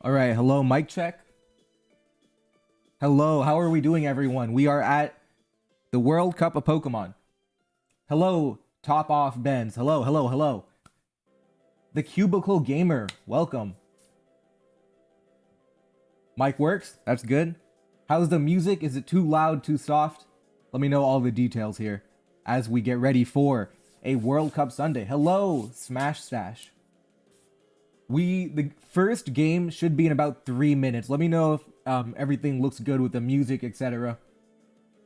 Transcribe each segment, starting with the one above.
All right, hello, mic check. Hello, how are we doing, everyone? We are at the World Cup of Pokemon. Hello, Top Off Benz. Hello, hello, hello. The Cubicle Gamer, welcome. Mic works? That's good. How's the music? Is it too loud, too soft? Let me know all the details here as we get ready for a World Cup Sunday. Hello, Smash Stash. The first game should be in about 3 minutes. Let me know if everything looks good with the music, etc.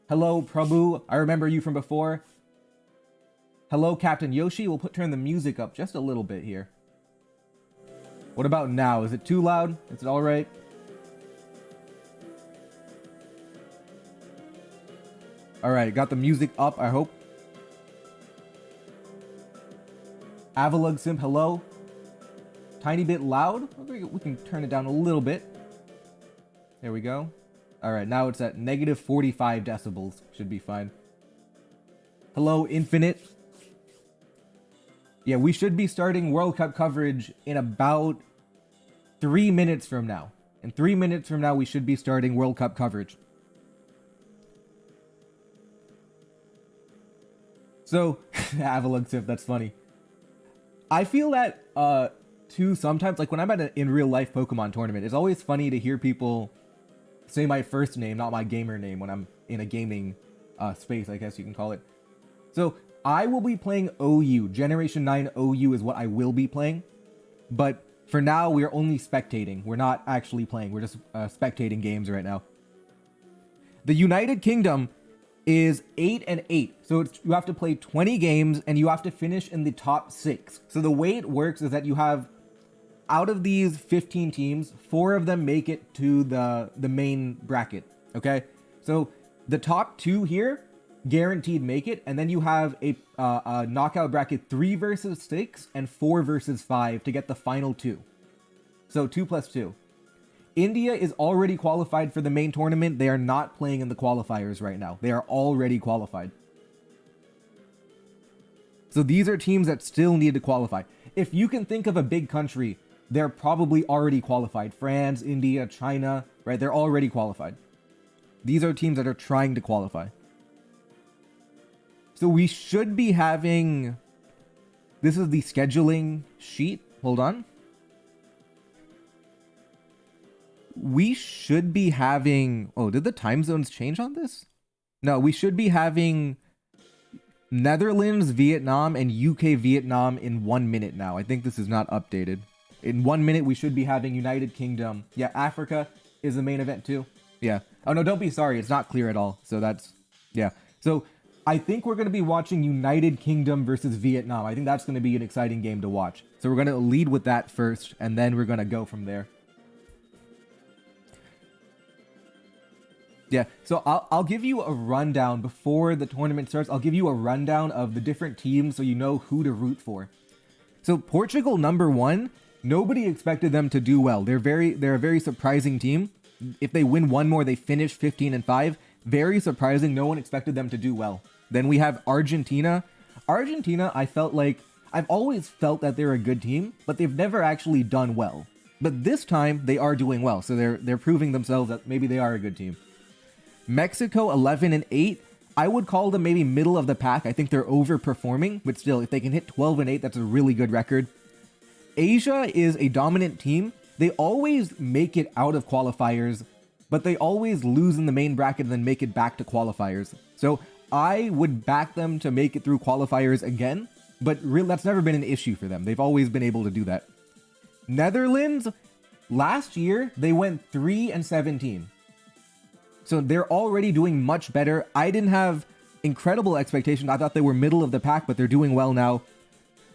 Hello, Prabhu. I remember you from before. Hello, Captain Yoshi. We'll turn the music up just a little bit here. What about now? Is it too loud? Is it all right? All right, got the music up, I hope. Avalug Simp, hello. Tiny bit loud. We can turn it down a little bit. There we go. All right, now it's at negative 45 decibels. Should be fine. Hello, Infinite. Yeah, we should be starting World Cup coverage in about 3 minutes from now. In 3 minutes from now, we should be starting World Cup coverage. So, Avalug Sip, that's funny. I feel that, too, sometimes, like when I'm at an in real life Pokemon tournament, it's always funny to hear people say my first name, not my gamer name, when I'm in a gaming space, I guess you can call it. So, I will be playing OU. Generation 9 OU is what I will be playing. But for now, we are only spectating. We're not actually playing. We're just spectating games right now. The United Kingdom is 8-8. So you have to play 20 games and you have to finish in the top 6. So the way it works is that you have, out of these 15 teams, 4 of them make it to the main bracket. Okay? So the top 2 here guaranteed make it, and then you have a knockout bracket 3 versus 6 and 4 versus 5 to get the final 2. So 2 plus 2. India is already qualified for the main tournament. They are not playing in the qualifiers right now. They are already qualified. So these are teams that still need to qualify. If you can think of a big country, they're probably already qualified. France, India, China, right? They're already qualified. These are teams that are trying to qualify. So we should be having... This is the scheduling sheet. Hold on. We should be having... Oh, did the time zones change on this? No, we should be having Netherlands, Vietnam, and UK Vietnam in 1 minute now. I think this is not updated. In 1 minute, we should be having United Kingdom. Yeah, Africa is the main event too. Yeah. Oh, no, don't be sorry. It's not clear at all. So that's... Yeah. So I think we're going to be watching United Kingdom versus Vietnam. I think that's going to be an exciting game to watch. So we're going to lead with that first, and then we're going to go from there. Yeah, so I'll give you a rundown before the tournament starts. I'll give you a rundown of the different teams so you know who to root for. So Portugal, number 1, nobody expected them to do well. They're a very surprising team. If they win one more, they finish 15-5. Very surprising. No one expected them to do well. Then we have Argentina. Argentina, I've always felt that they're a good team, but they've never actually done well. But this time they are doing well, so they're proving themselves that maybe they are a good team. Mexico, 11-8. I would call them maybe middle of the pack. I think they're overperforming, but still, if they can hit 12-8, that's a really good record. Asia is a dominant team. They always make it out of qualifiers, but they always lose in the main bracket and then make it back to qualifiers. So I would back them to make it through qualifiers again, but that's never been an issue for them. They've always been able to do that. Netherlands, last year, they went 3-17. So they're already doing much better. I didn't have incredible expectations. I thought they were middle of the pack, but they're doing well now.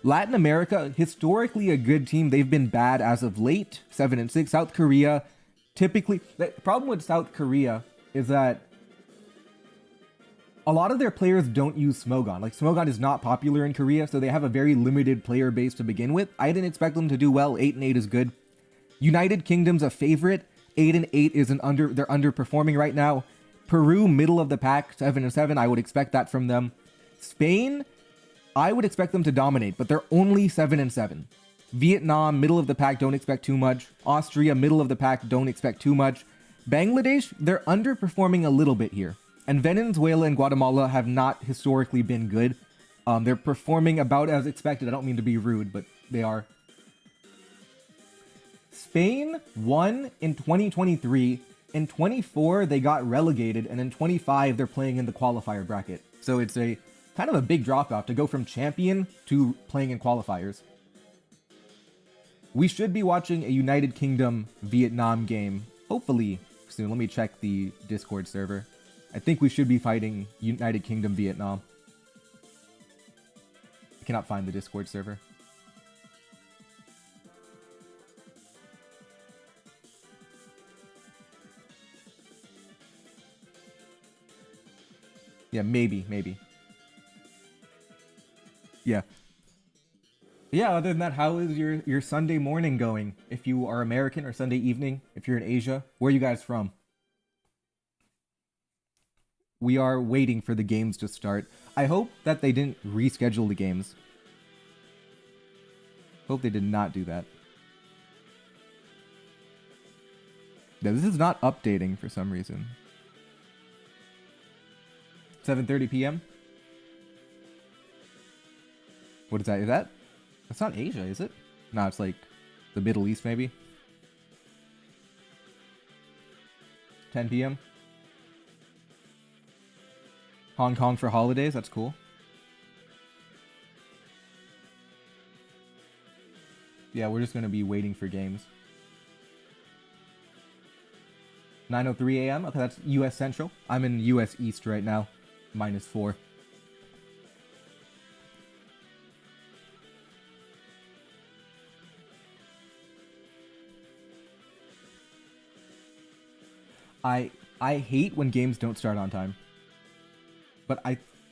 Latin America, historically a good team. They've been bad as of late, 7-6. South Korea, typically... The problem with South Korea is that a lot of their players don't use Smogon. Like, Smogon is not popular in Korea, so they have a very limited player base to begin with. I didn't expect them to do well. 8-8 is good. United Kingdom's a favorite. 8-8 is they're underperforming right now. Peru, middle of the pack, 7-7. I would expect that from them. Spain, I would expect them to dominate, but they're only 7-7. Vietnam, middle of the pack, don't expect too much. Austria, middle of the pack, don't expect too much. Bangladesh, they're underperforming a little bit here. And Venezuela and Guatemala have not historically been good. They're performing about as expected. I don't mean to be rude, but they are. Spain won in 2023. In 24, they got relegated, and in 25, they're playing in the qualifier bracket. So it's a kind of a big drop-off to go from champion to playing in qualifiers. We should be watching a United Kingdom Vietnam game, hopefully soon. Let me check the Discord server. I think we should be fighting United Kingdom Vietnam. I cannot find the Discord server. Yeah, maybe. Yeah. Yeah, other than that, how is your Sunday morning going? If you are American, or Sunday evening, if you're in Asia. Where are you guys from? We are waiting for the games to start. I hope that they didn't reschedule the games. Hope they did not do that. Yeah, this is not updating for some reason. 7:30 p.m. What is that? That's not Asia, is it? No, it's like the Middle East, maybe. 10 p.m. Hong Kong for holidays. That's cool. Yeah, we're just gonna be waiting for games. 9:03 a.m. Okay, that's U.S. Central. I'm in U.S. East right now. -4. I hate when games don't start on time. But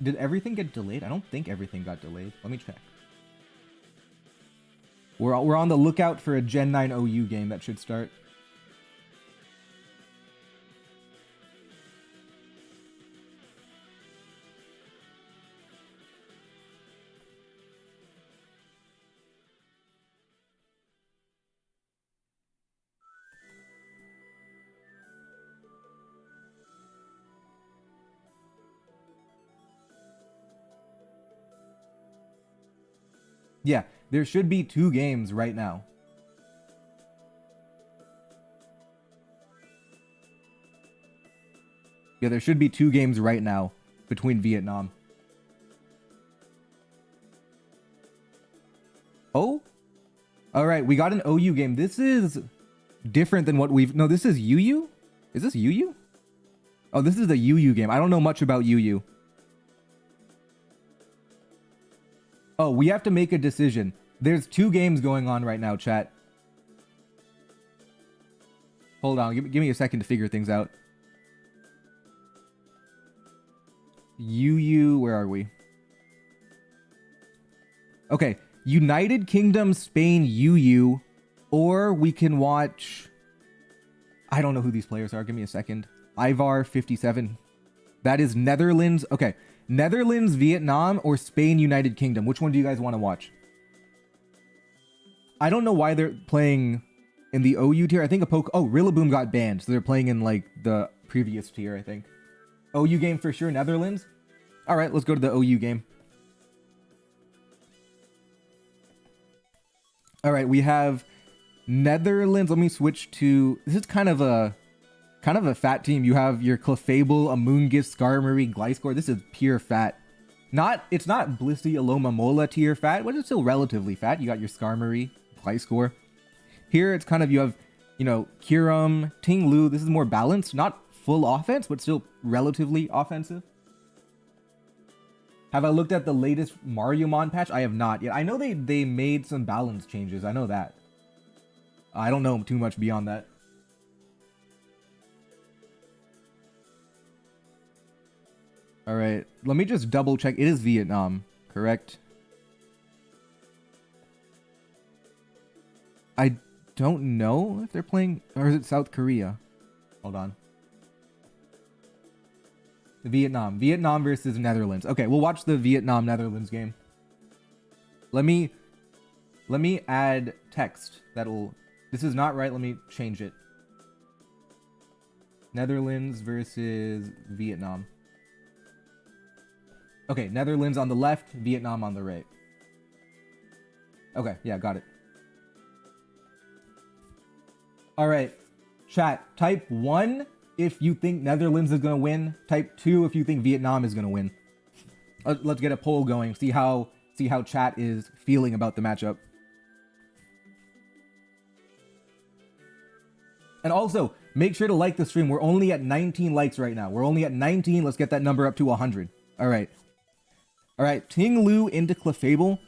did everything get delayed? I don't think everything got delayed. Let me check. We're on the lookout for a Gen 9 OU game that should start. Yeah, there should be 2 games right now. Yeah, there should be 2 games right now between Vietnam. Oh? Alright, we got an OU game. This is different than what we've... No, this is UU? Is this UU? Oh, this is the UU game. I don't know much about UU. Oh, we have to make a decision. There's 2 games going on right now, chat. Hold on, give me a second to figure things out. UU, where are we? Okay, United Kingdom, Spain, UU, or we can watch... I don't know who these players are. Give me a second. Ivar 57. That is Netherlands. Okay. Netherlands, Vietnam, or Spain, United Kingdom? Which one do you guys want to watch? I don't know why they're playing in the OU tier. I think Oh, Rillaboom got banned, so they're playing in, like, the previous tier, I think. OU game for sure, Netherlands? Alright, let's go to the OU game. Alright, we have Netherlands. Let me switch to... This is kind of a fat team. You have your Clefable, Amoonguss, Skarmory, Gliscor. This is pure fat. It's not Blissey, Aloma, Mola tier fat, but it's still relatively fat. You got your Skarmory, Gliscor. Here it's kind of, you have, Kyurem, Ting-Lu. This is more balanced. Not full offense, but still relatively offensive. Have I looked at the latest Mariomon patch? I have not yet. I know they made some balance changes. I know that. I don't know too much beyond that. Alright, let me just double check. It is Vietnam, correct? I don't know if they're playing... Or is it South Korea? Hold on. Vietnam. Vietnam versus Netherlands. Okay, we'll watch the Vietnam-Netherlands game. Let me Let me add text. This is not right. Let me change it. Netherlands versus Vietnam. Okay, Netherlands on the left, Vietnam on the right. Okay, yeah, got it. All right, chat, type 1 if you think Netherlands is going to win. Type 2 if you think Vietnam is going to win. Let's get a poll going, see how chat is feeling about the matchup. And also, make sure to like the stream. We're only at 19 likes right now. We're only at 19. Let's get that number up to 100. All right. All right, Ting Lu into Clefable.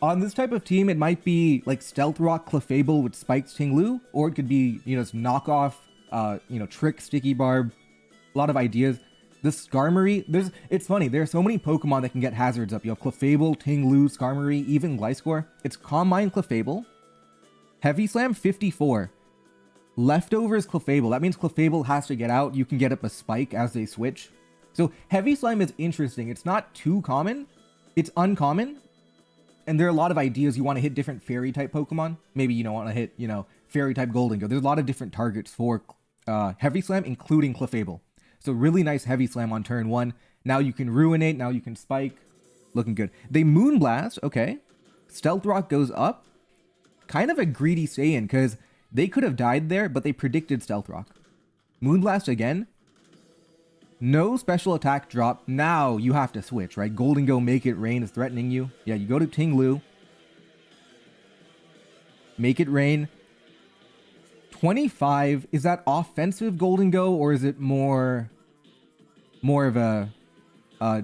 On this type of team, it might be like Stealth Rock Clefable with Spikes Ting Lu, or it could be, just knockoff, Trick Sticky Barb. A lot of ideas. The Skarmory, it's funny, there are so many Pokemon that can get hazards up. You have Clefable, Ting Lu, Skarmory, even Gliscor. It's Calm Mind Clefable. Heavy Slam 54. Leftovers Clefable. That means Clefable has to get out. You can get up a Spike as they switch. So Heavy Slime is interesting. It's not too common. It's uncommon. And there are a lot of ideas. You want to hit different Fairy type Pokemon. Maybe you don't want to hit, Fairy type Golden Go. There's a lot of different targets for Heavy Slam, including Clefable. So really nice Heavy Slam on turn 1. Now you can Ruinate. Now you can Spike. Looking good. They Moonblast. Okay. Stealth Rock goes up. Kind of a greedy Saiyan because they could have died there, but they predicted Stealth Rock. Moonblast again. No special attack drop. Now you have to switch, right? Golden Go Make It Rain is threatening you. Yeah, you go to Ting Lu. Make It Rain. 25. Is that offensive Golden Go, or is it more of a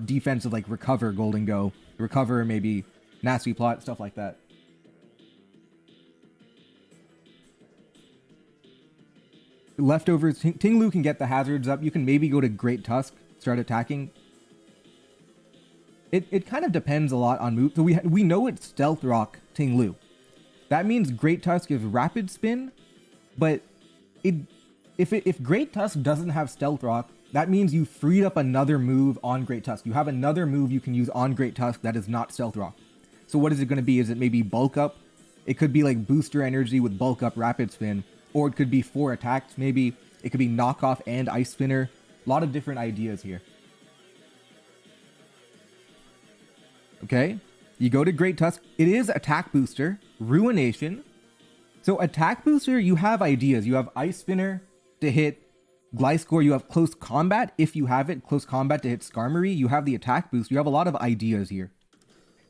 defensive, like Recover Golden Go? Recover, maybe Nasty Plot, stuff like that. Leftovers, Ting Lu can get the hazards up. You can maybe go to Great Tusk, start attacking. It kind of depends a lot on move. So we know it's Stealth Rock Ting Lu. That means Great Tusk is Rapid Spin, but if Great Tusk doesn't have Stealth Rock, that means you freed up another move on Great Tusk. You have another move you can use on Great Tusk that is not Stealth Rock. So what is it going to be? Is it maybe Bulk Up? It could be like Booster Energy with Bulk Up Rapid Spin. Or it could be 4 attacks, maybe. It could be Knockoff and Ice Spinner. A lot of different ideas here. Okay. You go to Great Tusk. It is Attack Booster. Ruination. So Attack Booster, you have ideas. You have Ice Spinner to hit Gliscor. You have Close Combat, if you have it. Close Combat to hit Skarmory. You have the Attack Boost. You have a lot of ideas here.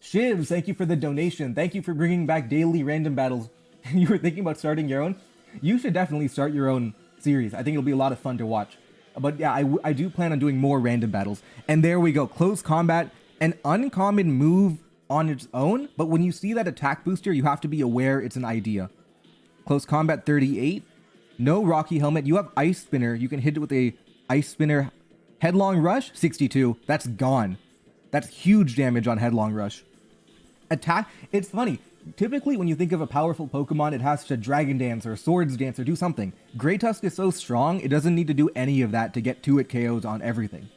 Shivs, thank you for the donation. Thank you for bringing back daily random battles. You were thinking about starting your own? You should definitely start your own series. I think it'll be a lot of fun to watch. But yeah, I do plan on doing more random battles. And there we go. Close Combat, an uncommon move on its own. But when you see that Attack Booster, you have to be aware it's an idea. Close Combat 38. No Rocky Helmet. You have Ice Spinner. You can hit it with a Ice Spinner. Headlong Rush, 62. That's gone. That's huge damage on Headlong Rush. Attack. It's funny. Typically, when you think of a powerful Pokemon, it has to Dragon Dance or Swords Dance or do something. Great Tusk is so strong, it doesn't need to do any of that to get 2-hit KOs on everything.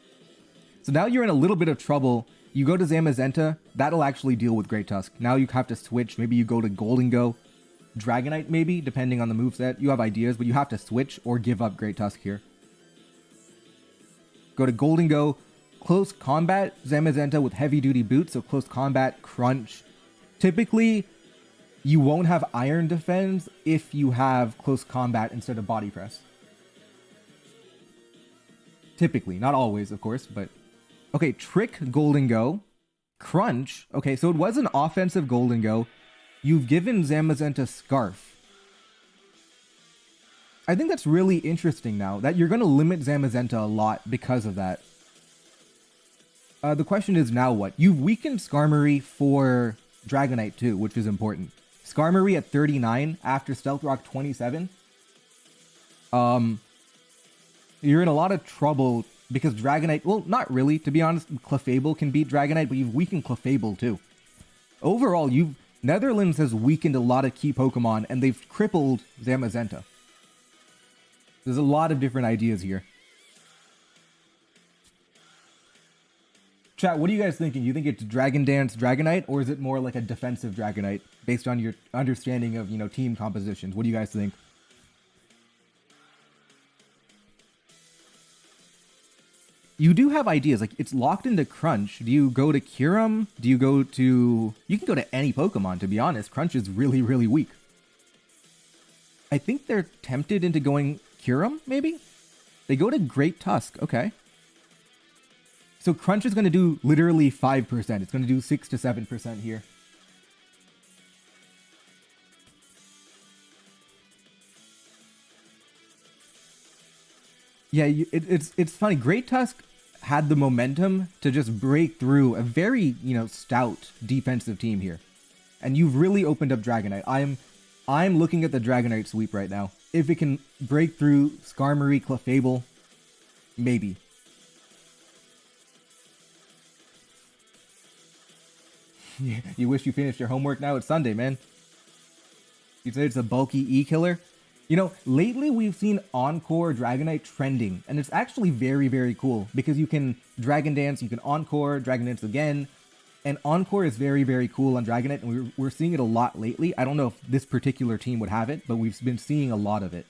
So now you're in a little bit of trouble. You go to Zamazenta, that'll actually deal with Great Tusk. Now you have to switch. Maybe you go to Golden Go. Dragonite, maybe, depending on the moveset. You have ideas, but you have to switch or give up Great Tusk here. Go to Golden Go. Close Combat, Zamazenta with Heavy Duty Boots, so Close Combat, Crunch. Typically, you won't have Iron Defense if you have Close Combat instead of Body Press. Typically, not always, of course, but... Okay, Trick Golden Go. Crunch. Okay, so it was an offensive Golden Go. You've given Zamazenta Scarf. I think that's really interesting now, that you're going to limit Zamazenta a lot because of that. The question is now what? You've weakened Skarmory for Dragonite too, which is important. Skarmory at 39 after Stealth Rock 27. You're in a lot of trouble because Dragonite, well, not really, to be honest. Clefable can beat Dragonite, but you've weakened Clefable too. Overall, Netherlands has weakened a lot of key Pokemon, and they've crippled Zamazenta. There's a lot of different ideas here. Chat, what are you guys thinking? You think it's Dragon Dance Dragonite, or is it more like a defensive Dragonite, based on your understanding of, team compositions? What do you guys think? You do have ideas. Like, it's locked into Crunch. Do you go to Kyurem? Do you go to... You can go to any Pokemon, to be honest. Crunch is really, really weak. I think they're tempted into going Kyurem, maybe? They go to Great Tusk. Okay. So Crunch is going to do literally 5%. It's going to do 6 to 7% here. Yeah, it's funny. Great Tusk had the momentum to just break through a very, stout defensive team here. And you've really opened up Dragonite. I'm looking at the Dragonite sweep right now. If it can break through Skarmory, Clefable, maybe. You wish you finished your homework now? It's Sunday, man. You said it's a bulky E-killer? Lately we've seen Encore Dragonite trending, and it's actually very, very cool, because you can Dragon Dance, you can Encore, Dragon Dance again, and Encore is very, very cool on Dragonite, and we're seeing it a lot lately. I don't know if this particular team would have it, but we've been seeing a lot of it.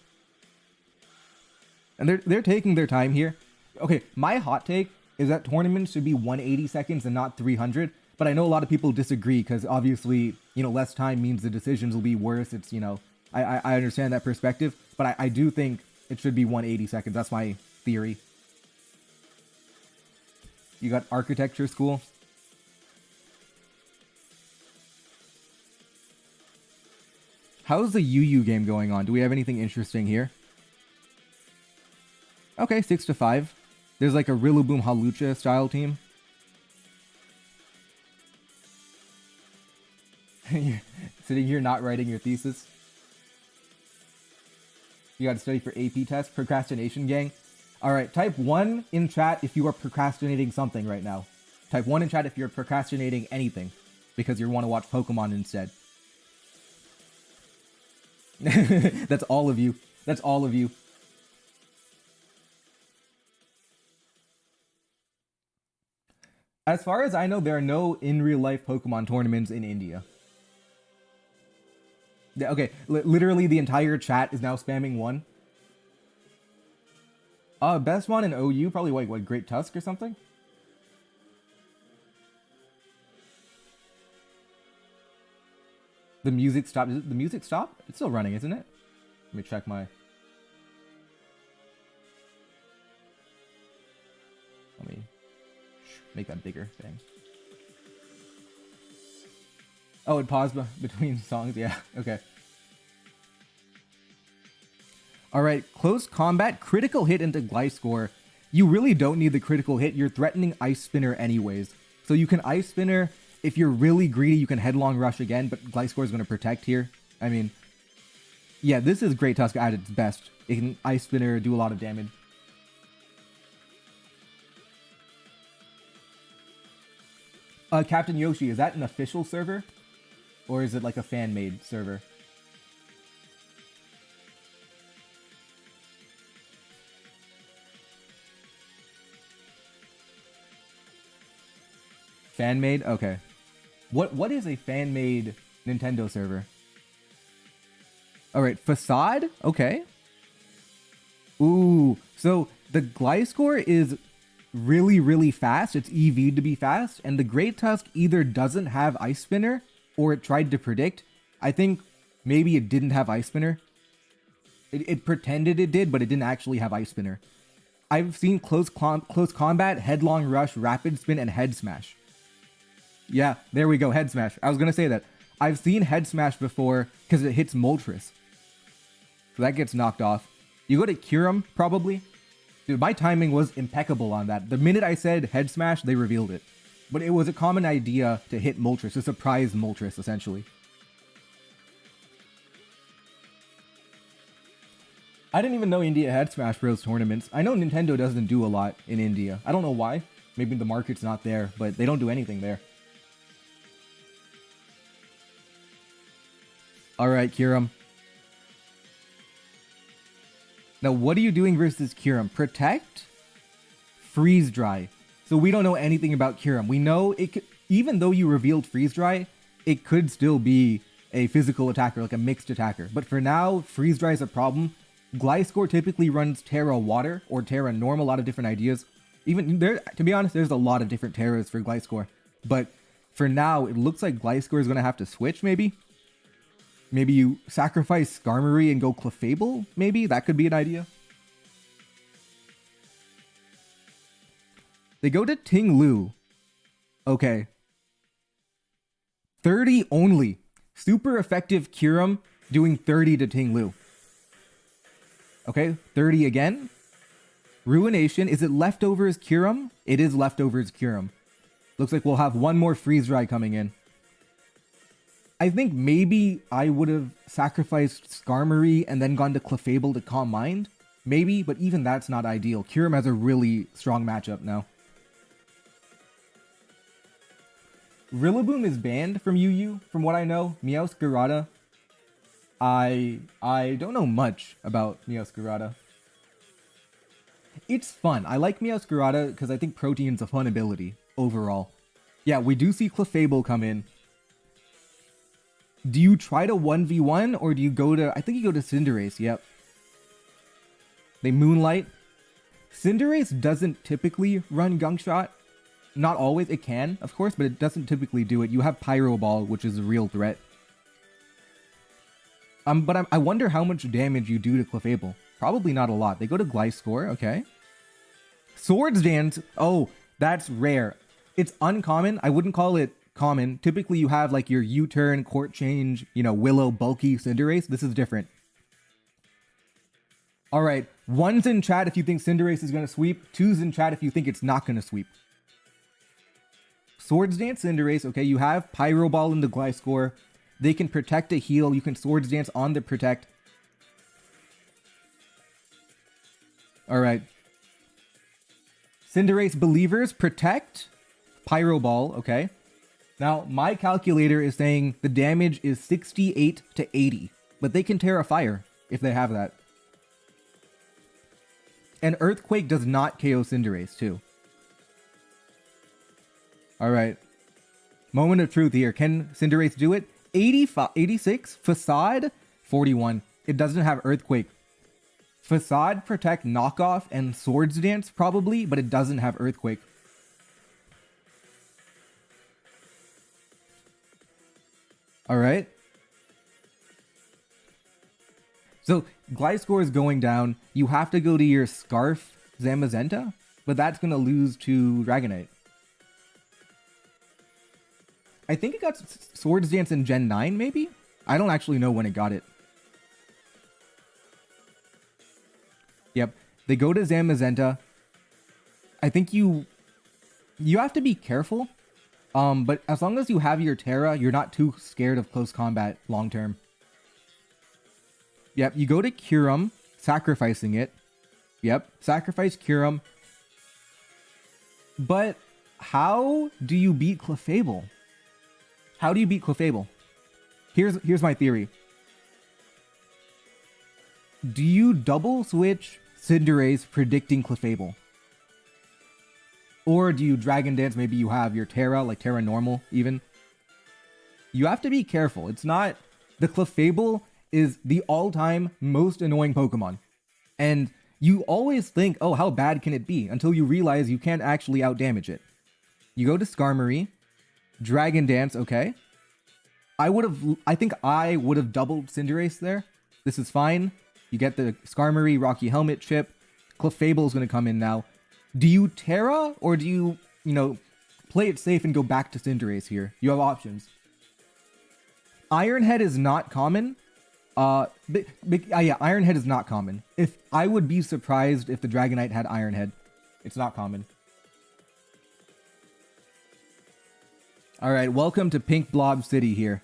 And they're taking their time here. Okay, my hot take is that tournaments should be 180 seconds and not 300, but I know a lot of people disagree, because obviously, less time means the decisions will be worse. It's, I understand that perspective, but I do think it should be 180 seconds. That's my theory. You got architecture school. How's the UU game going on? Do we have anything interesting here? Okay, 6 to 5. There's like a Rillaboom Halucha style team. You're sitting here not writing your thesis. You gotta study for AP test. Procrastination gang. Alright, type 1 in chat if you are procrastinating something right now. Type 1 in chat if you're procrastinating anything, because you want to watch Pokemon instead. That's all of you. That's all of you. As far as I know, there are no in real life Pokemon tournaments in India. Okay, literally the entire chat is now spamming 1. Best one in OU, probably what, Great Tusk or something? The music stopped. Did the music stop? It's still running, isn't it? Let me check my... Let me make that bigger thing. Oh, it paused between songs? Yeah, okay. Alright, close combat, critical hit into Gliscor. You really don't need the critical hit. You're threatening Ice Spinner anyways. So you can Ice Spinner. If you're really greedy, you can Headlong Rush again, but Gliscor is going to protect here. I mean, yeah, this is Great Tusk at its best. It can Ice Spinner, do a lot of damage. Captain Yoshi, is that an official server? Or is it like a fan-made server? Fan-made? Okay. What is a fan-made Nintendo server? Alright, Facade? Okay. Ooh, so the Gliscor is really, really fast. It's EV'd to be fast, and the Great Tusk either doesn't have Ice Spinner, or it tried to predict. I think maybe it didn't have Ice Spinner. It pretended it did, but it didn't actually have Ice Spinner. I've seen close combat, Headlong Rush, Rapid Spin, and Head Smash. Yeah, there we go, Head Smash. I was gonna say that. I've seen Head Smash before because it hits Moltres. So that gets knocked off. You go to Kyurem, probably. Dude, my timing was impeccable on that. The minute I said Head Smash, they revealed it. But it was a common idea to hit Moltres, to surprise Moltres, essentially. I didn't even know India had Smash Bros. Tournaments. I know Nintendo doesn't do a lot in India. I don't know why. Maybe the market's not there, but they don't do anything there. Alright, Kyurem. Now, what are you doing versus Kyurem? Protect? Freeze Dry. So we don't know anything about Kyurem. We know it could, even though you revealed Freeze Dry, it could still be a physical attacker, like a mixed attacker. But for now, Freeze Dry is a problem. Gliscor typically runs Terra Water or Terra Normal, a lot of different ideas. Even there, to be honest, there's a lot of different Terras for Gliscor. But for now, it looks like Gliscor is going to have to switch, maybe. Maybe you sacrifice Skarmory and go Clefable, maybe? That could be an idea. They go to Ting Lu. Okay. 30 only. Super effective Kyurem doing 30 to Ting Lu. Okay, 30 again. Ruination. Is it Leftovers Kyurem? It is Leftovers Kyurem. Looks like we'll have one more Freeze Dry coming in. I think maybe I would have sacrificed Skarmory and then gone to Clefable to Calm Mind. Maybe, but even that's not ideal. Kyurem has a really strong matchup now. Rillaboom is banned from UU, from what I know. Meowscarada. I don't know much about Meowscarada. It's fun. I like Meowscarada because I think Protein's a fun ability overall. Yeah, we do see Clefable come in. Do you try to 1v1 or do you go to... I think you go to Cinderace, yep. They Moonlight. Cinderace doesn't typically run Gunk Shot. Not always. It can, of course, but it doesn't typically do it. You have Pyro Ball, which is a real threat. But I wonder how much damage you do to Clefable. Probably not a lot. They go to Gliscor, okay. Swords Dance. Oh, that's rare. It's uncommon. I wouldn't call it common. Typically, you have like your U-turn, Court Change, you know, Willow, Bulky, Cinderace. This is different. All right. 1's in chat if you think Cinderace is going to sweep. 2's in chat if you think it's not going to sweep. Swords Dance Cinderace. Okay, you have Pyro Ball in the Gliscor. They can protect a heal. You can Swords Dance on the protect. All right. Cinderace Believers protect. Pyro Ball. Okay. Now, my calculator is saying the damage is 68 to 80. But they can Terra Fire if they have that. And Earthquake does not KO Cinderace too. All right. Moment of truth here. Can Cinderace do it? 85, 86. Facade, 41. It doesn't have Earthquake. Facade, Protect, Knockoff, and Swords Dance probably, but it doesn't have Earthquake. All right. So Gliscor is going down. You have to go to your Scarf Zamazenta, but that's going to lose to Dragonite. I think it got Swords Dance in Gen 9, maybe? I don't actually know when it got it. Yep. They go to Zamazenta. I think you have to be careful. But as long as you have your Terra, you're not too scared of close combat long term. Yep, you go to Kyurem, sacrificing it. Yep, sacrifice Kyurem. But how do you beat Clefable? How do you beat Clefable? Here's my theory. Do you double switch Cinderace predicting Clefable? Or do you Dragon Dance? Maybe you have your Terra, like Terra Normal even. You have to be careful. It's not... The Clefable is the all-time most annoying Pokemon. And you always think, oh, how bad can it be? Until you realize you can't actually outdamage it. You go to Skarmory. Dragon Dance, okay. I think I would have doubled Cinderace there. This is fine. You get the Skarmory, Rocky Helmet chip. Clefable is going to come in now. Do you Terra or do you, play it safe and go back to Cinderace here? You have options. Iron Head is not common. Yeah, Iron Head is not common. I would be surprised if the Dragonite had Iron Head. It's not common. Alright, welcome to Pink Blob City here.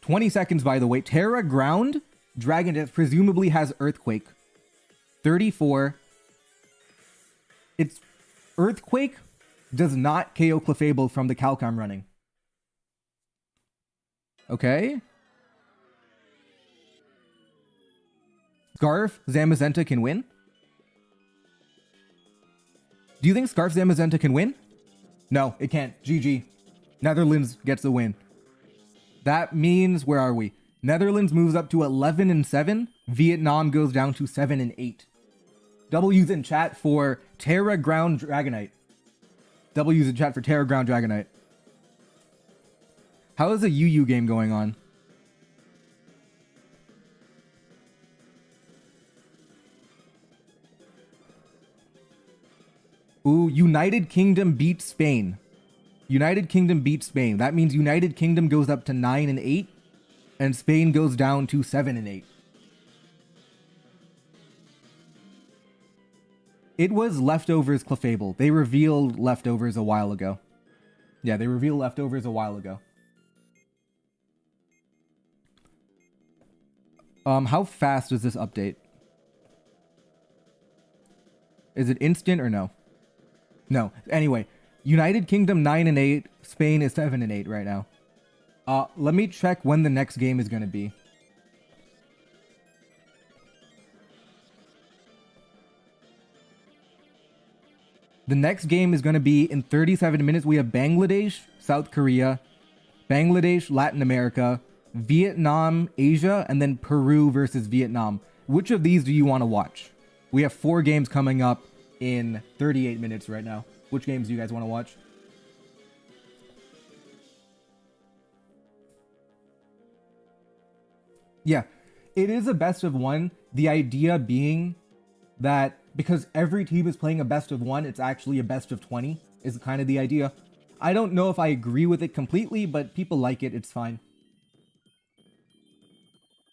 $20 seconds, by the way. Terra Ground. Dragon Dance presumably has Earthquake. 34. It's Earthquake does not KO Clefable from the calc I'm running. Okay. Scarf Zamazenta can win? Do you think Scarf Zamazenta can win? No, it can't. GG. Netherlands gets the win. That means, where are we? Netherlands moves up to 11-7. Vietnam goes down to 7-8. W's in chat for Terra Ground Dragonite. W's in chat for Terra Ground Dragonite. How is the UU game going on? Ooh, United Kingdom beat Spain. United Kingdom beat Spain. That means United Kingdom goes up to 9-8, and Spain goes down to 7-8. It was Leftovers Clefable. They revealed Leftovers a while ago. Yeah, they revealed Leftovers a while ago. How fast is this update? Is it instant or no? No. Anyway, United Kingdom 9-8, Spain is 7-8 right now. Let me check when the next game is going to be. The next game is going to be in 37 minutes. We have Bangladesh, South Korea, Bangladesh, Latin America, Vietnam, Asia, and then Peru versus Vietnam. Which of these do you want to watch? We have 4 games coming up in 38 minutes right now. Which games do you guys want to watch? Yeah, it is a best of 1. The idea being that because every team is playing a best of 1, it's actually a best of 20 is kind of the idea. I don't know if I agree with it completely, but people like it. It's fine.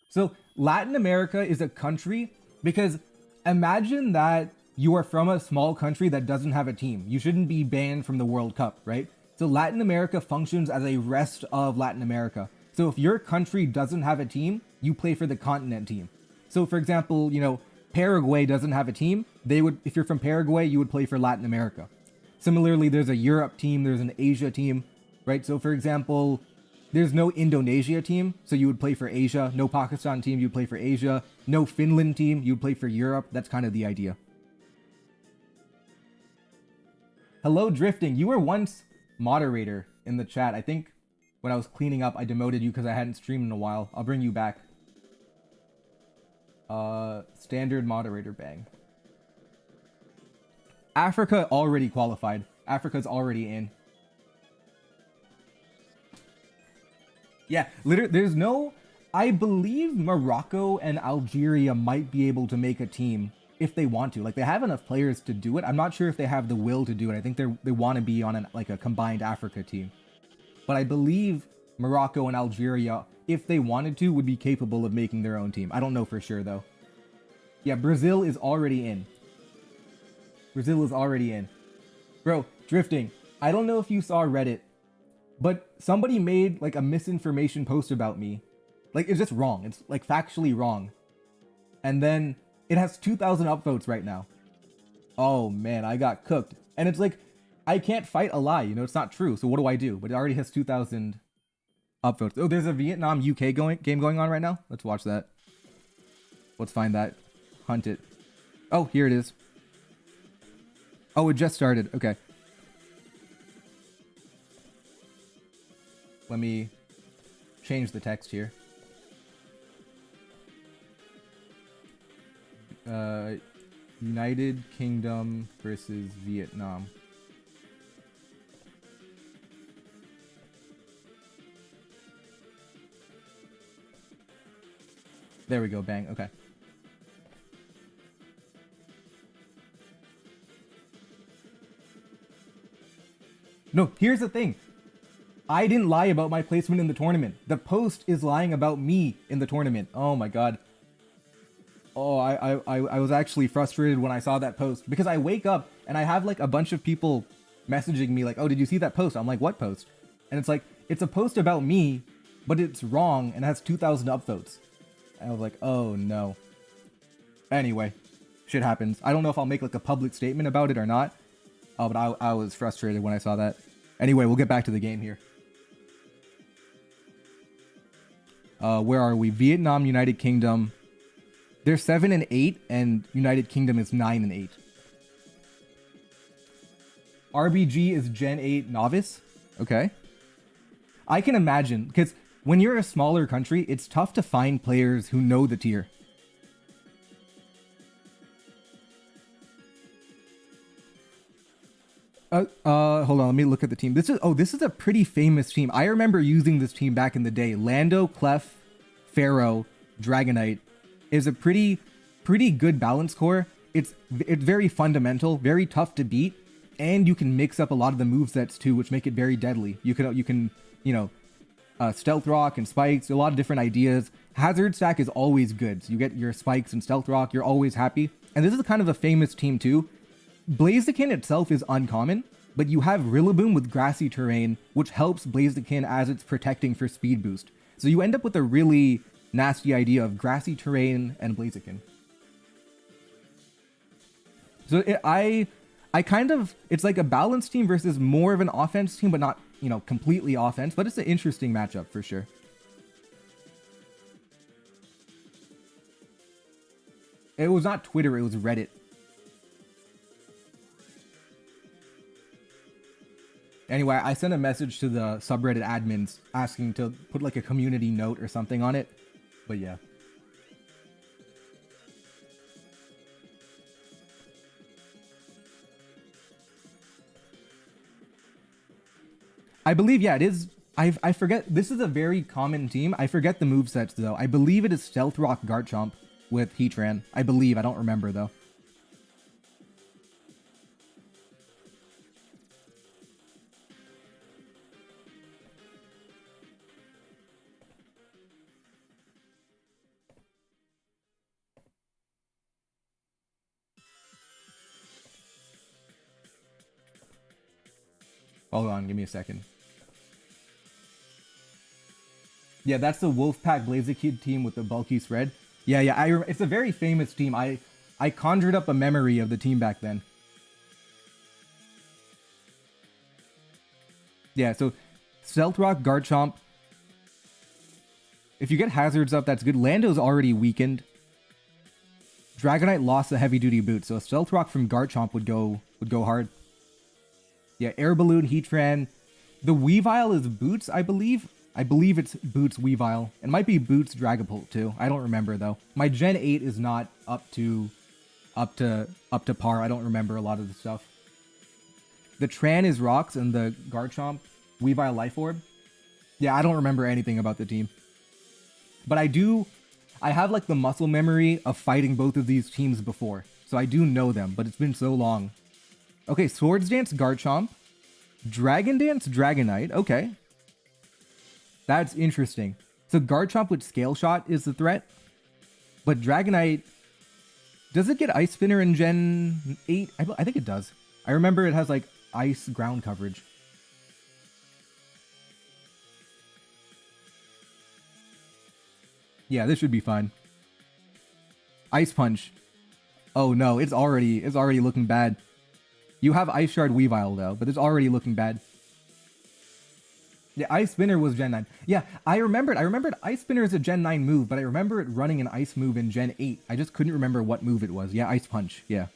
So Latin America is a country because imagine that you are from a small country that doesn't have a team. You shouldn't be banned from the World Cup, right? So Latin America functions as a rest of Latin America. So if your country doesn't have a team, you play for the continent team. So for example, you know, Paraguay doesn't have a team. They would, if you're from Paraguay, you would play for Latin America. Similarly, there's a Europe team, there's an Asia team, right? So for example, there's no Indonesia team, so you would play for Asia. No Pakistan team, you'd play for Asia. No Finland team, you'd play for Europe. That's kind of the idea. Hello, Drifting. You were once moderator in the chat. I think when I was cleaning up, I demoted you because I hadn't streamed in a while. I'll bring you back. Standard moderator bang. Africa already qualified. Africa's already in. Yeah, literally, there's no... I believe Morocco and Algeria might be able to make a team if they want to. Like, they have enough players to do it. I'm not sure if they have the will to do it. I think they want to be on like a combined Africa team. But I believe Morocco and Algeria, if they wanted to, would be capable of making their own team. I don't know for sure, though. Yeah, Brazil is already in. Brazil is already in. Bro, Drifting, I don't know if you saw Reddit, but somebody made, like, a misinformation post about me. Like, it's just wrong. It's, like, factually wrong. And then it has 2,000 upvotes right now. Oh, man, I got cooked. And it's like, I can't fight a lie, you know? It's not true, so what do I do? But it already has 2,000 upvotes. Oh, there's a Vietnam-UK game going on right now? Let's watch that. Let's find that. Hunt it. Oh, here it is. Oh, it just started. Okay. Let me change the text here. United Kingdom versus Vietnam. There we go, bang, okay. No, here's the thing. I didn't lie about my placement in the tournament. The post is lying about me in the tournament. Oh my god. Oh, I was actually frustrated when I saw that post. Because I wake up and I have like a bunch of people messaging me like, oh, did you see that post? I'm like, what post? And it's like, it's a post about me, but it's wrong and has 2,000 upvotes. And I was like, oh no. Anyway, shit happens. I don't know if I'll make like a public statement about it or not. Oh, but I was frustrated when I saw that. Anyway, we'll get back to the game here. Where are we? Vietnam, United Kingdom. They're 7 and 8, and United Kingdom is 9 and 8. RBG is Gen 8 novice. Okay. I can imagine, because when you're a smaller country, it's tough to find players who know the tier. Hold on, let me look at the team. This is a pretty famous team. I remember using this team back in the day. Lando, Clef, Pharaoh, Dragonite is a pretty good balance core. It's very fundamental, very tough to beat, and you can mix up a lot of the movesets too, which make it very deadly. You can Stealth Rock and Spikes, a lot of different ideas. Hazard stack is always good. So you get your Spikes and Stealth Rock, you're always happy. And this is kind of a famous team too. Blaziken itself is uncommon, but you have Rillaboom with grassy terrain, which helps Blaziken as it's protecting for speed boost. So you end up with a really nasty idea of grassy terrain and Blaziken. So it's like a balanced team versus more of an offense team, but not, completely offense, but it's an interesting matchup for sure. It was not Twitter, it was Reddit. Anyway, I sent a message to the subreddit admins asking to put like a community note or something on it. But yeah. I believe, yeah, it is. I forget. This is a very common team. I forget the movesets though. I believe it is Stealth Rock Garchomp with Heatran. I believe. I don't remember though. Hold on, give me a second. Yeah, that's the Wolfpack Blaziken team with the bulky spread. Yeah, it's a very famous team. I conjured up a memory of the team back then. Yeah, so Stealth Rock, Garchomp. If you get hazards up, that's good. Lando's already weakened. Dragonite lost the heavy duty boot, so a Stealth Rock from Garchomp would go hard. Yeah, Air Balloon, Heatran. The Weavile is Boots, I believe. I believe it's Boots Weavile. It might be Boots Dragapult too. I don't remember though. My Gen 8 is not up to par. I don't remember a lot of the stuff. The Tran is Rocks and the Garchomp Weavile Life Orb. Yeah, I don't remember anything about the team. But I have like the muscle memory of fighting both of these teams before. So I do know them, but it's been so long. Okay, Swords Dance Garchomp. Dragon Dance Dragonite. Okay. That's interesting. So Garchomp with Scale Shot is the threat. But Dragonite... Does it get Ice Spinner in Gen 8? I think it does. I remember it has like ice ground coverage. Yeah, this should be fine. Ice Punch. Oh no, it's already looking bad. You have Ice Shard Weavile though, but it's already looking bad. Yeah, Ice Spinner was Gen 9. Yeah, I remembered Ice Spinner is a Gen 9 move, but I remember it running an Ice move in Gen 8. I just couldn't remember what move it was. Yeah, Ice Punch. Yeah.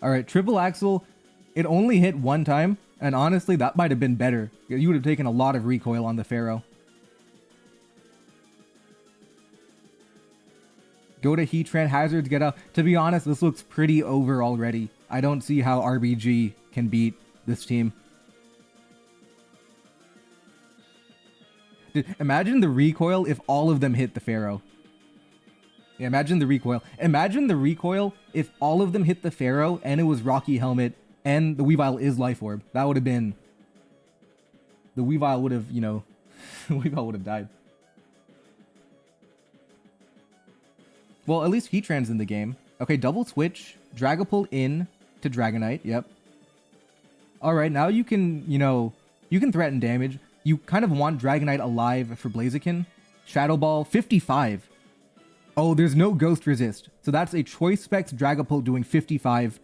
Alright, Triple Axel, it only hit one time, and honestly, that might have been better. You would have taken a lot of recoil on the Pharaoh. Go to Heatran, Hazards, get up. To be honest, this looks pretty over already. I don't see how RBG can beat this team. Dude, imagine the recoil if all of them hit the Pharaoh. Yeah, imagine the recoil. Imagine the recoil if all of them hit the Pharaoh and it was Rocky Helmet and the Weavile is Life Orb. That would have been... The Weavile would have, you know... the Weavile would have died. Well, at least Heatran's in the game. Okay, double switch. Dragapult in to Dragonite. Yep. Alright, now you can, you know... You can threaten damage. You kind of want Dragonite alive for Blaziken. Shadow Ball, 55. Oh, there's no Ghost Resist. So that's a Choice Specs Dragapult doing 55.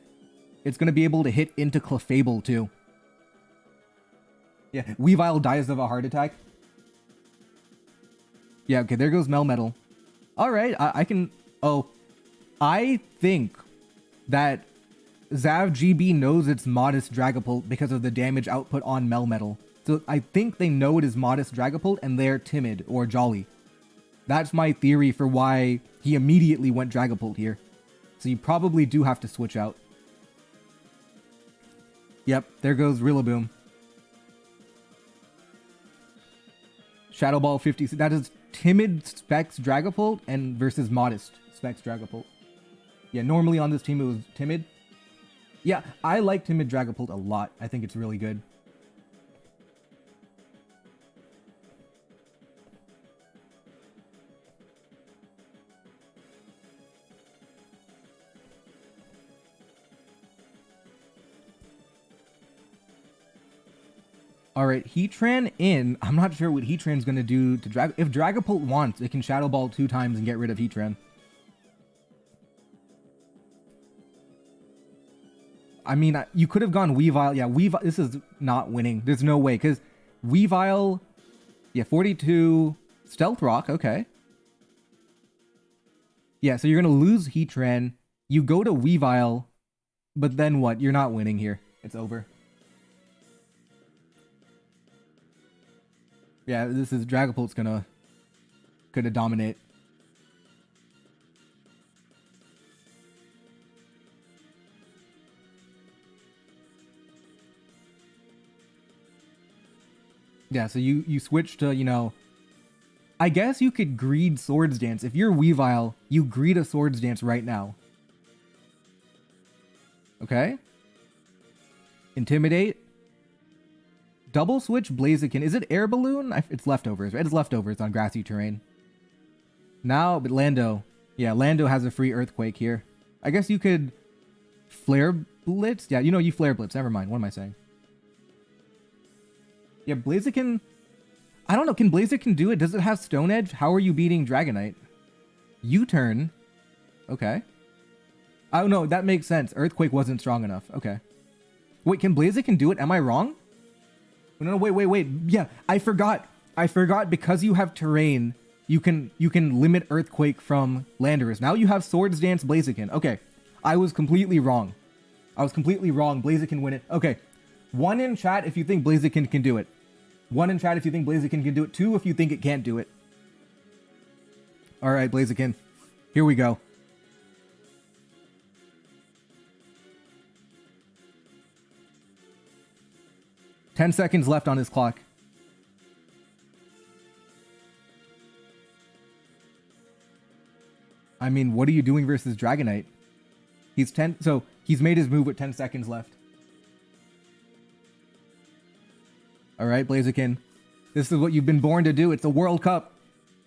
It's going to be able to hit into Clefable too. Yeah, Weavile dies of a heart attack. Yeah, okay, there goes Melmetal. Alright, I can... Oh, I think that Zav GB knows it's Modest Dragapult because of the damage output on Melmetal. So I think they know it is Modest Dragapult and they're timid or jolly. That's my theory for why he immediately went Dragapult here. So you probably do have to switch out. Yep, there goes Rillaboom. Shadow Ball 50. That is Timid Specs Dragapult and versus Modest Specs Dragapult. Yeah, normally on this team it was Timid. Yeah, I like Timid Dragapult a lot. I think it's really good. Alright, Heatran in. I'm not sure what Heatran's going to do to Drag... If Dragapult wants, it can Shadow Ball 2 times and get rid of Heatran. I mean, you could have gone Weavile. Yeah, Weavile... This is not winning. There's no way, because Weavile... Yeah, 42... Stealth Rock, okay. Yeah, so you're going to lose Heatran. You go to Weavile, but then what? You're not winning here. It's over. Yeah, this is Dragapult's gonna dominate. Yeah, so you switch to, you know, I guess you could greed Swords Dance. If you're Weavile, you greed a Swords Dance right now. Okay. Intimidate. Double switch Blaziken. Is it Air Balloon? It's leftovers, right? It's leftovers on grassy terrain. Now, but Lando. Yeah, Lando has a free Earthquake here. I guess you could Flare Blitz? Yeah, you know, you Flare Blitz. Never mind. What am I saying? Yeah, Blaziken... I don't know. Can Blaziken do it? Does it have Stone Edge? How are you beating Dragonite? U-turn. Okay. Oh, no, that makes sense. Earthquake wasn't strong enough. Okay. Wait, can Blaziken do it? Am I wrong? No, wait. Yeah, I forgot. Because you have terrain, you can limit Earthquake from Landorus. Now you have Swords Dance Blaziken. Okay, I was completely wrong. Blaziken win it. Okay, 1 in chat if you think Blaziken can do it. 1 in chat if you think Blaziken can do it. 2 if you think it can't do it. All right, Blaziken, here we go. Ten seconds left on his clock. I mean, what are you doing versus Dragonite? He's 10, so he's made his move with 10 seconds left. All right, Blaziken. This is what you've been born to do. It's a World Cup.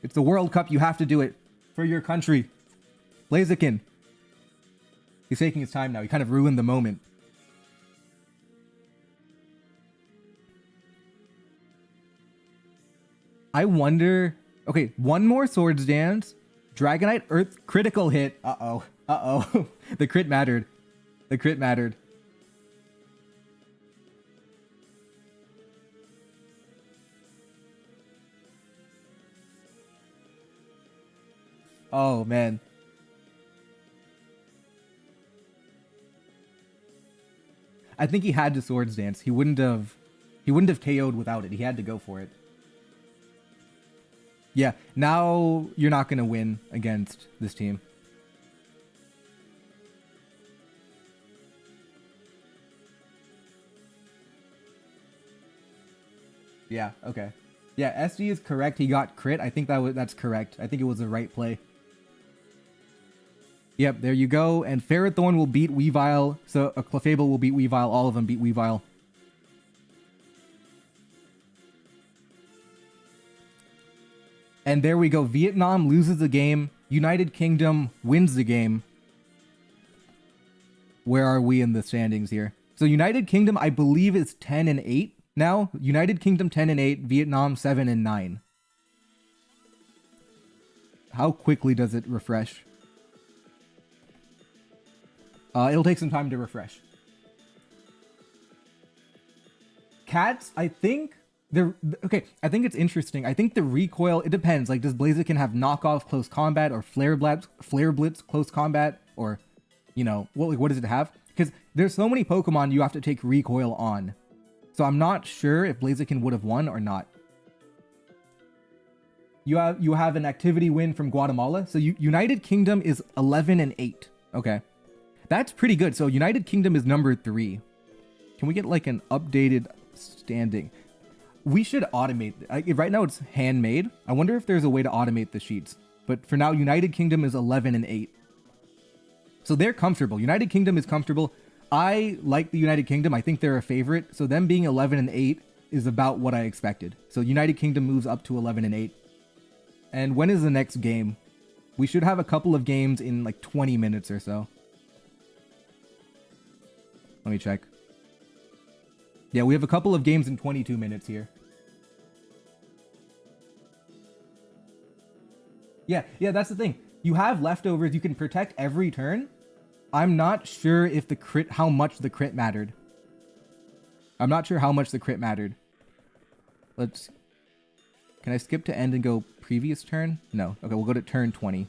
It's the World Cup. You have to do it for your country. Blaziken. He's taking his time now. He kind of ruined the moment. I wonder... Okay, 1 more Swords Dance. Dragonite Earth critical hit. Uh-oh. The crit mattered. Oh, man. I think he had to Swords Dance. He wouldn't have KO'd without it. He had to go for it. Yeah, now you're not going to win against this team. Yeah, okay. Yeah, SG is correct. He got crit. I think that's correct. I think it was the right play. Yep, there you go. And Ferrothorn will beat Weavile. So a Clefable will beat Weavile. All of them beat Weavile. And there we go. Vietnam loses the game. United Kingdom wins the game. Where are we in the standings here? So United Kingdom, I believe, is 10-8 now. United Kingdom 10-8. Vietnam 7-9. How quickly does it refresh? It'll take some time to refresh. Cats, I think okay. I think it's interesting. I think the recoil, it depends. Like, does Blaziken have knockoff close combat or flare blitz close combat, or what does it have? Because there's so many Pokemon you have to take recoil on. So I'm not sure if Blaziken would have won or not. You have an activity win from Guatemala. So United Kingdom is 11-8. Okay. That's pretty good. So United Kingdom is number 3. Can we get like an updated standing? We should automate. Right now it's handmade. I wonder if there's a way to automate the sheets. But for now, United Kingdom is 11-8. So they're comfortable. United Kingdom is comfortable. I like the United Kingdom. I think they're a favorite. So them being 11-8 is about what I expected. So United Kingdom moves up to 11-8. And when is the next game? We should have a couple of games in like 20 minutes or so. Let me check. Yeah, we have a couple of games in 22 minutes here. Yeah, that's the thing. You have leftovers. You can protect every turn. I'm not sure if how much the crit mattered. I'm not sure how much the crit mattered. Can I skip to end and go previous turn? No. Okay, we'll go to turn 20.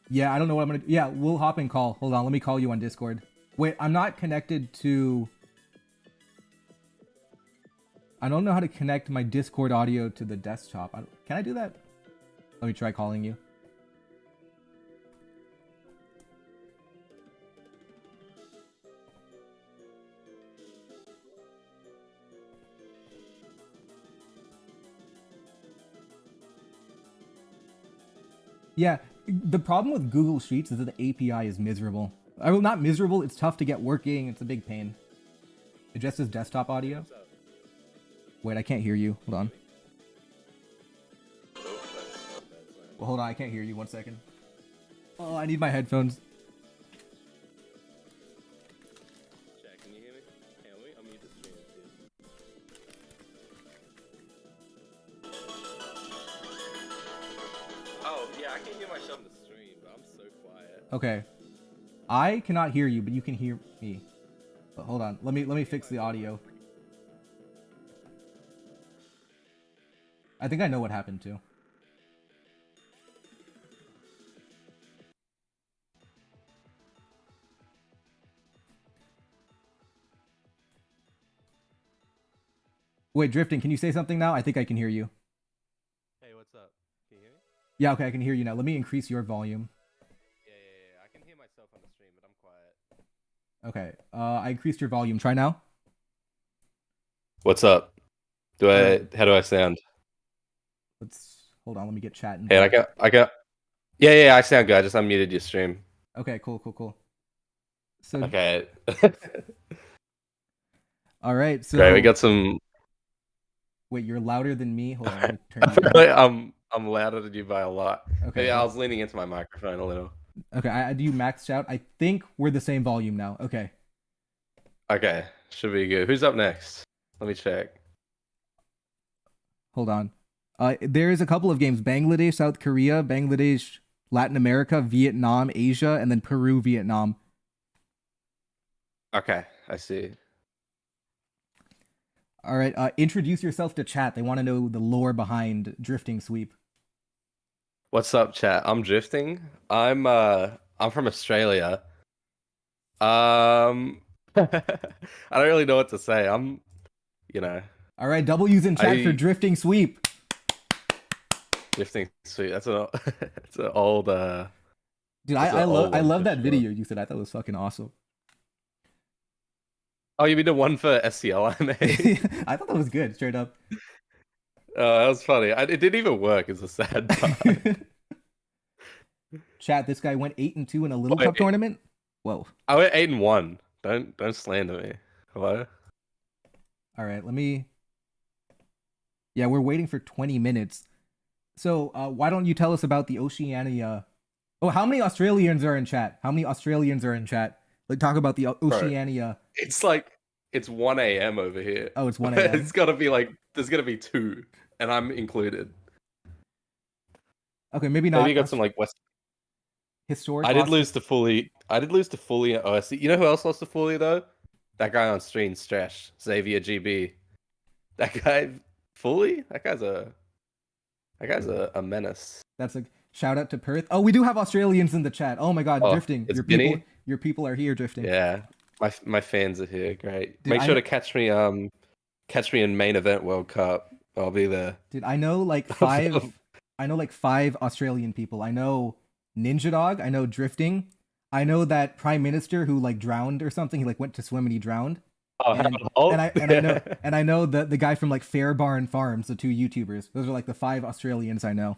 Yeah, I don't know what I'm gonna do. Yeah, we'll hop and call. Hold on, let me call you on Discord. Wait, I'm not connected to... I don't know how to connect my Discord audio to the desktop. Can I do that? Let me try calling you. Yeah, the problem with Google Sheets is that the API is miserable. Well, not miserable, it's tough to get working. It's a big pain. It just says desktop audio. Wait, I can't hear you. Hold on. Well, hold on, I can't hear you. 1 second. Oh, I need my headphones. Chat, can you hear me? Can we? I'll mute the stream too. Oh, yeah, I can hear myself in the stream, but I'm so quiet. Okay. I cannot hear you, but you can hear me. But hold on. Let me fix the audio. I think I know what happened too. Wait, Drifting, can you say something now? I think I can hear you. Hey, what's up? Can you hear me? Yeah, okay, I can hear you now. Let me increase your volume. Yeah. I can hear myself on the stream, but I'm quiet. Okay, I increased your volume. Try now. What's up? How do I sound? Hold on, let me get chat in. Hey, I got. Yeah, I sound good. I just unmuted your stream. Okay, cool. So Okay. All right, so Great, we got some. Wait, you're louder than me. Hold on, let me turn you down. I'm louder than you by a lot. Okay. Yeah, I was leaning into my microphone a little. Okay, I do max shout. I think we're the same volume now. Okay. Okay, should be good. Who's up next? Let me check. Hold on. There's a couple of games: Bangladesh, South Korea, Bangladesh, Latin America, Vietnam, Asia, and then Peru, Vietnam. Okay, I see. All right. Introduce yourself to chat. They want to know the lore behind Drifting Sweep. What's up, chat? I'm Drifting. I'm from Australia. I don't really know what to say. All right, W's in chat for Drifting Sweep. Drifting sweet. That's an it's an old Dude, that's an old I one love for that sure. video you said. I thought it was fucking awesome. Oh, you mean the one for SCL I made? I thought that was good, straight up. Oh, that was funny. It didn't even work. Is the sad part. Chat, this guy went 8-2 in a Little Cup Wait, tournament. Whoa. I went 8-1. Don't slander me. Hello. All right, let me. Yeah, we're waiting for 20 minutes. So why don't you tell us about the Oceania? Oh, how many Australians are in chat? How many Australians are in chat? Like, talk about the Bro, Oceania. it's like it's 1 a.m. over here. Oh, it's 1 It's a.m. gotta be like there's gotta be two, and I'm included. Okay, maybe Maybe you not got some like West. historic. I did lose to Fully. I did lose to Fully at OSC. You know who else lost to Fully though? That guy on stream, Strash, Xavier GB. That guy, Fully. That guy's a menace. That's a shout out to Perth. Oh, we do have Australians in the chat. Oh my God, Oh, drifting. it's Guinea. Your people are here drifting. Yeah, my fans are here. Great. Dude, Make sure to catch me in main event World Cup. I'll be there. Dude, I know like five. I know like five Australian people. I know Ninja Dog. I know drifting. I know that prime minister who like drowned or something. He like went to swim and he drowned. Oh, And Holt? I know the guy from like Fairbarn Farms, the two YouTubers. Those are like the five Australians I know.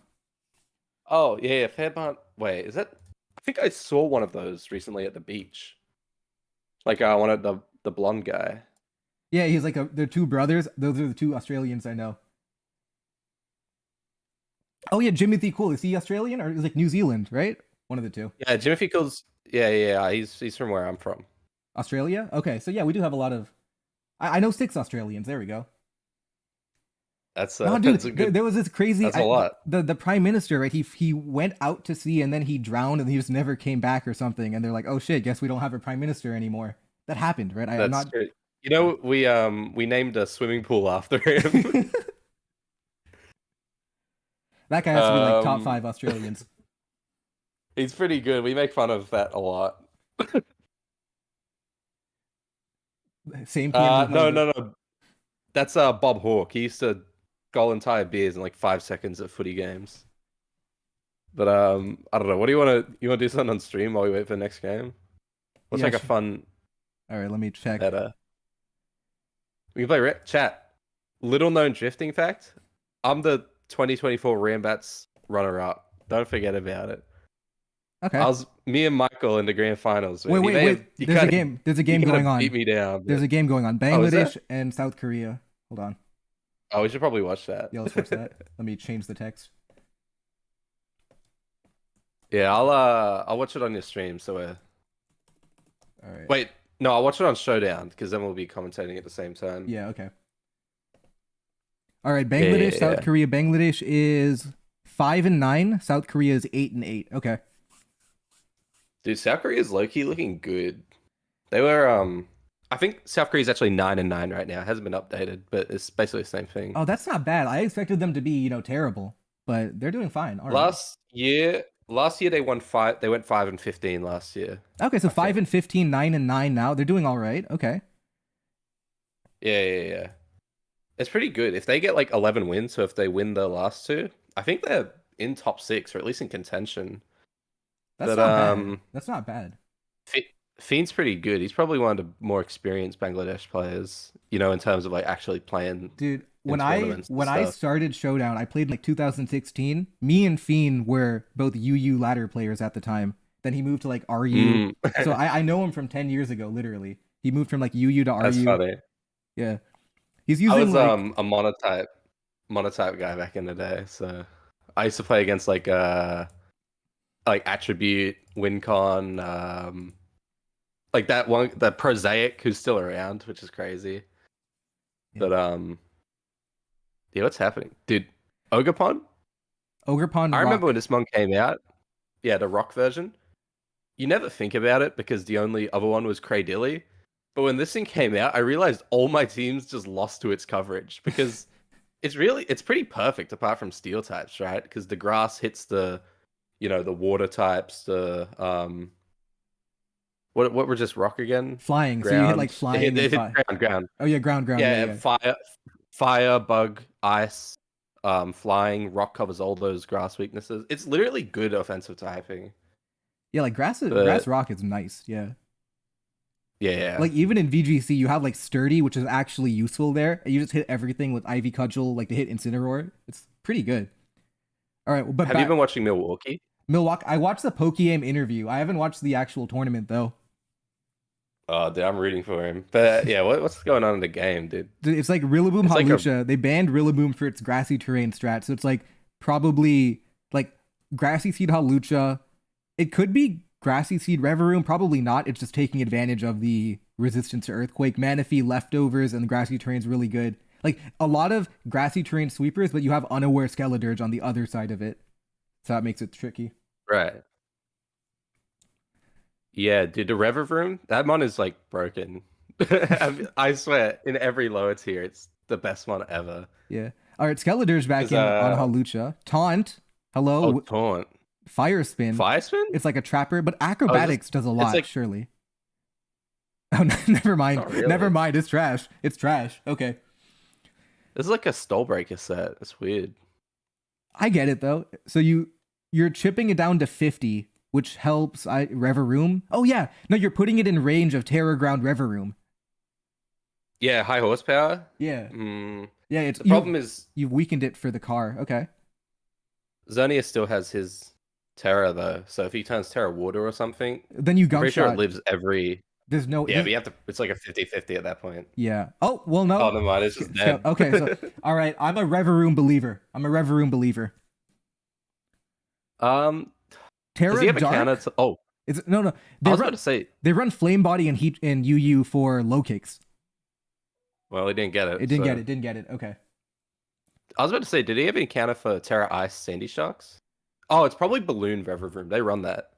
Oh yeah, Fairbairn. Wait, is that? I think I saw one of those recently at the beach. Like I wanted the blonde guy. Yeah, he's like they're two brothers. Those are the two Australians I know. Oh yeah, Jimothy Cool. Is he Australian or is like New Zealand, right? One of the two. Yeah, Jimmy Fickles. Yeah. He's from where I'm from. Australia? Okay, so yeah, we do have a lot of. I know six Australians. There we go. That's No, dude, that's a good. there was this crazy. That's a lot. The prime minister, right? He went out to sea and then he drowned and he just never came back or something. And they're like, oh shit, guess we don't have a prime minister anymore. That happened, right? I'm That's not. good. You know, we named a swimming pool after him. That guy has to be like top five Australians. He's pretty good. We make fun of that a lot. Same PM. No. That's Bob Hawke. He used to goal entire beers in like 5 seconds at footy games. But I don't know. What do you want to do something on stream while we wait for the next game? Let's make a fun. All right, let me check. Better. We can play chat. Little known drifting fact. I'm the 2024 Rambats runner up. Don't forget about it. Okay. Me and Michael in the grand finals. Wait. There's a game going on. Beat me down. There's a game going on. Bangladesh and South Korea. Hold on. Oh, we should probably watch that. Yeah, let's watch that. Let me change the text. Yeah, I'll watch it on your stream. So all right. Wait, no, I'll watch it on Showdown because then we'll be commentating at the same time. Yeah. Okay. All right. Bangladesh, South Korea. Bangladesh is 5-9. South Korea is 8-8. Okay. Dude, South Korea is low-key looking good. They were I think South Korea is actually 9-9 right now. It hasn't been updated, but it's basically the same thing. Oh, that's not bad. I expected them to be, terrible, but they're doing fine. All last year they won 5. They went 5-15 last year. Okay, so 5-15, 9-9 now. They're doing all right. Okay. Yeah. It's pretty good. If they get like 11 wins, so if they win the last two, I think they're in top 6 or at least in contention. That's not bad. That's not bad. Fiend's pretty good. He's probably one of the more experienced Bangladesh players, in terms of like actually playing. Dude, when I started Showdown, I played in like 2016. Me and Fiend were both UU ladder players at the time. Then he moved to like RU. So I know him from 10 years ago, literally. He moved from like UU to RU. That's funny. Yeah. He's using I was a monotype guy back in the day, so I used to play against like Attribute, WinCon, like that Prosaic who's still around, which is crazy. Yeah. But yeah, what's happening, dude? Ogrepon. I remember when this mon came out. Yeah, the rock version. You never think about it because the only other one was Craydilly. But when this thing came out, I realized all my teams just lost to its coverage because it's pretty perfect apart from steel types, right? Because the grass hits the water types, the what were just rock again? Flying. Ground. So you hit like flying. It hit ground. Oh yeah, ground. Yeah, fire, bug, ice. Flying, rock covers all those grass weaknesses. It's literally good offensive typing. Yeah, like grass But rock is nice. Yeah. yeah. Like even in VGC, you have like sturdy, which is actually useful there. And you just hit everything with Ivy Cudgel, like to hit Incineroar. It's pretty good. All right, but Have you been watching Milwaukee? Milwaukee. I watched the Pokegame interview. I haven't watched the actual tournament though. Oh, dude, I'm rooting for him. But yeah, what's going on in the game, dude? It's like Rillaboom It's like Hawlucha. They banned Rillaboom for its grassy terrain strat, so it's like probably like grassy seed Hawlucha. It could be grassy seed Reveroom, probably not. It's just taking advantage of the resistance to Earthquake. Manaphy leftovers and the grassy terrain's really good. Like a lot of grassy terrain sweepers, but you have unaware Skeledirge on the other side of it, so that makes it tricky. right. Yeah, dude, the Revavroom, that mon is like broken. I swear, in every lower tier, it's the best one ever. Yeah. All right, Skeledirge back Is in on Hawlucha. Taunt. Hello. oh, taunt. Fire Spin. Fire spin? It's like a trapper, but acrobatics does a lot, like- surely. Oh, never mind. Not really. Never mind. It's trash. It's trash. Okay. This is like a Stallbreaker set. It's weird. I get it though. So you're chipping it down to 50, which helps Reveroom. Oh yeah. No, you're putting it in range of Terra Ground Reveroom. Yeah, high horsepower. Yeah. Mm, Yeah, it's the problem is you've weakened it for the car. Okay. Zonia still has his Terra though, so if he turns Terra Water or something, Then you I'm gunk pretty sure shot. it lives every. There's no Yeah, but you have to. It's like a 50-50 at that point. Yeah. Oh, well no. Oh, never mind. It's just dead. Okay, so all right, I'm a Reveroom believer. Terra does he have a Dark? counter to? Oh, No. I They was run, about to say. they run Flame Body and Heat and UU for low kicks. Well, he didn't get it. It didn't so- get it. Didn't get it. Okay. I was about to say, did he have any counter for Terra Ice Sandy Sharks? Oh, it's probably Balloon Revavroom. They run that.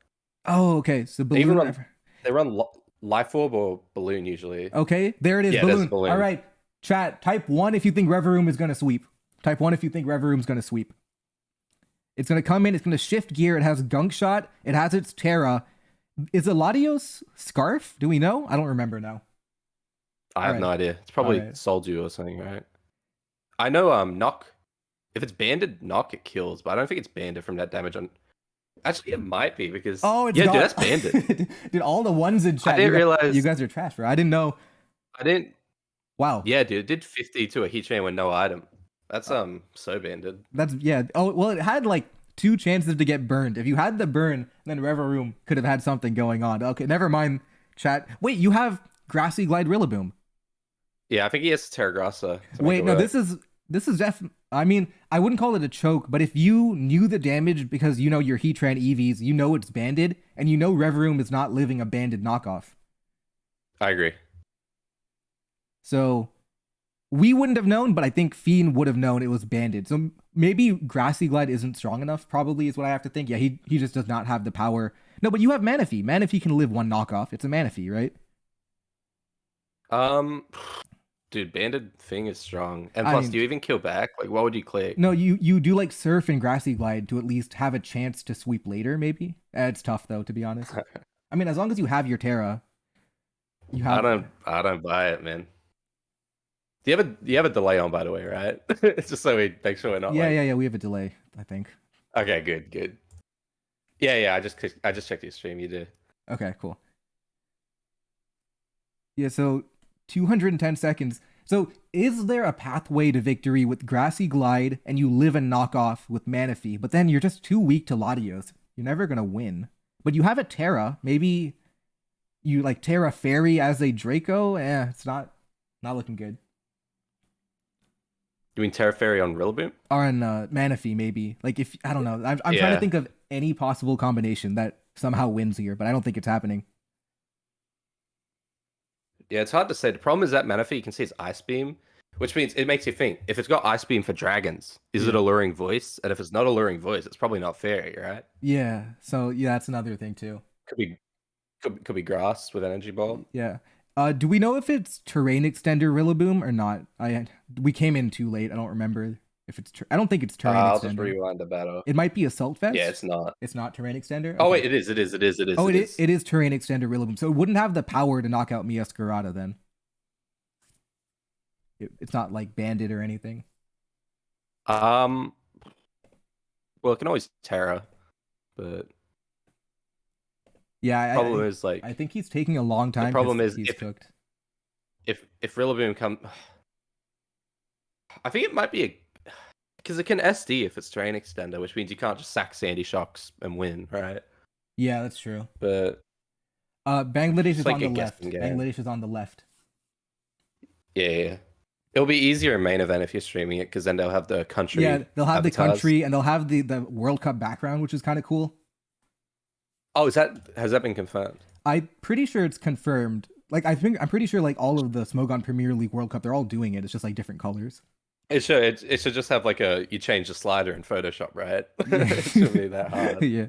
Oh, okay. So They even balloon. run. They run Life Orb or Balloon usually. Okay, there it is. Yeah, that's balloon. balloon. All right, chat. Type 1 if you think Reveroom is gonna sweep. Type 1 if you think Reveroom's gonna sweep. It's gonna come in. It's gonna shift gear. It has Gunk Shot. It has its Terra. Is it Latios Scarf? Do we know? I don't remember now. I have Alright. no idea. It's probably Alright. Soldew or something, right? I know Knock. If it's banded Knock, it kills, but I don't think it's banded from that damage on. Actually, it might be because Oh, it's yeah, got... dude, that's banded. Dude, all the ones in chat. didn't realize- you guys are trash, bro. I didn't know. I didn't. Wow. Yeah, dude, it did 50 to a heat chain with no item. That's so banded. That's yeah. Oh well, it had like 2 chances to get burned. If you had the burn, then Reveroom could have had something going on. Okay, never mind. Chat. Wait, you have Grassy Glide Rillaboom. Yeah, I think he has Terragrassa. Wait, no, this is I mean, I wouldn't call it a choke, but if you knew the damage because you know your Heatran EVs, you know it's banded, and you know Reveroom is not living a banded knockoff. I agree. So we wouldn't have known, but I think Fiend would have known it was banded. So maybe Grassy Glide isn't strong enough, probably is what I have to think. Yeah, he just does not have the power. No, but you have Manaphy. Manaphy can live one knockoff. It's a Manaphy, right? Dude, banded thing is strong. And I plus, mean- do you even kill back? Like, what would you click? No, you do like Surf and Grassy Glide to at least have a chance to sweep later, maybe. It's tough though, to be honest. I mean, as long as you have your Terra, you have. I don't buy it, man. Do you have a delay on, by the way, right? It's just so we make sure we're not. Yeah. We have a delay, I think. Okay, good. Yeah. I just checked your stream. You do. Okay, cool. Yeah, so 210 seconds. So is there a pathway to victory with Grassy Glide and you live and knock off with Manaphy, but then you're just too weak to Latios? You're never gonna win. But you have a Terra. Maybe you like Terra Fairy as a Draco? It's not looking good. You mean Terra Fairy on Rillaboom? Or on Manaphy, maybe. Like if I don't know. I'm trying Yeah. to think of any possible combination that somehow wins here, but I don't think it's happening. Yeah, it's hard to say. The problem is that Manaphy, you can see it's Ice Beam, which means it makes you think. If it's got Ice Beam for dragons, is it Alluring Voice? And if it's not Alluring Voice, it's probably not Fairy, right? Yeah. So yeah, that's another thing too. Could be Grass with Energy Ball. Yeah. Do we know if it's Terrain Extender Rillaboom or not? We came in too late. I don't remember if it's. I don't think it's Terrain I'll Extender. just rewind the battle. It might be Assault Vest. Yeah, it's not. It's not Terrain Extender. Oh Okay. wait, it is. Oh, it is Terrain Extender Rillaboom. So it wouldn't have the power to knock out Miascarada then. It's not like banded or anything. Um, well, it can always Terra, but Yeah, problem is I like think he's taking a long the time because problem is he's cooked. if Rillaboom come, I think it might be a because it can SD if it's terrain extender, which means you can't just sack Sandy Shocks and win, right? Yeah, that's true. But Bangladesh it's is like on a the guessing left. game. Bangladesh is on the left. Yeah. It'll be easier in main event if you're streaming it because then they'll have the Yeah, country they'll have the avatars. country and they'll have the World Cup background, which is kind of cool. Oh, has that been confirmed? I'm pretty sure it's confirmed. Like I'm pretty sure like all of the Smogon Premier League World Cup, they're all doing it. It's just like different colors. It should just have like you change the slider in Photoshop, right? Yeah. It shouldn't be that hard. Yeah.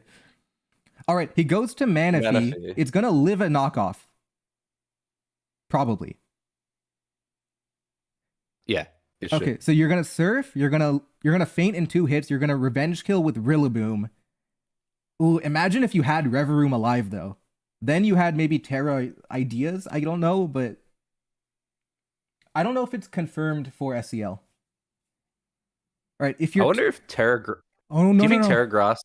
All right, he goes to Manaphy. Manaphy. It's gonna live a knockoff. Probably. Yeah. It should. Okay, so you're gonna surf. You're gonna faint in 2 hits. You're gonna revenge kill with Rillaboom. Ooh, imagine if you had Reveroom alive though. Then you had maybe Terra ideas. I don't know, but I don't know if it's confirmed for SCL. All right, if you're I wonder if oh no, do you think no. Terra Grass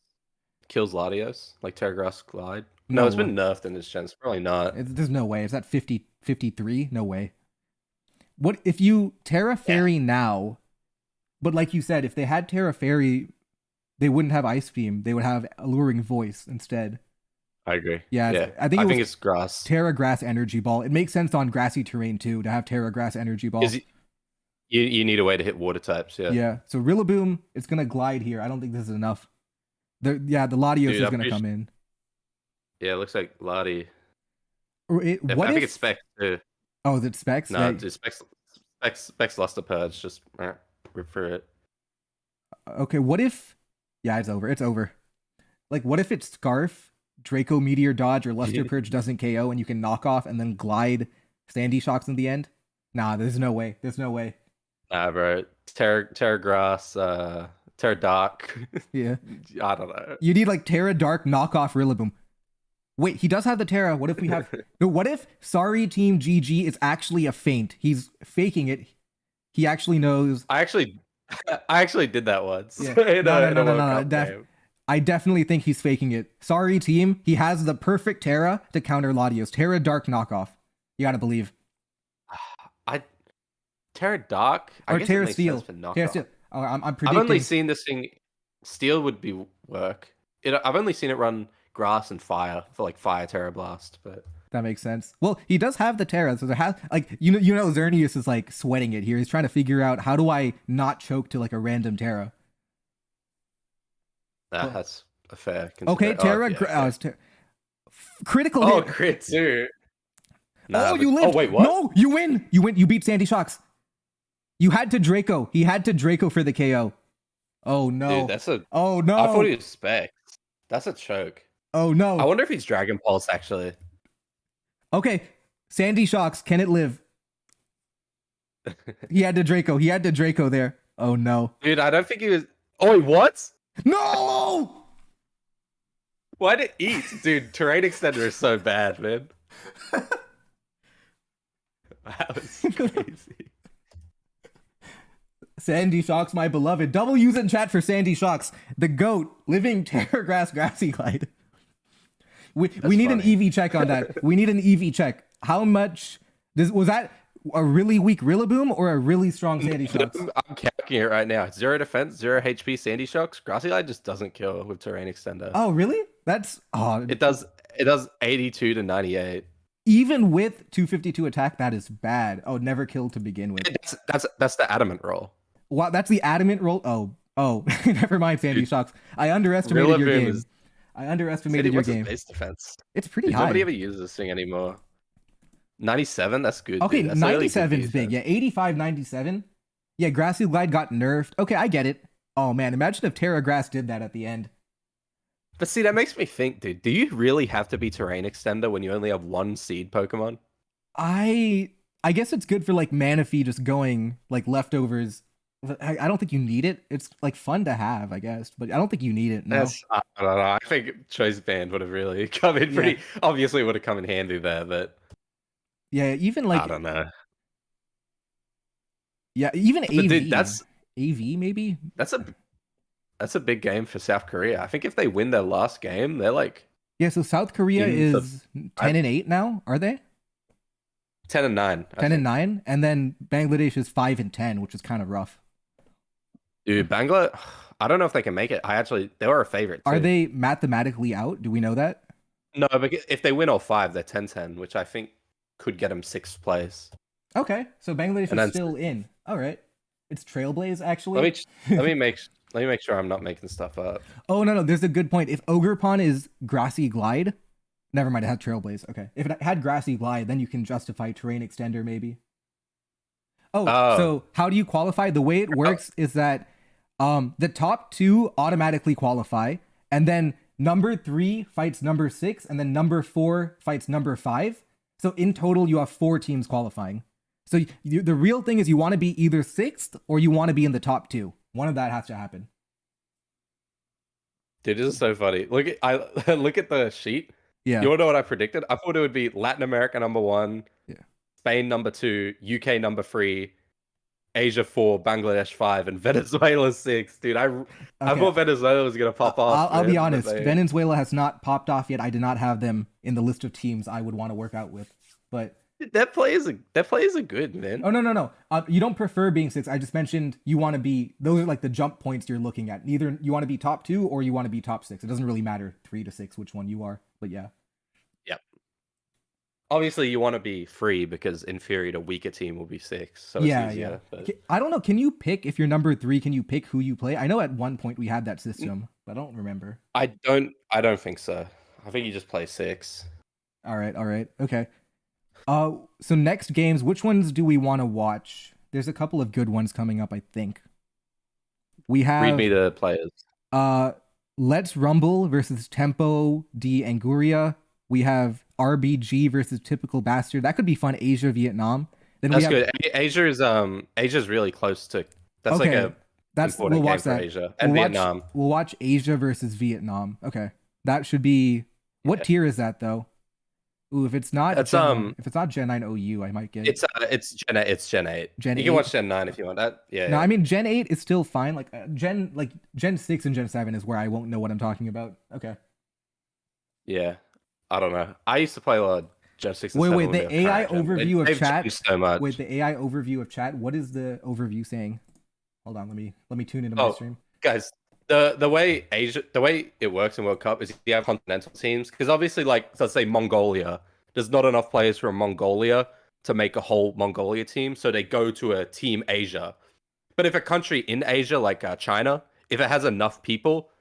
kills Latios? Like Terra Grass Glide? No, No it's been way. nerfed in this gen. It's probably not. There's no way. Is that 50, 53? No way. What if you Terra Fairy now? But like you said, if they had Terra Fairy, they wouldn't have Ice Beam. They would have Alluring Voice instead. I agree. Yeah, I think it's Grass. Terra Grass Energy Ball. It makes sense on grassy terrain too to have Terra Grass Energy Ball. You need a way to hit water types, yeah. Yeah. So Rillaboom, it's gonna glide here. I don't think this is enough. The Latios is gonna come in. Yeah, it looks like Lottie. Or I think it's Specs too. Oh, is it Specs? No, it's Specs lost the purge. Just rip for it. Okay, what if? Yeah, it's over. It's over. Like, what if it's Scarf, Draco Meteor Dodge, or Luster Purge doesn't KO, and you can knock off and then glide Sandy Shocks in the end? Nah, there's no way. There's no way. Nah, bro. Terra Grass, Terra Dark. Yeah. I don't know. You need like Terra Dark knockoff Rillaboom. Wait, he does have the Terra. What if we have? No, what if Sorry Team GG is actually a feint? He's faking it. He actually knows. I actually did that once. Yeah. No. I definitely think he's faking it. Sorry Team, he has the perfect Terra to counter Latios. Terra Dark knockoff. You gotta believe. Terra Dark Or Terra Steel. Terra Steel. Oh, I'm predicting. I've only seen this thing. Steel would be work. I've only seen it run grass and fire for like Fire Terra Blast, but that makes sense. Well, he does have the Terra, so there has like you know Xerneas is like sweating it here. He's trying to figure out how do I not choke to like a random Terra. That's a fair. Okay, Terra. Critical. Oh, hit. crit too. Nah, you lived. Oh wait, what? No, you win. You win. You beat Sandy Shocks. You had to Draco. He had to Draco for the KO. Oh no. Dude, that's a. Oh no. I thought he was Specs. That's a choke. Oh no. I wonder if he's Dragon Pulse actually. Okay, Sandy Shocks. Can it live? He had to Draco. He had to Draco there. Oh no. Dude, I don't think he was. Oh wait, what? No. Why did it eat? Dude, Terrain Extender is so bad, man. That was crazy. Sandy Shocks, my beloved. Double use it in chat for Sandy Shocks. The GOAT, living Terra Grass Grassy Glide. We need an EV check on that. We need an EV check. How much was that a really weak Rillaboom or a really strong Sandy Shocks? I'm calculating it right now. 0 defense, 0 HP Sandy Shocks. Grassy Glide just doesn't kill with Terrain Extender. Oh, really? It does 82 to 98. Even with 252 attack, that is bad. Oh, never killed to begin with. That's the adamant roll. Wow, that's the adamant roll. Oh, never mind, Sandy Shocks. I underestimated your game. I underestimated your game. Base defense. It's pretty high. Nobody ever uses this thing anymore. 97, that's good. Okay, 97 is really big. Yeah, 85, 97. Yeah, Grassy Glide got nerfed. Okay, I get it. Oh man, imagine if Terra Grass did that at the end. But see, that makes me think, dude, do you really have to be Terrain Extender when you only have one seed Pokemon? I guess it's good for like Manaphy just going like leftovers. I don't think you need it. It's like fun to have, I guess, but I don't think you need it. No. I don't know. I think Choice Band would have really come in pretty. Obviously, would have come in handy there, but yeah, even like I don't know. Yeah, even AV. But dude, AV maybe. That's a big game for South Korea. I think if they win their last game, they're like Yeah, so South Korea in the is 10-8 now, are they? 10-9. 10-9, and then Bangladesh is 5-10, which is kind of rough. Dude, Bangla, I don't know if they can make it. They were a favorite too. Are they mathematically out? Do we know that? No, but if they win all 5, they're 10-10, which I think could get them 6th place. Okay, so Bangladesh is still in. All right, it's Trailblaze actually. Let me make sure I'm not making stuff up. Oh no, there's a good point. If Ogerpon is Grassy Glide, never mind, it had Trailblaze. Okay, if it had Grassy Glide, then you can justify Terrain Extender maybe. So how do you qualify? The way it works is that the top 2 automatically qualify, and then number 3 fights number 6, and then number 4 fights number 5. So in total, you have 4 teams qualifying. So the real thing is you want to be either 6th or you want to be in the top 2. One of that has to happen. Dude, this is so funny. Look at the sheet. Yeah. You want to know what I predicted? I thought it would be Latin America number 1, yeah, Spain number 2, UK number 3, Asia 4, Bangladesh 5, and Venezuela 6. Dude, I thought Venezuela was gonna pop off. I'll be honest. Venezuela has not popped off yet. I did not have them in the list of teams I would want to work out with. But that play is a good, man. Oh no. You don't prefer being 6. I just mentioned you want to be. Those are like the jump points you're looking at. Either you want to be top 2 or you want to be top 6. It doesn't really matter 3 to 6 which one you are. But yeah. Yep. Obviously, you want to be free because in theory, the weaker team will be 6. So it's easier. But... I don't know. Can you pick if you're number 3? Can you pick who you play? I know at one point we had that system, but I don't remember. I don't think so. I think you just play 6. All right. Okay. So next games, which ones do we want to watch? There's a couple of good ones coming up, I think. We have read me the players. Let's Rumble versus Tempo D Anguria. We have RBG versus Typical Bastard. That could be fun. Asia, Vietnam. Then that's good. Asia's really close to. That's okay. Like we'll watch that. Asia and Vietnam. We'll watch Asia versus Vietnam. Okay, that should be. What tier is that though? Ooh, if it's not if it's not Gen 9 OU, I might get it's Gen 8. It's Gen 8. You can watch Gen 9 if you want that. Yeah. No, I mean Gen 8 is still fine. Like Gen 6 and Gen 7 is where I won't know what I'm talking about. Okay. Yeah. I don't know. I used to play a lot of Gen 6 and 7. Wait, the AI overview of chat. So much. Wait, the AI overview of chat. What is the overview saying? Hold on, let me tune into my stream. Guys, the way it works in World Cup is you have continental teams because obviously, like let's say Mongolia, there's not enough players from Mongolia to make a whole Mongolia team, so they go to a team Asia. But if a country in Asia, like China, if it has enough people,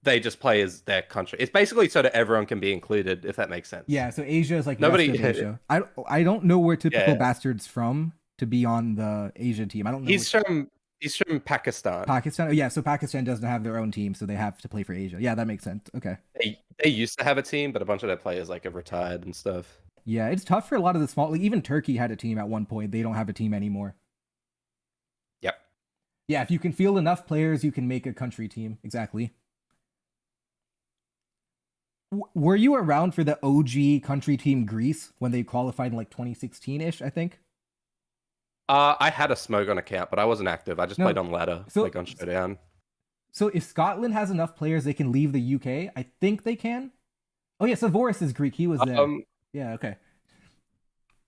they just play as their country. It's basically so that everyone can be included, if that makes sense. Yeah, so Asia is like nobody. Asia. I don't know where Typical Bastard's from to be on the Asia team. I don't know. He's from Pakistan. Pakistan? Oh, yeah, so Pakistan doesn't have their own team, so they have to play for Asia. Yeah, that makes sense. Okay. They used to have a team, but a bunch of their players like have retired and stuff. Yeah, it's tough for a lot of the small. Like, even Turkey had a team at one point. They don't have a team anymore. Yep. Yeah, if you can field enough players, you can make a country team. Exactly. Were you around for the OG country team Greece when they qualified in like 2016-ish, I think? I had a Smogon account, but I wasn't active. I just played on ladder, like on Showdown. So if Scotland has enough players, they can leave the UK. I think they can. Oh yeah, Savoris is Greek. He was there. Yeah. Okay.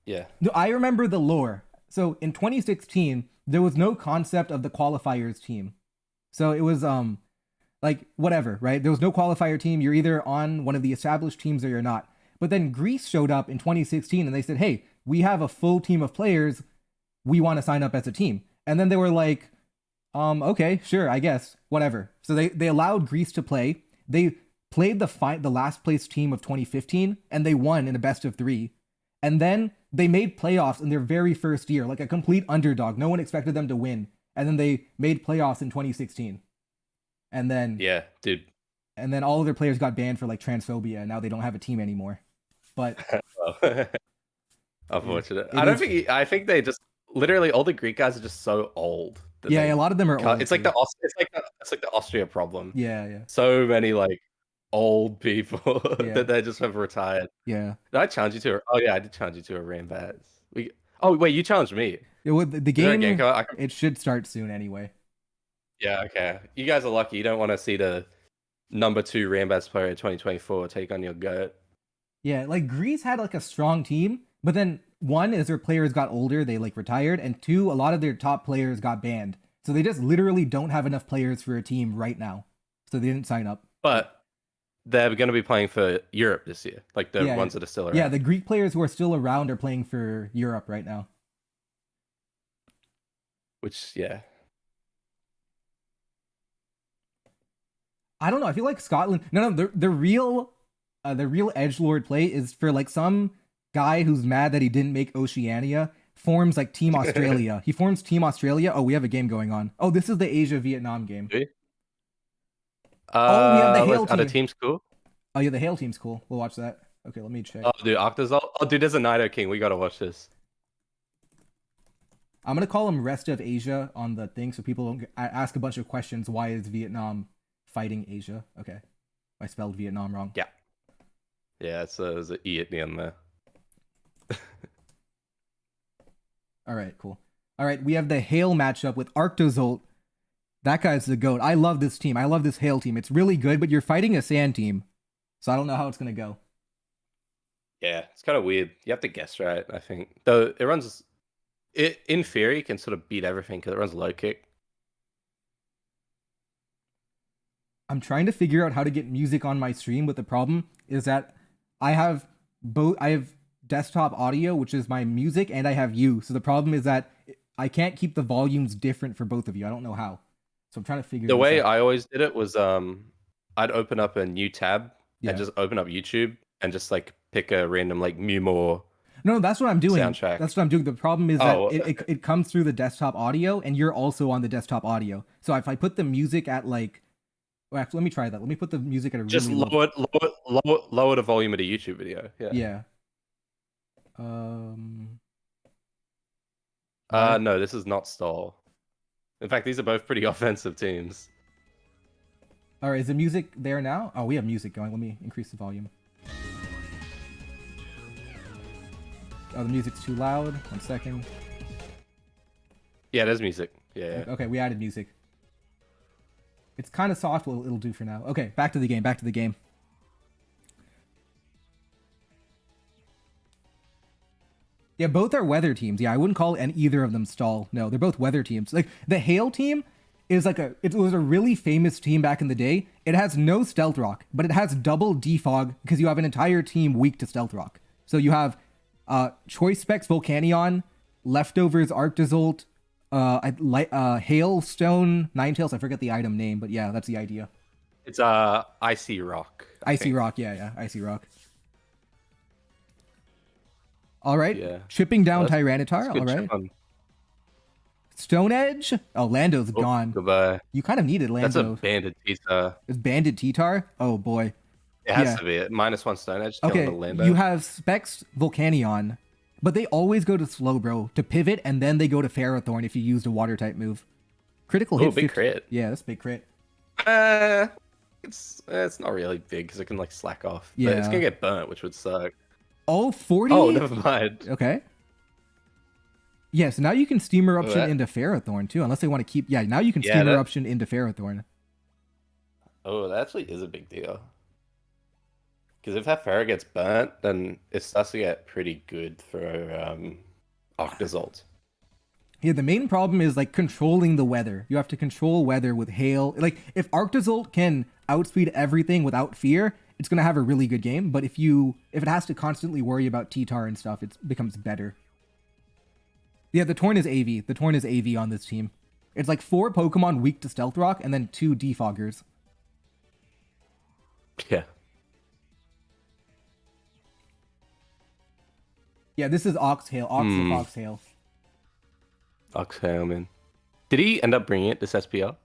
Yeah. No, I remember the lore. So in 2016, there was no concept of the qualifiers team. So it was like whatever, right? There was no qualifier team. You're either on one of the established teams or you're not. But then Greece showed up in 2016 and they said, "Hey, we have a full team of players. We want to sign up as a team." And then they were like, okay, sure, I guess, whatever. So they allowed Greece to play. They played the last place team of 2015 and they won in a best of 3. And then they made playoffs in their very first year, like a complete underdog. No one expected them to win. And then they made playoffs in 2016. And then yeah, dude. And then all of their players got banned for like transphobia, and now they don't have a team anymore. But unfortunate. I think they just literally all the Greek guys are just so old. Yeah, a lot of them are old. It's like the Austria problem. Yeah. So many like old people that they just have retired. Yeah. Did I challenge you to? Oh yeah, I did challenge you to a Rambats. Oh wait, you challenged me. Yeah, well, the game it should start soon anyway. Yeah, okay. You guys are lucky. You don't want to see the number 2 Rambats player of 2024 take on your GOAT. Yeah, like Greece had like a strong team, but then one, as their players got older, they like retired, and two, a lot of their top players got banned. So they just literally don't have enough players for a team right now. So they didn't sign up. But they're going to be playing for Europe this year, like the Yeah, ones that are still around. Yeah, the Greek players who are still around are playing for Europe right now. Which, yeah. I don't know. I feel like Scotland. No, the real edgelord play is for like some guy who's mad that he didn't make Oceania forms like Team Australia. He forms Team Australia. Oh, we have a game going on. Oh, this is the Asia Vietnam game. Oh, we have the Hale team. Are the teams cool? Oh yeah, the Hale team's cool. We'll watch that. Okay, let me check. Oh, dude, Octazol. Oh, dude, there's a Nido King. We gotta watch this. I'm gonna call him Rest of Asia on the thing, so people don't ask a bunch of questions. Why is Vietnam fighting Asia? Okay, I spelled Vietnam wrong. Yeah. Yeah, there's an E at the end there. All right, cool. All right, we have the Hale matchup with Arctozolt. That guy's the GOAT. I love this team. I love this Hale team. It's really good, but you're fighting a Sand team. So I don't know how it's going to go. Yeah, it's kind of weird. You have to guess right, I think. Though it runs... It, in theory, can sort of beat everything because it runs low kick. I'm trying to figure out how to get music on my stream, but the problem is that I have desktop audio, which is my music, and I have you. So the problem is that I can't keep the volumes different for both of you. I don't know how. So I'm trying to figure the way out. I always did it was I'd open up a new tab and just open up YouTube and just like pick a random like Mumor. No, that's what I'm doing. Soundtrack. That's what I'm doing. The problem is that it comes through the desktop audio, and you're also on the desktop audio. So if I put the music at like, well, actually, let me try that. Let me put the music at a just really lower the volume of the YouTube video. Yeah. Yeah. No, this is not stall. In fact, these are both pretty offensive teams. All right, is the music there now? Oh, we have music going. Let me increase the volume. Oh, the music's too loud. 1 second. Yeah, there's music. Yeah. Okay, we added music. It's kind of soft. Well, it'll do for now. Okay, back to the game. Back to the game. Yeah, both are weather teams. Yeah, I wouldn't call either of them stall. No, they're both weather teams. Like the Hale team is like it was a really famous team back in the day. It has no stealth rock, but it has double defog because you have an entire team weak to stealth rock. So you have Choice Specs Volcanion, Leftovers Arctozolt, Hailstone Ninetales. I forget the item name, but yeah, that's the idea. It's Icy Rock. Icy Rock, yeah, Icy Rock. All right, yeah. Chipping down Tyranitar. All right. Stone Edge. Oh, Lando's gone. Goodbye. You kind of needed Lando. That's a banded T-Tar. It's banded T-Tar? Oh boy. It has to be it. -1 Stone Edge. Okay, you have Specs Volcanion, but they always go to Slowbro to pivot, and then they go to Ferrothorn if you used a water type move. Critical hit. Big crit. Yeah, that's big crit. It's not really big because it can like slack off. Yeah. But it's gonna get burnt, which would suck. Oh, 40? Oh, never mind. Okay. Yeah, so now you can Steam Eruption into Ferrothorn too, unless they want to keep... Yeah, now you can Steam Eruption into Ferrothorn. Oh, that actually is a big deal. Because if that Ferro gets burnt, then it starts to get pretty good for Octozolt. Yeah, the main problem is like controlling the weather. You have to control weather with hail. Like if Arctozolt can outspeed everything without fear, it's gonna have a really good game. But if it has to constantly worry about T-Tar and stuff, it becomes better. Yeah, the Torn is AV. The Torn is AV on this team. It's like 4 Pokemon weak to Stealth Rock and then 2 Defoggers. Yeah. Yeah, this is Oxhail. Oxhail. Oxhail, man. Did he end up bringing it this SPL?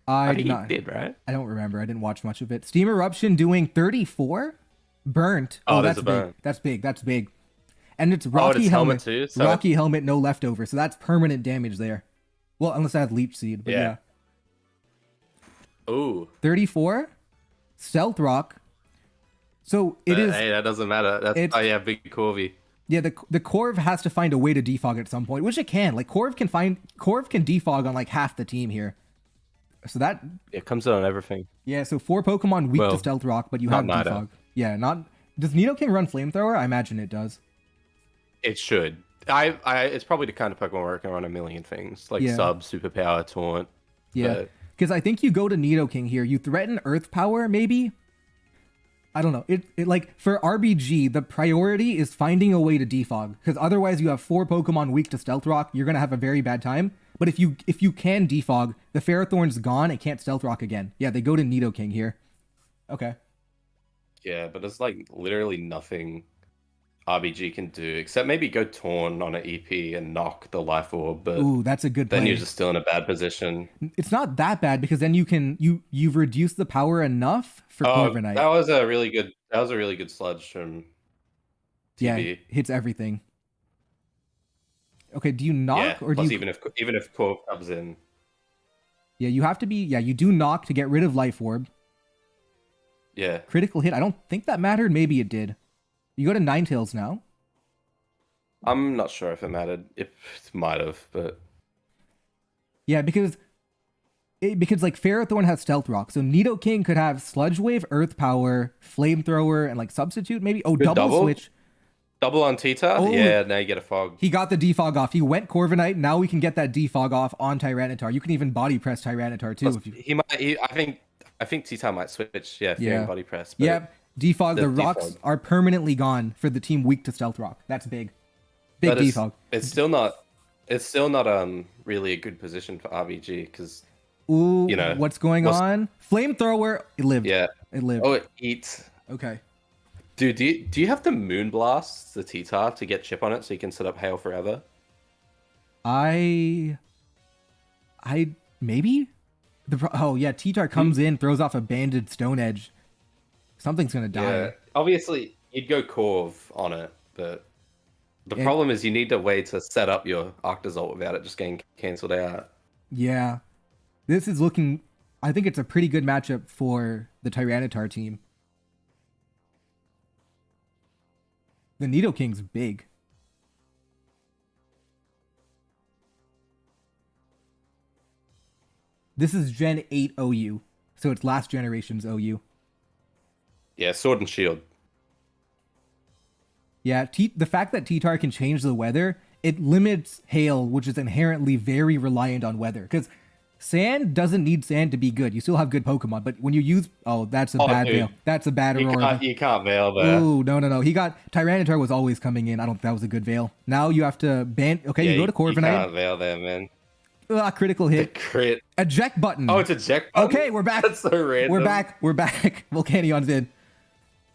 I did not. He did, right? I don't remember. I didn't watch much of it. Steam Eruption doing 34? Burnt. Oh, that's big. That's big. That's big. And it's Rocky Helmet too. So... Rocky Helmet, no leftover. So that's permanent damage there. Well, unless I have Leech Seed. But yeah. Ooh. 34? Stealth Rock. So it is... Hey, that doesn't matter. That's why you have Big Corvi. Yeah, the Corv has to find a way to defog at some point, which it can. Like Corv can defog on like half the team here. So that It comes in on everything. yeah, so 4 Pokemon weak to Well, Stealth Rock, but you not have Nido. Defog. Yeah, not does Nidoking run Flamethrower? I imagine it does. It should. It's probably the kind of Pokemon where it can run a million things, like Yeah. Sub, Superpower, Taunt. Yeah. But Because I think you go to Nidoking here, you threaten Earth Power, maybe? I don't know. It like for RBG, the priority is finding a way to defog. Because otherwise you have 4 Pokemon weak to Stealth Rock, you're gonna have a very bad time. But if you can defog, the Ferrothorn's gone, it can't Stealth Rock again. Yeah, they go to Nidoking here. Okay. yeah, but there's like literally nothing RBG can do except maybe go Taunt on an EP and knock the Life Orb. But Ooh, that's a good play. then you're just still in a bad position. It's not that bad because then you've reduced the power enough for Corviknight. That was a really good sludge from TB. Yeah, hits everything. Okay, do you knock or do plus you even if Corv comes in. Yeah, you have to be you do knock to get rid of Life Orb. Yeah. Critical hit. I don't think that mattered. Maybe it did. You go to Ninetales now. I'm not sure if it mattered. It might have, but Yeah, because like Ferrothorn has Stealth Rock, so Nidoking could have Sludge Wave, Earth Power, Flamethrower, and like Substitute maybe. Oh, double switch. Double on Tita? Oh. Yeah, now you get a fog. He got the defog off. He went Corviknight. Now we can get that defog off on Tyranitar. You can even body press Tyranitar too. Plus, I think Tita might switch. Yeah, fearing body press. But Yep. Defog. The rocks defog are permanently gone for the team weak to Stealth Rock. That's big. Big but defog. It's still not. It's still not really a good position for RBG because Ooh, what's going on? Flamethrower. It lived. Yeah, it lived. Oh, it eats. Okay. Dude, do you have to Moonblast the T-Tar to get chip on it so you can set up Hail Forever? I maybe. T-Tar comes in, throws off a banded Stone Edge. Something's gonna die. Yeah, obviously you'd go Corv on it, but the problem is you need a way to set up your Arctozolt without it just getting cancelled out. Yeah, this is looking. I think it's a pretty good matchup for the Tyranitar team. The Nidoking's big. This is Gen 8 OU, so it's last generation's OU. Yeah, Sword and Shield. Yeah, the fact that T-Tar can change the weather, it limits Hail, which is inherently very reliant on weather. Because Sand doesn't need Sand to be good. You still have good Pokemon, but when you use... Oh, that's a bad Veil. That's a bad Aurora. You can't Veil there. Ooh, no. He got... Tyranitar was always coming in. I don't think that was a good Veil. Now you have to ban... Okay, you go to Corviknight. You can't Veil there, man. Critical hit. The crit. Eject button. Oh, it's eject button? Okay, we're back. That's so random. We're back. Volcanion's in.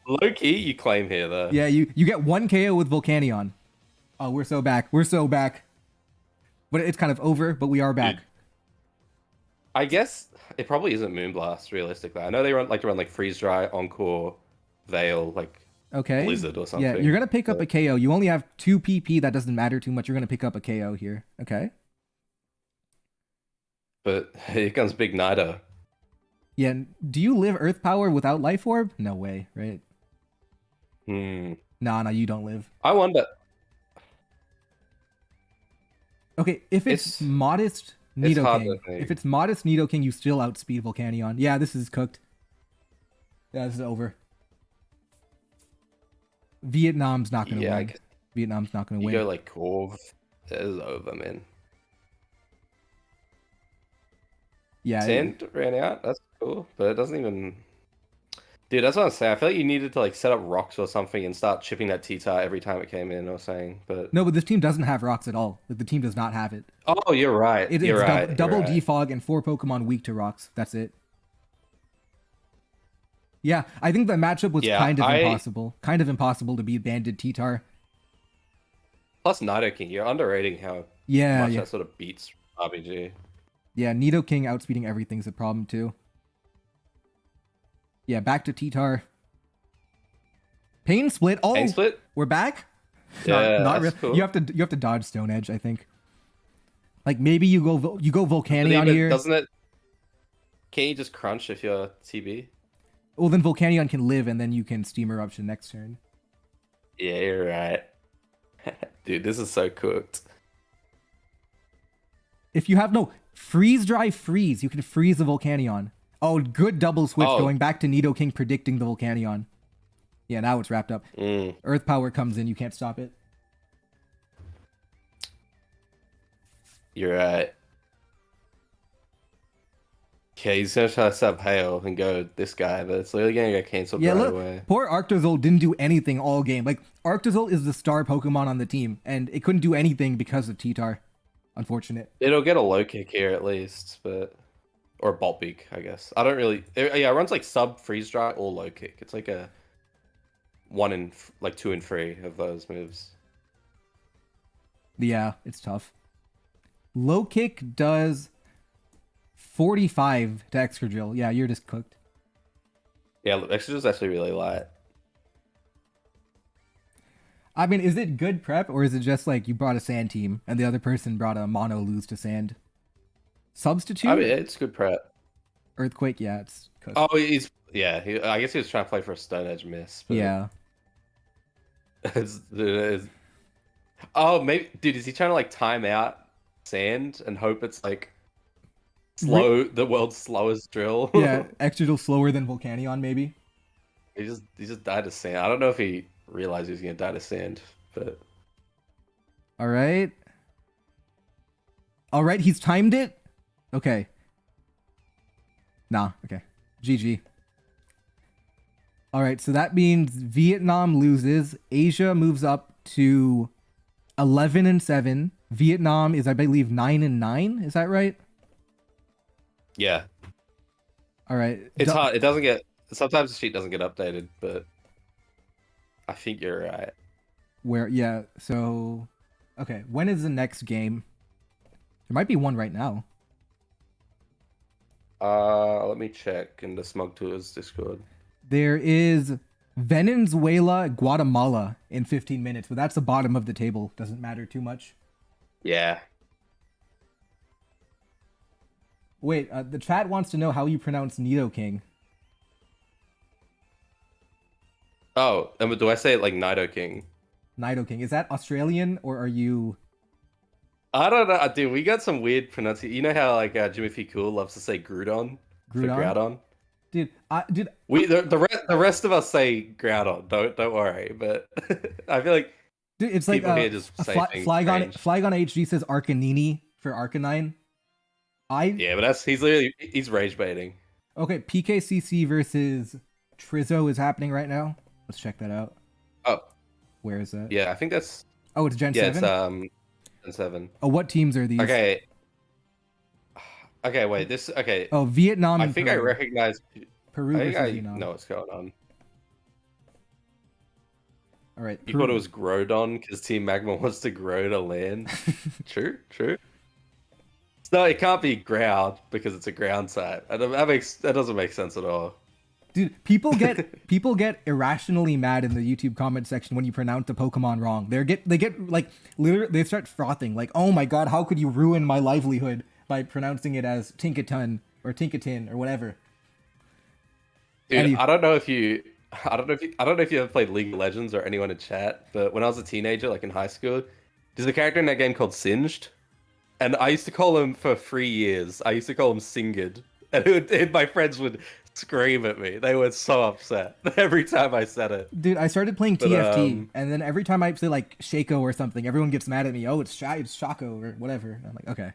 Low key, you claim here, though. Yeah, you get 1 KO with Volcanion. Oh, we're so back. But it's kind of over, but we are back. Dude, I guess it probably isn't Moonblast, realistically. I know they run like Freeze Dry, Encore, Veil, like Blizzard or something. Yeah, you're going to pick up a KO. You only have 2 PP. That doesn't matter too much. You're going to pick up a KO here. Okay. But here comes Big Nido. Yeah, do you live Earth Power without Life Orb? No way, right? Nah, you don't live. I wonder. Okay, if it's modest Nidoking, you still outspeed Volcanion. Yeah, this is cooked. Yeah, this is over. Vietnam's not gonna win. Vietnam's not gonna win. You go like Corv. It is over, man. Yeah. Sand ran out. That's cool, but it doesn't even. Dude, that's what I'm saying. I feel like you needed to like set up rocks or something and start chipping that T-Tar every time it came in or saying. But no, but this team doesn't have rocks at all. Like the team does not have it. Oh, you're right. You're right. Double defog and 4 Pokemon weak to rocks. That's it. Yeah, I think the matchup was impossible. Kind of impossible to beat banded T-Tar. Plus Nidoking, you're underrating how much that sort of beats RBG. Yeah, Nidoking outspeeding everything's a problem too. Yeah, back to T-Tar. Pain Split. Oh, Pain Split? We're back? Yeah, not really. Cool. You have to dodge Stone Edge, I think. Like maybe you go Volcanion here. Doesn't it? Can't you just crunch if you're TB? Well, then Volcanion can live, and then you can Steam Eruption next turn. Yeah, you're right. Dude, this is so cooked. If you have Freeze dry freeze. You can freeze the Volcanion. Oh, good double switch going back to Nidoking predicting the Volcanion. Yeah, now it's wrapped up. Earth power comes in. You can't stop it. You're right. Okay, he's gonna try to sub Hail and go this guy, but it's literally gonna get cancelled right away. Poor Arctozolt didn't do anything all game. Like, Arctozolt is the star Pokemon on the team, and it couldn't do anything because of T-Tar. Unfortunate. It'll get a low kick here at least, but or Bolt Beak, I guess. I don't really. Yeah, it runs like sub freeze dry or low kick. It's like a 2 and 3 of those moves. Yeah, it's tough. Low kick does 45 to Excadrill. Yeah, you're just cooked. Yeah, Excadrill's actually really light. I mean, is it good prep, or is it just like you brought a sand team and the other person brought a mono lose to sand? Substitute? I mean, it's good prep. Earthquake, yeah, it's cooked. Oh, I guess he was trying to play for a Stone Edge miss. But yeah. Oh, maybe, dude, is he trying to like time out sand and hope it's like the world's slowest drill? Yeah, Excadrill slower than Volcanion, maybe. He just died to sand. I don't know if he realized he was gonna die to sand, but all right, he's timed it. Okay. Nah, okay. GG. All right, so that means Vietnam loses. Asia moves up to 11-7. Vietnam is, I believe, 9-9. Is that right? Yeah. All right. It's hard. It doesn't get. Sometimes the sheet doesn't get updated, but I think you're right. Yeah. So, okay. When is the next game? There might be one right now. Let me check in the Smug Tours Discord. There is Venezuela, Guatemala in 15 minutes, but that's the bottom of the table. Doesn't matter too much. Yeah. Wait, the chat wants to know how you pronounce Nidoking. Oh, and do I say it like Nidoking? Nidoking. Is that Australian, or are you... I don't know, dude. We got some weird pronunciation. You know how like Jimmy F. Cool loves to say Groudon? Groudon? Dude, the rest of us say Groudon. Don't worry, but I feel like dude, it's like here just say Flygon HG says Arcanini for Arcanine. Yeah, but he's rage baiting. Okay, PKCC versus Trizzo is happening right now. Let's check that out. Oh, where is that? Yeah, I think that's. Oh, it's Gen 7? Yeah, it's Gen 7. Oh, what teams are these? Okay, wait. Okay. Oh, Vietnam. I think Peru. I recognize Peru versus Vietnam. I know what's going on. All right. You thought it was Groudon because Team Magma wants to grow to land. True. No, it can't be ground because it's a ground site. That doesn't make sense at all. Dude, people get irrationally mad in the YouTube comment section when you pronounce a Pokemon wrong. They get like literally they start frothing like, "Oh my god, how could you ruin my livelihood by pronouncing it as Tinkaton or Tinkatin or whatever?" Dude, I don't know if you ever played League of Legends or anyone in chat, but when I was a teenager, like in high school, there's a character in that game called Singed. And I used to call him for 3 years. I used to call him Singed. And my friends would scream at me. They were so upset every time I said it. Dude, I started playing TFT, and then every time I say like Shaco or something, everyone gets mad at me. Oh, it's Shaco or whatever. And I'm like, okay.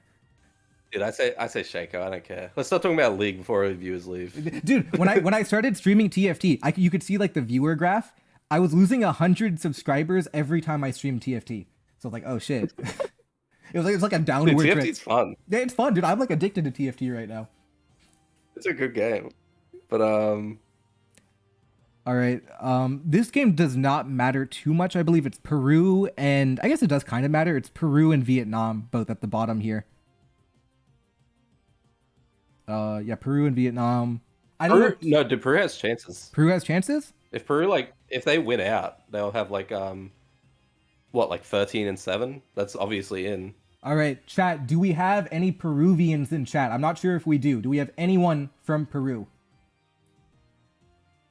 Dude, I say Shaco. I don't care. Let's stop talking about League before our viewers leave. Dude, when I started streaming TFT, you could see like the viewer graph. I was losing 100 subscribers every time I streamed TFT. So I was like, oh shit. It was like a downward trend. trend. TFT's fun. Yeah, it's fun, dude. I'm like addicted to TFT right now. It's a good game. But all right. This game does not matter too much. I believe it's Peru, and I guess it does kind of matter. It's Peru and Vietnam, both at the bottom here. Yeah, Peru and Vietnam. I don't know. No, dude, Peru has chances. Peru has chances? If they win out, they'll have like 13-7? That's obviously in. All right, chat, do we have any Peruvians in chat? I'm not sure if we do. Do we have anyone from Peru?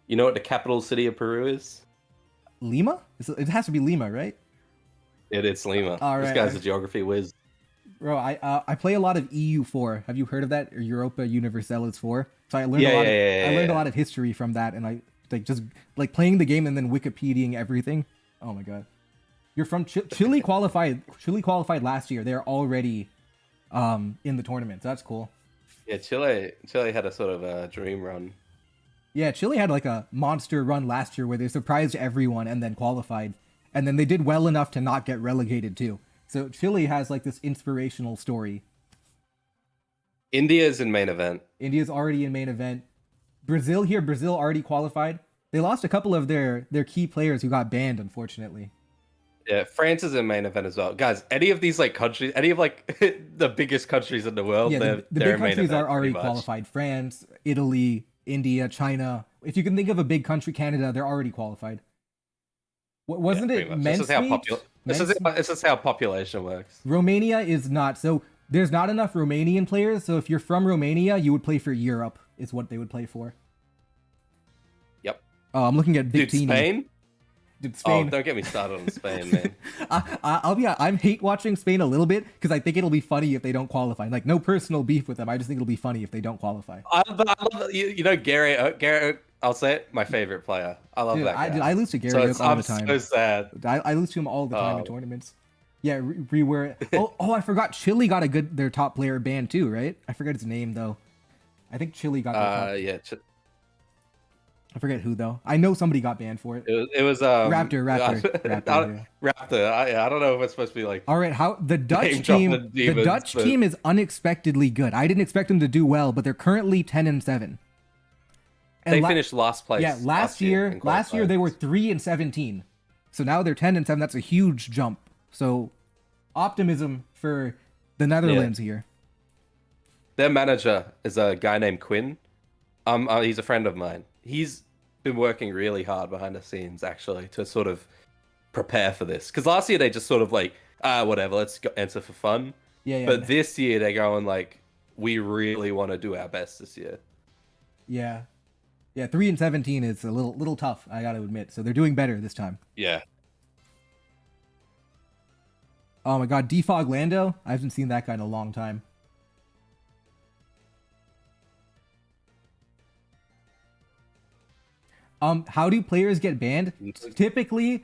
You know what the capital city of Peru is? Lima? It has to be Lima, right? It's Lima. All right, this guy's a geography whiz. Bro, I play a lot of EU4. Have you heard of that? Or Europa Universalis 4? So I learned Yeah, a lot of yeah, I learned a yeah. lot of history from that, and I like just like playing the game and then Wikipediaing everything. Oh my god. You're from Chile qualified. Chile qualified last year. They're already in the tournament. So that's cool. Yeah, Chile had a sort of a dream run. Yeah, Chile had like a monster run last year where they surprised everyone and then qualified. And then they did well enough to not get relegated too. So Chile has like this inspirational story. India's in main event. India's already in main event. Brazil already qualified. They lost a couple of their key players who got banned, unfortunately. Yeah, France is in main event as well. Guys, any of these like countries, any of like the biggest countries in the world, Yeah, they're the they're big in main countries event, are already pretty much. qualified. France, Italy, India, China. If you can think of a big country, Canada, they're already qualified. Wasn't Yeah, it pretty much. This is how Men's this is how population works. Romania is not. So there's not enough Romanian players. So if you're from Romania, you would play for Europe, is what they would play for. Yep. Oh, I'm looking at Dude, Victini. Spain? Dude, Oh, Spain. don't get me started on Spain, man. I'll be. I'm hate watching Spain a little bit because I think it'll be funny if they don't qualify. Like no personal beef with them. I just think it'll be funny if they don't qualify. I love you know Gary. I'll say it, my favorite player. I love Dude, that guy. I lose to Gary So Oak all I'm the time. so sad. I lose to him all the time in Oh. tournaments. Yeah, rewere. Oh, I forgot. Chile got their top player banned too, right? I forget his name though. I think Chile got. Their top. Yeah. I forget who though. I know somebody got banned for it. It was Raptor. Yeah. Raptor. I don't know if it's supposed to be like. All right, how the Name Dutch dropping team? demons, The Dutch but- team is unexpectedly good. I didn't expect them to do well, but they're currently 10-7. They finished last place. Yeah, last year in they were qualifiers. 3-17. So now they're 10-7. That's a huge jump. So optimism for the Netherlands here. Their manager is a guy named Quinn. He's a friend of mine. He's been working really hard behind the scenes actually to sort of prepare for this. Because last year they just sort of like, whatever, let's go enter for fun. Yeah. But this year they're going like, we really want to do our best this year. Yeah. 3-17 is a little tough, I gotta admit. So they're doing better this time. Yeah. Oh my god, Defog Lando? I haven't seen that guy in a long time. How do players get banned? Typically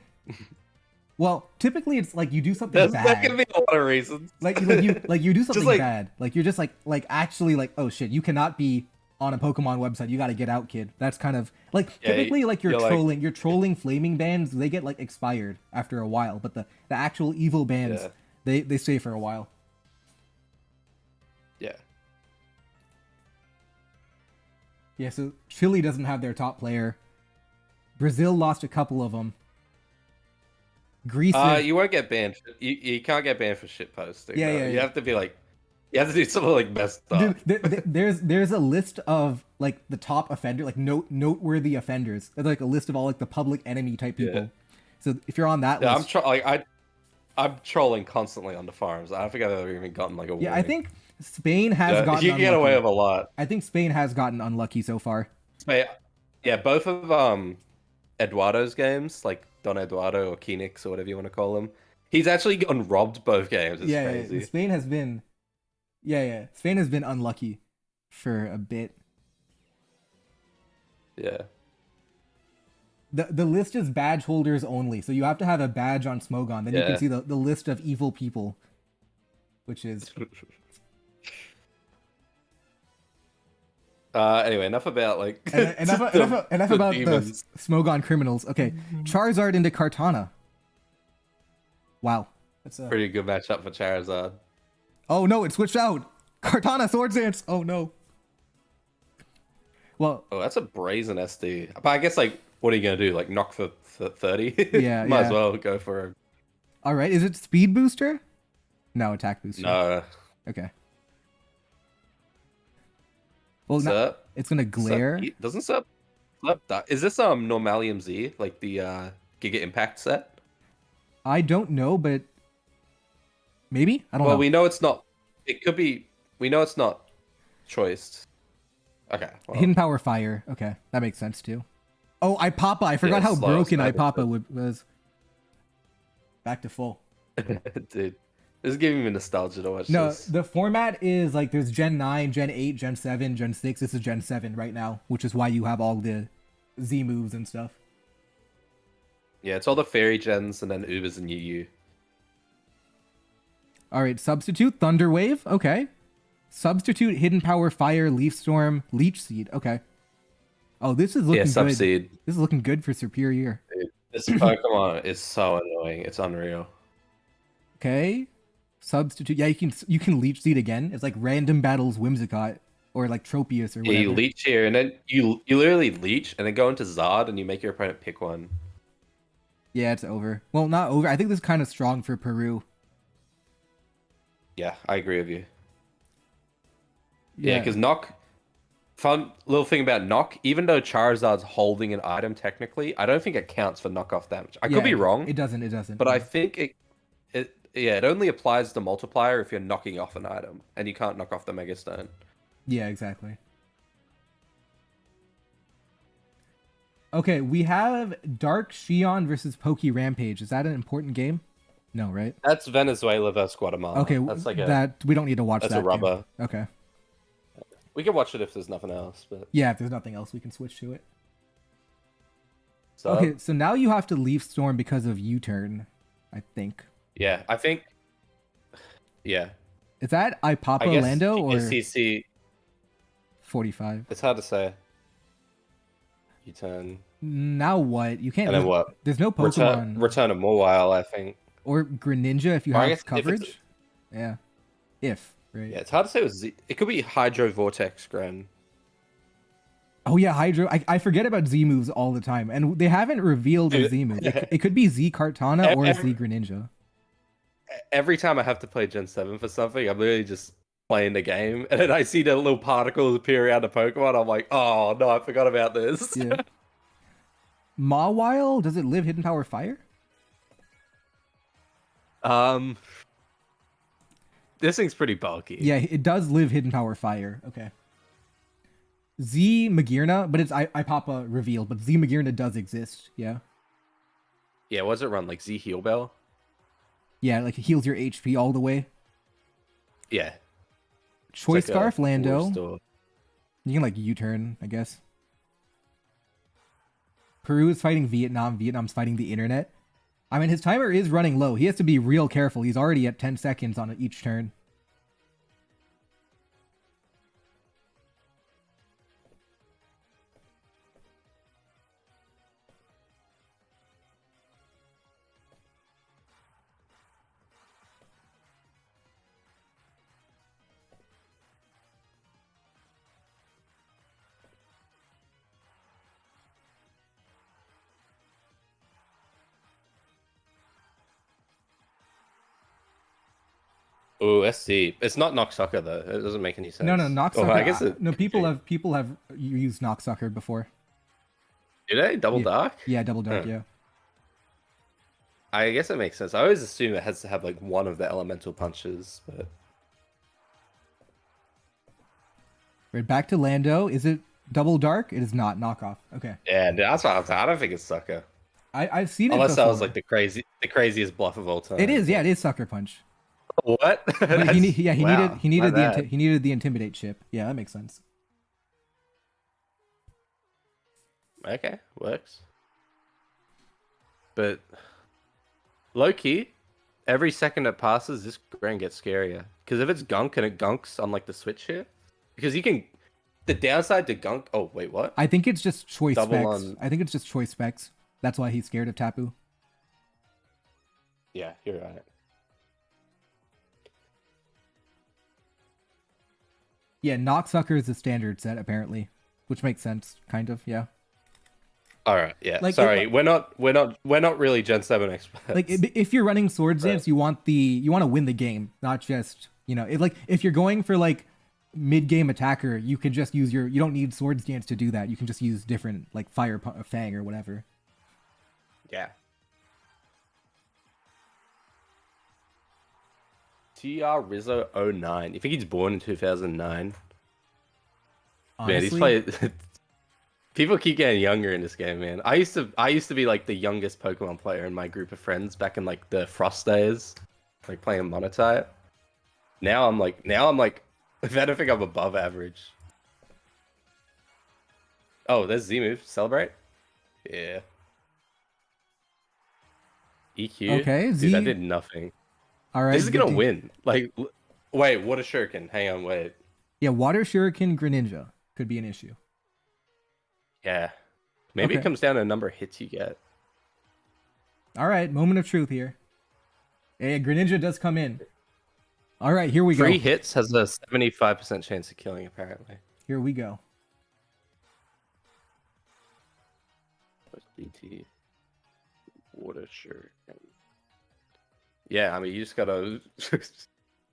it's like you do something There's bad. gonna be a lot of reasons. like you do something like- bad. Like you're just like actually like, oh shit, you cannot be on a Pokemon website. You got to get out, kid. That's kind of like typically like you're trolling flaming bans. They get like expired after a while, but the actual evil bans they stay for a while. Yeah. Yeah, so Chile doesn't have their top player. Brazil lost a couple of them. Greece. You won't get banned. You can't get banned for shit posting. Yeah, though. yeah, You yeah. have to be like, you have to do something like messed up. Dude, there's a list of like the top offender, like noteworthy offenders. There's like a list of all like the public enemy type people. Yeah. So if you're on that Yeah, list, I'm trolling constantly on the forums. I think I've ever even gotten like a warning. yeah, I think Spain has gotten. You can get away unlucky. with a lot. I think Spain has gotten unlucky so far. Yeah, both of Eduardo's games, like Don Eduardo or Kenix or whatever you want to call him, he's actually gotten robbed both games. It's crazy. Yeah, Spain has been. Spain has been unlucky for a bit. Yeah. The list is badge holders only, so you have to have a badge on Smogon. Then you can see the list of evil people, which is. Anyway, enough about like enough about demons. the Smogon criminals. Okay, Charizard into Kartana. Wow, that's a Pretty good matchup for Charizard. Oh no, it switched out. Kartana Swords Dance. Oh no. Well, Oh, that's a brazen SD. But I guess like, what are you gonna do? Like knock for 30? Yeah, Might yeah. as well go for a all right. Is it speed booster? No, attack booster. no. Okay. Well, Serp? it's gonna glare. Doesn't Serp die? Is this Normalium Z, like the Giga Impact set? I don't know, but maybe I don't Well, know. we know it's not. It could be. We know it's not choiced. Okay. Well, Hidden Power Fire. Okay, that makes sense too. Oh, Ipapa. I forgot Yeah, how slow broken stab Ipapa was. Back to full. dude. This is giving me nostalgia to watch No, this. the format is like there's Gen 9, Gen 8, Gen 7, Gen 6. This is Gen 7 right now, which is why you have all the Z moves and stuff. Yeah, it's all the fairy gens and then Ubers and UU. All right, substitute Thunderwave. Okay. Substitute Hidden Power Fire, Leaf Storm, Leech Seed. Okay. Oh, this is looking good. Subseed. This is looking good for Superior. Dude, this Pokemon is so annoying. It's unreal. Okay. Substitute. Yeah, you can Leech Seed again. It's like random battles Whimsicott or like Tropius or whatever. Yeah, you leech here, and then you literally leech, and then go into Zard, and you make your opponent pick one. Yeah, it's over. Well, not over. I think this is kind of strong for Peru. Yeah, I agree with you. Yeah, because Knock... Fun little thing about Knock, even though Charizard's holding an item technically, I don't think it counts for knockoff damage. I could be wrong. It doesn't. But I think it only applies the multiplier if you're knocking off an item, and you can't knock off the Mega Stone. Yeah, exactly. Okay, we have Dark Xion versus Poke Rampage. Is that an important game? No, right? That's Venezuela versus Guatemala. Okay, that's like that we don't need to watch that's that. That's a rubber. Game. Okay. We can watch it if there's nothing else, but yeah, if there's nothing else, we can switch to it. So, okay, so now you have to Leaf Storm because of U-turn, I think. Yeah, I think. Yeah. Is that Ipapa Lando or CC 45? It's hard to say. U-turn. Now what? You can't. And then what? There's no Pokemon. Return of Mawile, I think. Or Greninja if you have coverage. Yeah. If. Right. Yeah, it's hard to say with Z. It could be Hydro Vortex Gren. Oh yeah, Hydro. I forget about Z moves all the time, and they haven't revealed a Z move. It could be Z Kartana or Z Greninja. Every time I have to play Gen 7 for something, I'm literally just playing the game, and then I see the little particles appear around the Pokemon. I'm like, oh no, I forgot about this. Yeah. Mawile, does it live Hidden Power Fire? This thing's pretty bulky. Yeah, it does live Hidden Power Fire. Okay. Z Magearna, but it's Ipapa revealed, but Z Magearna does exist. Yeah. Yeah, what does it run? Like Z Heal Bell? Yeah, like it heals your HP all the way. Yeah. Choice Scarf Lando. You can like U-turn, I guess. Peru is fighting Vietnam. Vietnam's fighting the internet. I mean, his timer is running low. He has to be real careful. He's already at 10 seconds on each turn. Oh, SC. It's not Knocksucker though. It doesn't make any sense. No, Knocksucker. I guess no, people have used Knocksucker before. Did they? Double Dark? Yeah, Double Dark. Yeah. I guess it makes sense. I always assume it has to have like one of the elemental punches, but. Right, back to Lando. Is it Double Dark? It is not. Knockoff. Okay. Yeah, that's what I'm saying. I don't think it's Sucker. I've seen it. Unless that was like the craziest bluff of all time. It is. Yeah, it is Sucker Punch. What? He needed the Intimidate chip. Yeah, that makes sense. Okay, works. But low key, every second that passes, this Gren gets scarier. Because if it's Gunk and it gunks on like the switch here, because you can. The downside to Gunk. Oh wait, what? I think it's just choice specs. I think it's just choice specs. That's why he's scared of Tapu. Yeah, you're right. Yeah, Knocksucker is the standard set apparently, which makes sense, kind of. Yeah. All right. Yeah. Like, sorry, we're not really Gen 7 experts. Like, if you're running Swords Dance, you want to win the game, not just if you're going for like mid-game attacker, you can just use you don't need Swords Dance to do that. You can just use different like Fire Fang or whatever. Yeah. TR Rizzo 09. You think he's born in 2009? Honestly? Man, he's played. People keep getting younger in this game, man. I used to be like the youngest Pokemon player in my group of friends back in like the Frost days. like playing monotype. Now I'm like, if anything, I'm above average. Oh, there's Z move. Celebrate. Yeah. EQ. Okay, Z. Dude, that did nothing. All right. This is gonna win. Like, wait, what a shuriken. Hang on, wait. Yeah, water shuriken Greninja could be an issue. Yeah. Maybe it comes down to the number of hits you get. All right, moment of truth here. Yeah, Greninja does come in. All right, here we go. 3 hits has a 75% chance of killing, apparently. Here we go. What's GT? Water shuriken. Yeah, I mean, you just gotta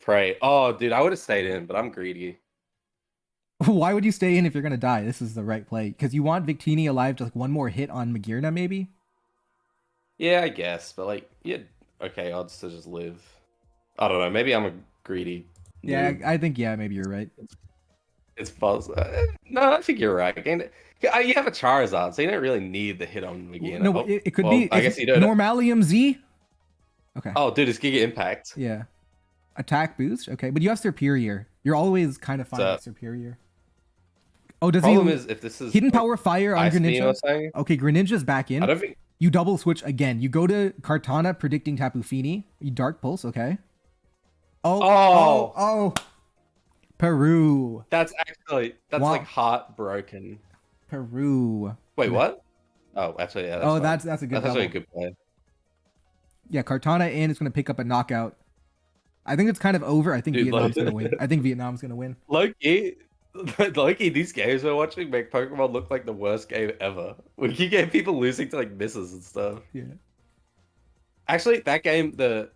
pray. Oh, dude, I would have stayed in, but I'm greedy. Why would you stay in if you're gonna die? This is the right play because you want Victini alive to like one more hit on Magearna, maybe. Yeah, I guess, but like, yeah, okay, odds to just live. I don't know. Maybe I'm a greedy. Yeah, noob. I think maybe you're right. It's false. No, I think you're right. You have a Charizard, so you don't really need the hit on Magearna. No, it could be. I guess you don't. Normalium Z. Okay. Oh, dude, it's Giga Impact. Yeah. Attack boost. Okay, but you have Superior. You're always kind of fine with Superior. Oh, does Problem he? is if this is Hidden Power Fire on Ice Beam Greninja. or something? Okay, Greninja's back in. I don't think. You double switch again. You go to Kartana predicting Tapu Fini. You Dark Pulse. Okay. Oh. Peru. That's like heartbroken. Peru. Wait, what? Oh, actually, yeah. That's a good. That's actually a good play. Yeah, Kartana in is going to pick up a knockout. I think it's kind of over. I think Vietnam's going to win. I think Vietnam's going to win. Loki, these games we're watching make Pokemon look like the worst game ever. When you get people losing to like misses and stuff. Yeah. Actually, that game, the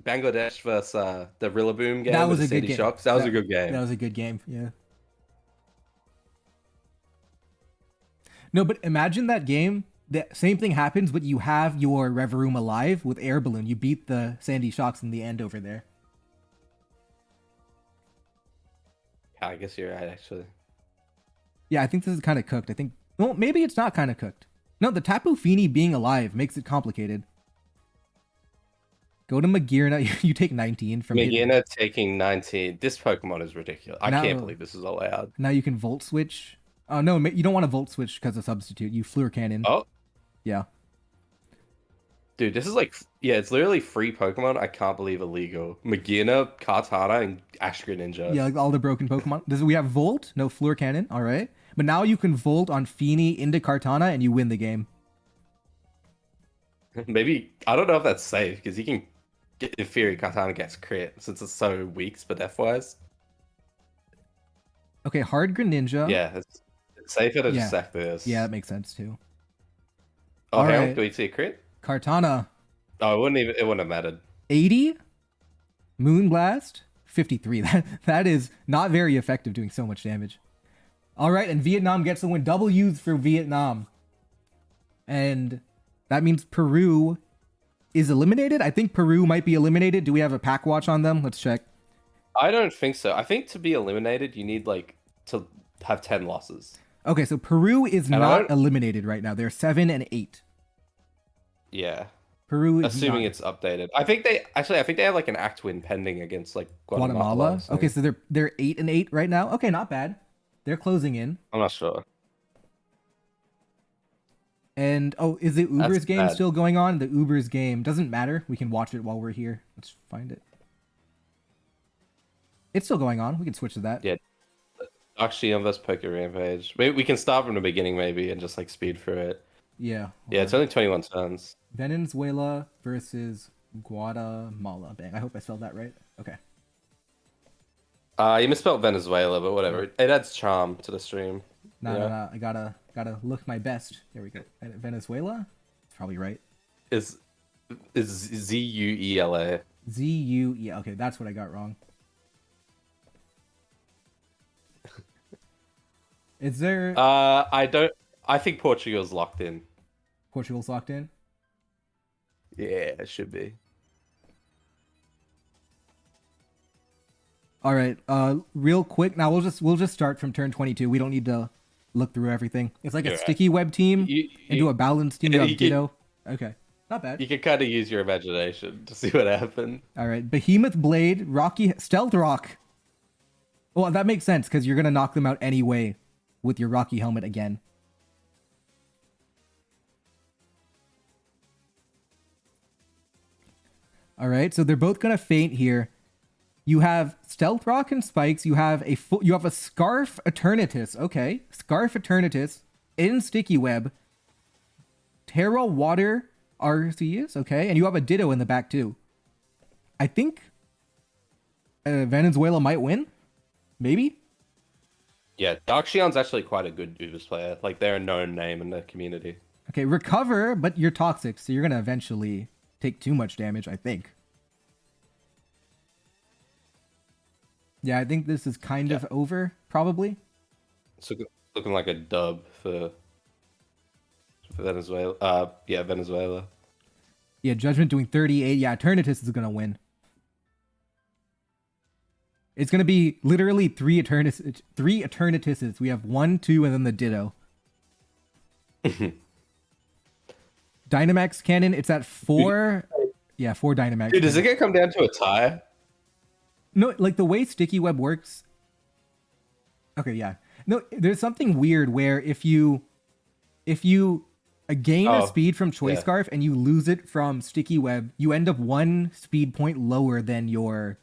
Bangladesh versus the Rillaboom game, that was a good Sandy game. Shocks, that was a good game. That was a good game. Yeah. No, but imagine that game. The same thing happens, but you have your Revroom alive with Air Balloon. You beat the Sandy Shocks in the end over there. Yeah, I guess you're right, actually. Yeah, I think this is kind of cooked. Well, maybe it's not kind of cooked. No, the Tapu Fini being alive makes it complicated. Go to Magearna. You take 19 from Magearna taking 19. This Pokemon is ridiculous. I can't believe this is allowed. Now you can Volt Switch. Oh, no, you don't want to Volt Switch because of Substitute. You Fluor Cannon. Oh. Yeah. Dude, this is like, yeah, it's literally free Pokemon. I can't believe illegal. Magearna, Kartana, and Ash Greninja. Yeah, like all the broken Pokemon. We have Volt, no Fluor Cannon, all right. But now you can Volt on Fini into Kartana and you win the game. Maybe, I don't know if that's safe because you can get, in theory, Kartana gets crit since it's so weak, but F-wise. Okay, hard Greninja. Yeah, it's safer to just sack this. Yeah, that makes sense too. Oh, hang on, do we see a crit? Kartana. Oh, it wouldn't have mattered. 80? Moonblast? 53. That is not very effective doing so much damage. All right, and Vietnam gets the win. W's for Vietnam. And that means Peru is eliminated? I think Peru might be eliminated. Do we have a pack watch on them? Let's check. I don't think so. I think to be eliminated, you need like to have 10 losses. Okay, so Peru is not eliminated right now. They're 7 and 8. Yeah. Peru is assuming it's updated. I think they have like an act win pending against like Guatemala. Okay, so they're 8 and 8 right now. Okay, not bad. They're closing in. I'm not sure. And is the Uber's game still going on? The Uber's game doesn't matter. We can watch it while we're here. Let's find it. It's still going on. We can switch to that. Yeah. Actually, on this Poké Rampage, we can start from the beginning maybe and just like speed through it. Yeah. Yeah, it's only 21 turns. Venezuela versus Guatemala. Bang. I hope I spelled that right. Okay. You misspelled Venezuela, but whatever. It adds charm to the stream. No. I gotta look my best. There we go. Venezuela? It's probably right. Is Zuela. Zue. Okay, that's what I got wrong. Is there? I think Portugal's locked in. Portugal's locked in. Yeah, it should be. All right. Real quick. Now we'll just start from turn 22. We don't need to look through everything. It's like a sticky web team into a balanced team. You have Ditto. Okay. Not bad. You can kind of use your imagination to see what happened. All right, Behemoth Blade, Rocky Stealth Rock. Well, that makes sense because you're gonna knock them out anyway with your Rocky helmet again. All right, so they're both gonna faint here. You have Stealth Rock and Spikes. You have a Scarf Eternatus. Okay, Scarf Eternatus in Sticky Web. Terra Water Arceus. Okay, and you have a Ditto in the back too. I think Venezuela might win. Maybe. Yeah, Darkshion's actually quite a good Ubers player. Like, they're a known name in the community. Okay, recover, but you're toxic, so you're gonna eventually take too much damage, I think. Yeah, I think this is kind of over, probably. It's looking like a dub for Venezuela. Yeah, Venezuela. Yeah, Judgment doing 38. Yeah, Eternatus is gonna win. It's gonna be literally three Eternatuses. We have 1, 2, and then the Ditto. Dynamax Cannon, it's at 4. Yeah, 4 Dynamax. Dude, does it get come down to a tie? No, like the way Sticky Web works. Okay, yeah. No, there's something weird where if you gain a speed from Choice Scarf and you lose it from Sticky Web, you end up 1 speed point lower than your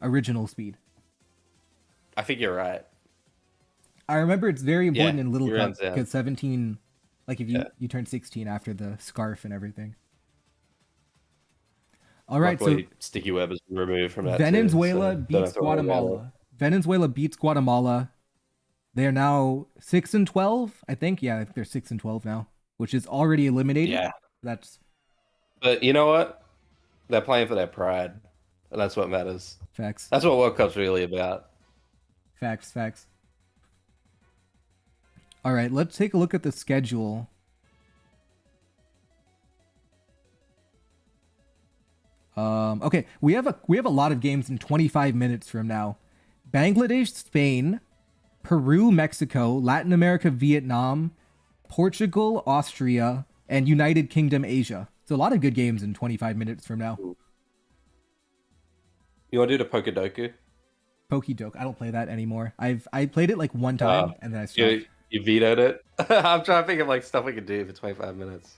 original speed. I think you're right. I remember it's very important in Little Cup yeah. because 17, like if you turn 16 after the scarf and everything. All right, Luckily, so Sticky Web is removed from that. Venezuela too, so beats Guatemala. Venezuela beats Guatemala. They are now 6-12, I think. Yeah, I think they're 6-12 now, which is already eliminated. Yeah, that's. But you know what? They're playing for their pride, and that's what matters. Facts. That's what World Cup's really about. Facts. All right, let's take a look at the schedule. Okay, we have a lot of games in 25 minutes from now. Bangladesh, Spain, Peru, Mexico, Latin America, Vietnam, Portugal, Austria, and United Kingdom, Asia. So a lot of good games in 25 minutes from now. You want to do the Pokedoku? Pokedoke. I don't play that anymore. I played it like one time and then I stopped. You vetoed it? I'm trying to think of like stuff we could do for 25 minutes.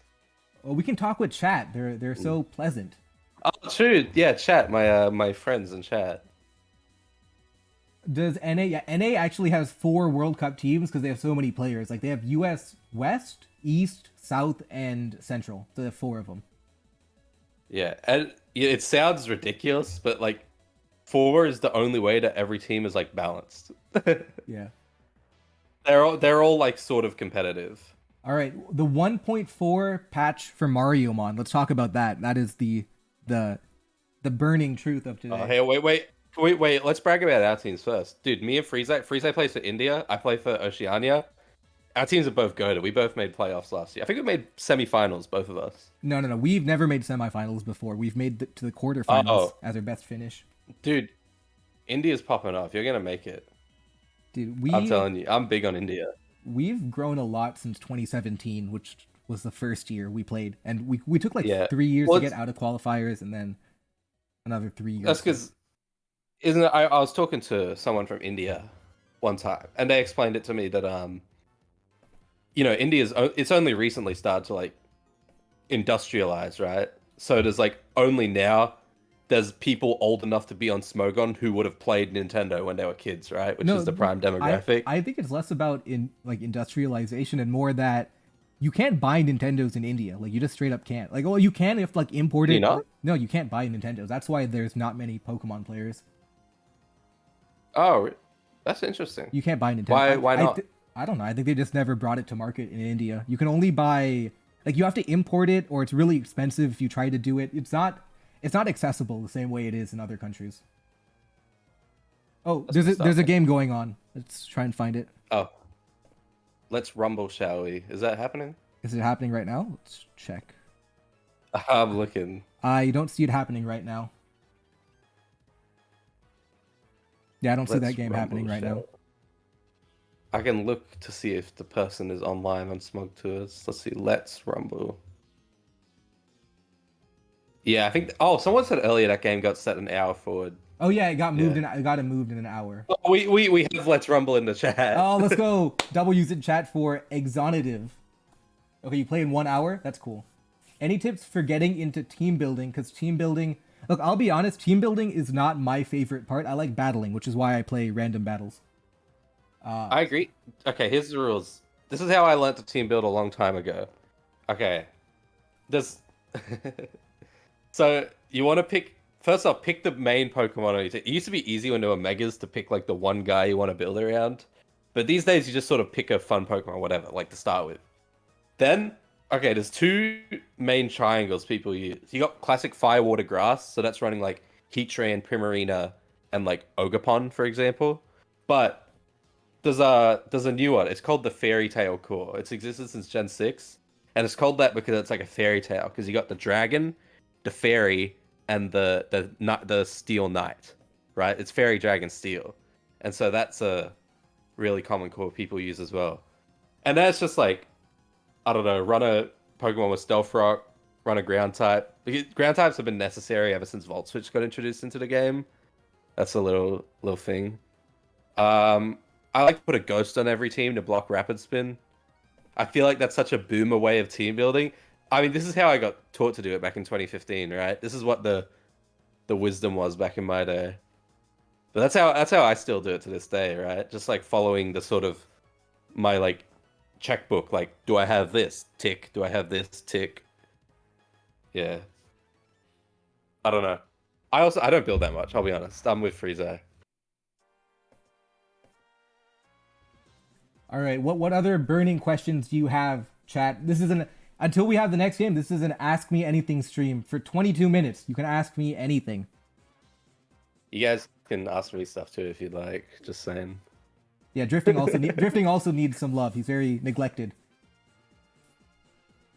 Well, we can talk with chat. They're so pleasant. Oh, true. Yeah, chat. My friends in chat. Does NA? Yeah, NA actually has 4 World Cup teams because they have so many players. Like they have US West, East, South, and Central. So they have 4 of them. Yeah, and it sounds ridiculous, but like 4 is the only way that every team is like balanced. Yeah. They're all like sort of competitive. All right, the 1.4 patch for Mariomon. Let's talk about that. That is the burning truth of today. Hey, wait. Let's brag about our teams first, dude. Me and Freezai plays for India. I play for Oceania. Our teams are both goated. We both made playoffs last year. I think we made semifinals, both of us. No. We've never made semifinals before. We've made to the quarterfinals as our best finish. Dude, India's popping off. You're gonna make it. Dude, I'm telling you, I'm big on India. We've grown a lot since 2017, which was the first year we played, and we took like 3 years to get out of qualifiers, and then another 3 years. That's because, isn't it? I was talking to someone from India one time, and they explained it to me that it's only recently started to like industrialize, right? So there's like only now there's people old enough to be on Smogon who would have played Nintendo when they were kids, right? Which is the prime demographic. I think it's less about industrialization and more that you can't buy Nintendos in India. Like you just straight up can't. Like, well, you can if like imported. No, you can't buy Nintendos. That's why there's not many Pokemon players. Oh, that's interesting. You can't buy Nintendo. Why not? I don't know. I think they just never brought it to market in India. You can only buy, like, you have to import it, or it's really expensive if you try to do it. It's not accessible the same way it is in other countries. Oh, there's a game going on. Let's try and find it. Oh, let's rumble, shall we? Is that happening? Is it happening right now? Let's check. I'm looking. I don't see it happening right now. Yeah, I don't see that game happening right now. I can look to see if the person is online on Smug Tours. Let's see. Let's rumble. Yeah, I think. Oh, someone said earlier that game got set an hour forward. Oh yeah, it got moved Yeah. in. It got moved in an hour. Oh, we have Let's Rumble in the chat. Oh, let's go. Double use in chat for exonative. Okay, you play in 1 hour. That's cool. Any tips for getting into team building? Because team building. Look, I'll be honest. Team building is not my favorite part. I like battling, which is why I play random battles. I agree. Okay, here's the rules. This is how I learned to team build a long time ago. Okay, this. So you want to pick first off, pick the main Pokemon on your team. It used to be easy when there were megas to pick like the one guy you want to build around, but these days you just sort of pick a fun Pokemon, whatever, like to start with. Then, okay, there's two main triangles people use. You got classic Fire, Water, Grass, so that's running like Heatran, Primarina, and like Ogerpon, for example. But there's a new one. It's called the Fairy Tail Core. It's existed since Gen 6, and it's called that because it's like a fairy tale. Because you got the dragon, the fairy, and the Steel Knight, right? It's Fairy, Dragon, Steel, and so that's a really common core people use as well. And then it's just like, I don't know, run a Pokemon with Stealth Rock, run a Ground type. Because Ground types have been necessary ever since Volt Switch got introduced into the game. That's a little thing. I like to put a Ghost on every team to block Rapid Spin. I feel like that's such a boomer way of team building. I mean, this is how I got taught to do it back in 2015, right? This is what the wisdom was back in my day. But that's how I still do it to this day, right? Just like following the sort of my like checkbook, like, do I have this? Tick. Do I have this? Tick. Yeah. I don't know. I don't build that much, I'll be honest. I'm with Frieza. All right. What other burning questions do you have, chat? This is an until we have the next game. This is an Ask Me Anything stream for 22 minutes. You can ask me anything. You guys can ask me stuff too if you'd like. Just saying. Yeah, drifting also needs some love. He's very neglected.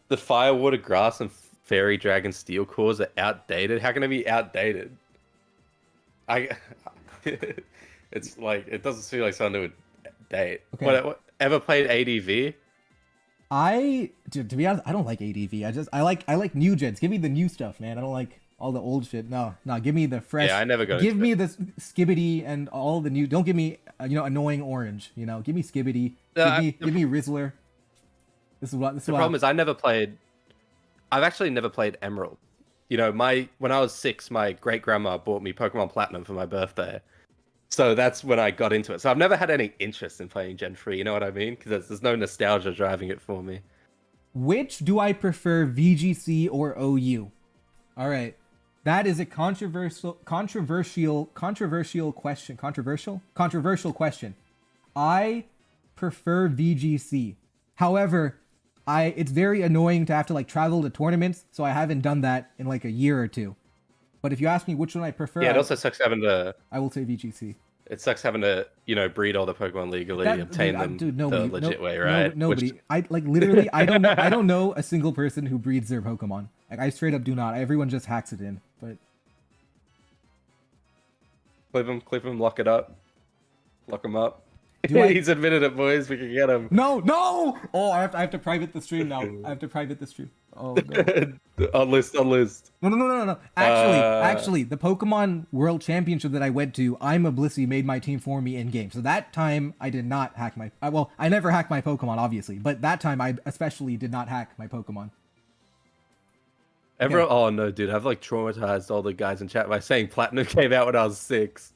The Fire, Water, Grass, and Fairy, Dragon, Steel cores are outdated. How can they be outdated? It's like it doesn't seem like something that would date. Okay. What ever played ADV? To be honest, I don't like ADV. I like new gens. Give me the new stuff, man. I don't like all the old shit. No, give me the fresh. Yeah, I never got. Give me the Skibbity and all the new. Don't give me annoying orange. Give me Skibbity. Give me Rizzler. This is what. The problem is I never played. I've actually never played Emerald. When I was 6, my great grandma bought me Pokemon Platinum for my birthday. So that's when I got into it. So I've never had any interest in playing Gen 3, you know what I mean? Because there's no nostalgia driving it for me. Which do I prefer, VGC or OU? All right. That is a controversial question. Controversial question. I prefer VGC. However, it's very annoying to have to like travel to tournaments, so I haven't done that in like a year or two. But if you ask me which one I prefer, yeah, it also sucks having to. I will say VGC. It sucks having to, breed all the Pokemon legally, obtain them the legit way, right? Nobody. I like literally. I don't know a single person who breeds their Pokemon. Like I straight up do not. Everyone just hacks it in. But clip him, lock it up, lock him up. He's admitted it, boys. We can get him. No. Oh, I have to private the stream now. Oh no. Unlist. No. Actually, the Pokemon World Championship that I went to, I'm a Blissey made my team for me in game. So that time I did not hack my. Well, I never hacked my Pokemon, obviously, but that time I especially did not hack my Pokemon. Everyone, oh no, dude, I've like traumatized all the guys in chat by saying Platinum came out when I was 6.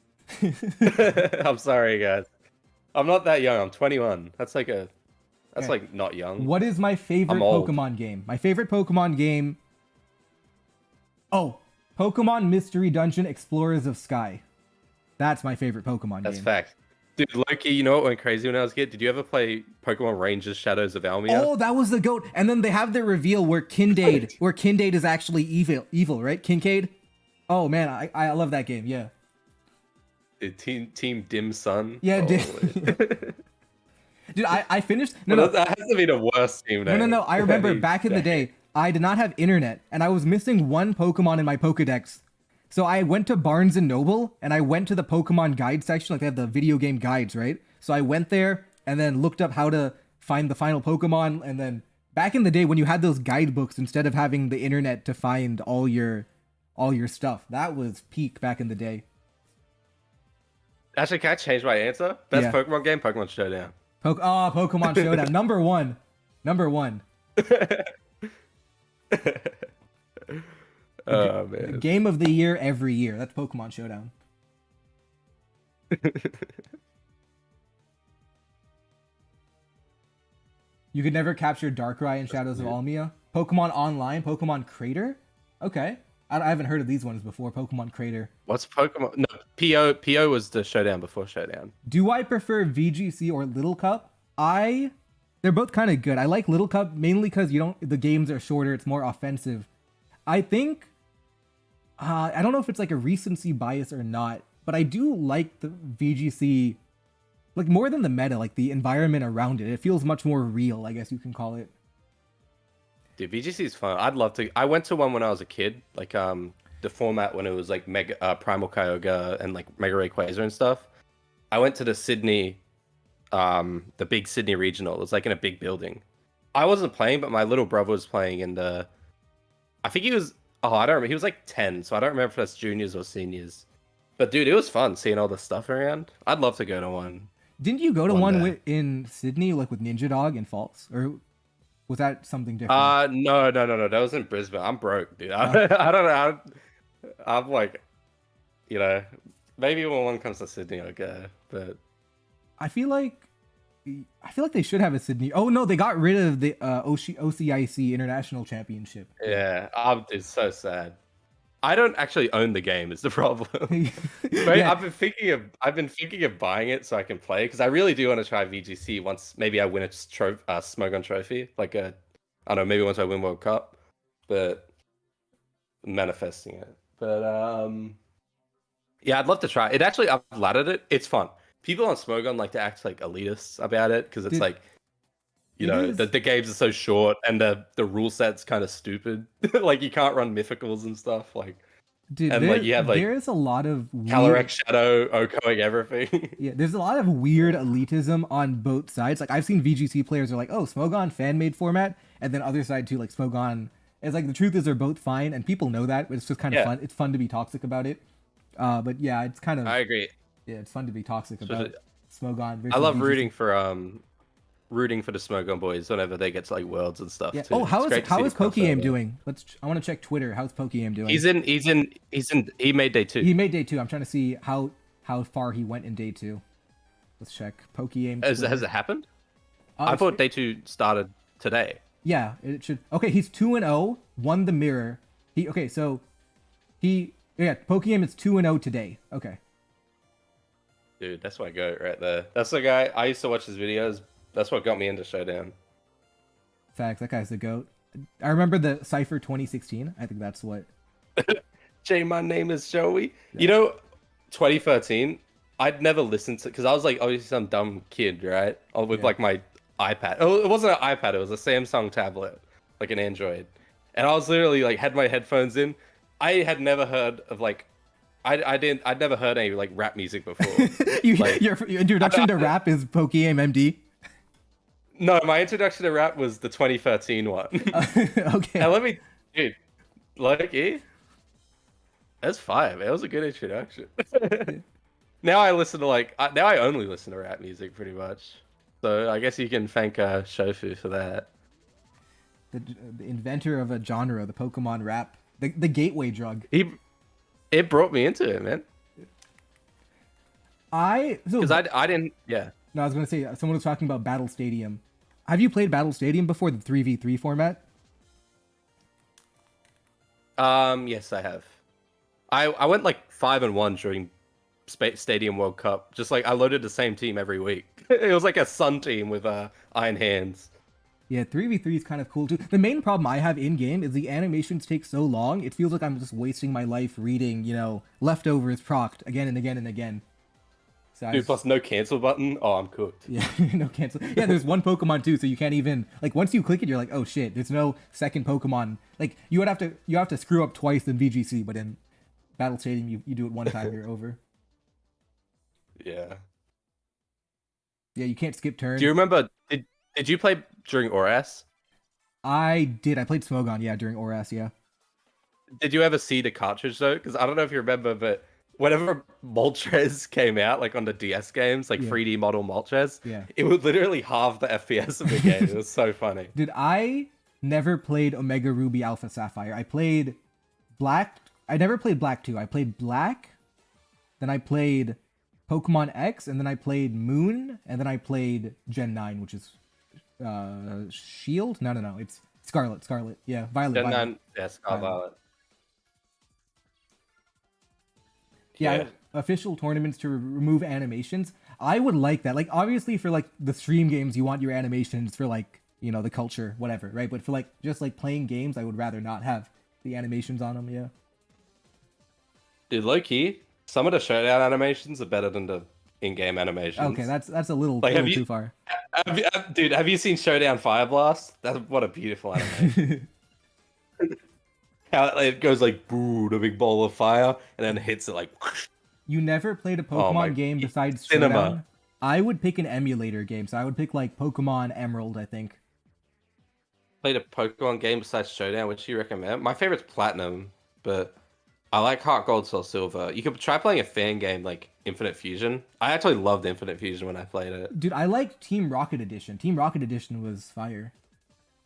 I'm sorry, guys. I'm not that young. I'm 21. That's like not young. What is my favorite Pokemon game? My favorite Pokemon game. Oh, Pokemon Mystery Dungeon Explorers of Sky. That's my favorite Pokemon game. That's fact. Dude, Loki, you know what went crazy when I was a kid? Did you ever play Pokemon Rangers Shadows of Almia? Oh, that was the GOAT. And then they have their reveal where Kindade is actually evil, right? Kincaid? Oh man, I love that game, yeah. Team Dim Sun. Yeah, Dude, I finished. No, that has to be the worst team name. No. I remember back in the day, I did not have internet, and I was missing one Pokemon in my Pokedex. So I went to Barnes and Noble, and I went to the Pokemon guide section, like they have the video game guides, right? So I went there and then looked up how to find the final Pokemon. And then back in the day, when you had those guidebooks, instead of having the internet to find all your all your stuff. That was peak back in the day. Actually, can I change my answer? Best Yeah. Pokemon game, Pokemon Showdown. Pokemon Showdown, number one. Oh The man. game of the year every year. That's Pokemon Showdown. You could never capture Darkrai in Shadows of Almia. Pokemon Online, Pokemon Crater. Okay, I haven't heard of these ones before. Pokemon Crater. What's Pokemon? No, PO was the Showdown before Showdown. Do I prefer VGC or Little Cup? They're both kind of good. I like Little Cup mainly because the games are shorter. It's more offensive. I think, I don't know if it's like a recency bias or not, but I do like the VGC, like more than the meta, like the environment around it. It feels much more real, I guess you can call it. Dude, VGC is fun. I'd love to. I went to one when I was a kid, like the format when it was like Mega Primal Kyogre and like Mega Rayquaza and stuff. I went to the big Sydney regional. It was like in a big building. I wasn't playing, but my little brother was playing in the. I think he was. Oh, I don't remember. He was like 10, so I don't remember if that's juniors or seniors. But dude, it was fun seeing all the stuff around. I'd love to go to one. Didn't you go to One one day. in Sydney, like with Ninja Dog and False, or was that something different? No. That was in Brisbane. I'm broke, dude. I don't know. I'm like, maybe when one comes to Sydney, I'll go. But I feel like they should have a Sydney. Oh no, they got rid of the OCIC International Championship. yeah, it's so sad. I don't actually own the game. Is the problem? Mate, Yeah. I've been thinking of buying it so I can play because I really do want to try VGC once. Maybe I win a Smogon trophy, I don't know, maybe once I win World Cup, but manifesting it. But yeah, I'd love to try it. Actually, I've laddered it. It's fun. People on Smogon like to act like elitists about it because it's Dude, like, is. the games are so short and the rule set's kind of stupid. Like you can't run mythicals and stuff. Like, Dude, and like you have like there is a lot of Calyrex Shadow, Okoing everything. Yeah, there's a lot of weird elitism on both sides. Like I've seen VGC players are like, "Oh, Smogon fan made format," and then other side too, like Smogon. It's like the truth is they're both fine, and people know that. But it's just kind of Yeah. fun. It's fun to be toxic about it. But yeah, it's kind of I agree. yeah, it's fun to be toxic about Especially- Smogon versus I love VGC. rooting for the Smogon boys whenever they get to like worlds and stuff Yeah. too. Oh, how It's great is to see the Pokeyam crossover. doing? I want to check Twitter. How's Pokeyam doing? He made day 2. He made day 2. I'm trying to see how far he went in day 2. Let's check Pokeyam. Has it happened? I It's- thought day 2 started today. Yeah, it should. Okay, he's 2-0, won the mirror. Pokeyam is 2-0 today. Okay. Dude, that's my goat right there. That's the guy I used to watch his videos. That's what got me into Showdown. Facts, that guy's the GOAT. I remember the Cypher 2016. I think that's what. Jay, my name is Joey. 2013, I'd never listened to, because I was like obviously some dumb kid, right? With Yeah. like my iPad. Oh, it wasn't an iPad, it was a Samsung tablet, like an Android. And I was literally like had my headphones in. I had never heard of like I'd never heard any like rap music before. Like- Your introduction to rap is Pokeyam MD. No, my introduction to rap was the 2013 one. Okay. And dude, that's fine. It was a good introduction. Now I listen to now I only listen to rap music pretty much. So I guess you can thank Shofu for that. The inventor of a genre, the Pokemon rap, the gateway drug. It brought me into it, man. Because I didn't. Yeah. No, I was gonna say someone was talking about Battle Stadium. Have you played Battle Stadium before, the 3v3 format? Yes, I have. I went like 5-1 during Stadium World Cup. Just like I loaded the same team every week. It was like a Sun team with Iron Hands. Yeah, 3v3 is kind of cool too. The main problem I have in game is the animations take so long. It feels like I'm just wasting my life reading, leftovers procced again and again and again. So Dude, plus no cancel button. Oh, I'm cooked. yeah, no cancel. Yeah, there's one Pokemon too, so you can't even once you click it, you're like, oh shit, there's no second Pokemon. Like you have to screw up twice in VGC, but in Battle Stadium you do it one time, you're over. Yeah. Yeah, you can't skip turns. Do you remember? Did you play during ORAS? I did. I played Smogon, yeah, during ORAS, yeah. did you ever see the cartridge though? Because I don't know if you remember, but whenever Moltres came out, like on the DS games, like Yeah. 3D model Moltres, Yeah. it would literally halve the FPS of the game. It was so funny. Dude, I never played Omega Ruby Alpha Sapphire. I played Black. I never played Black 2. I played Black, then I played Pokemon X, and then I played Moon, and then I played Gen 9, which is Shield? No. It's Scarlet. Yeah, Violet. Gen Violet. 9, yeah, Scarlet Violet. Yeah, Yeah. official tournaments to remove animations. I would like that. Like, obviously, for like the stream games, you want your animations for like, you know, the culture, whatever, right? But for like just like playing games, I would rather not have the animations on them. Yeah. Dude, low key, some of the showdown animations are better than the in-game animations. Okay, that's a little, Like, too far. Dude, have you seen Showdown Fire Blast? That's what a beautiful animation. How it goes like, boo, the big ball of fire, and then hits it like. You never played a Oh my- Pokemon game besides Cinema. Showdown? I would pick an emulator game, so I would pick like Pokemon Emerald, I think. Played a Pokemon game besides Showdown, which you recommend? My favorite's Platinum, but I like Heart Gold, Soul Silver. You could try playing a fan game like Infinite Fusion. I actually loved Infinite Fusion when I played it. Dude, I liked Team Rocket Edition. Team Rocket Edition was fire.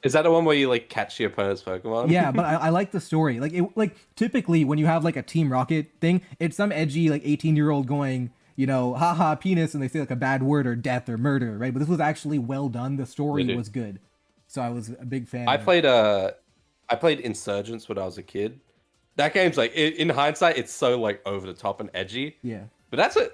Is that the one where you like catch your opponent's Pokemon? Yeah, but I like the story. Like typically when you have like a Team Rocket thing, it's some edgy like 18-year-old going, you know, haha penis, and they say like a bad word or death or murder, right? But this was actually well done. The story was good, so I was a big fan. I played Insurgents when I was a kid. That game's like, in hindsight, it's so like over the top and edgy. Yeah. But that's a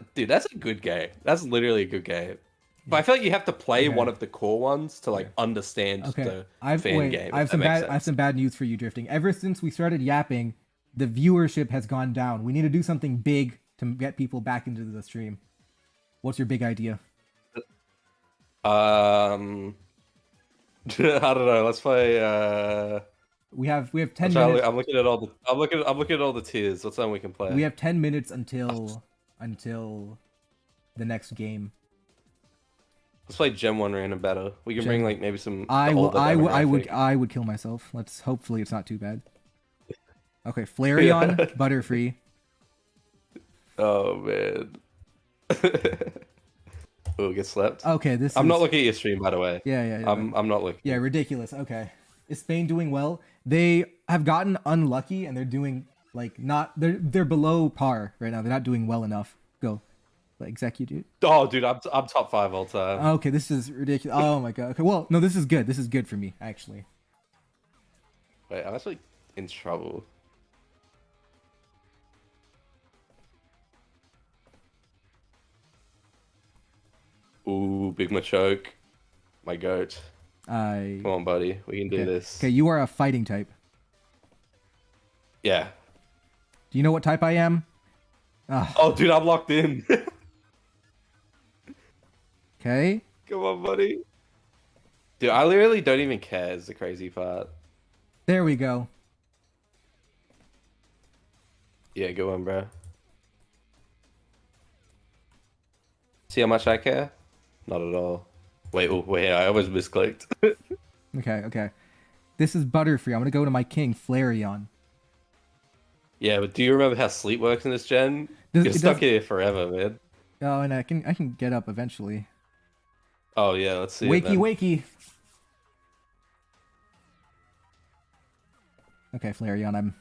good game. That's literally a good game. But I feel like you have to play one of the core ones to like understand the fan game. I have some bad news for you, Drifting. Ever since we started yapping, the viewership has gone down. We need to do something big to get people back into the stream. What's your big idea? I don't know. Let's play. We have 10 minutes. I'm looking at all the tiers. What's something we can play? We have 10 minutes until the next game. Let's play Gem 1 random battle. We can bring like maybe some. I would kill myself. Hopefully it's not too bad. Okay, Flareon, Butterfree. Oh man. Oh, get slept. Okay, I'm not looking at your stream, by the way. Yeah. I'm not looking. Yeah, ridiculous. Okay. Is Spain doing well? They have gotten unlucky and they're doing like they're below par right now. They're not doing well enough. Go. Execute. Oh, dude, I'm top 5 all time. Okay, this is ridiculous. Oh my god. Okay, well, no, this is good. This is good for me, actually. Wait, I'm actually in trouble. Ooh, Big Machoke. My goat. Come on, buddy. We can do this. Okay, you are a fighting type. Yeah. Do you know what type I am? Oh, dude, I'm locked in. Okay. Come on, buddy. Dude, I literally don't even care is the crazy part. There we go. Yeah, go on, bro. See how much I care? Not at all. Wait, I almost misclicked. Okay. This is Butterfree. I'm gonna go to my king, Flareon. Yeah, but do you remember how sleep works in this gen? You're stuck here forever, man. Oh, and I can get up eventually. Oh yeah, let's see. Wakey. Okay, Flareon, I'm.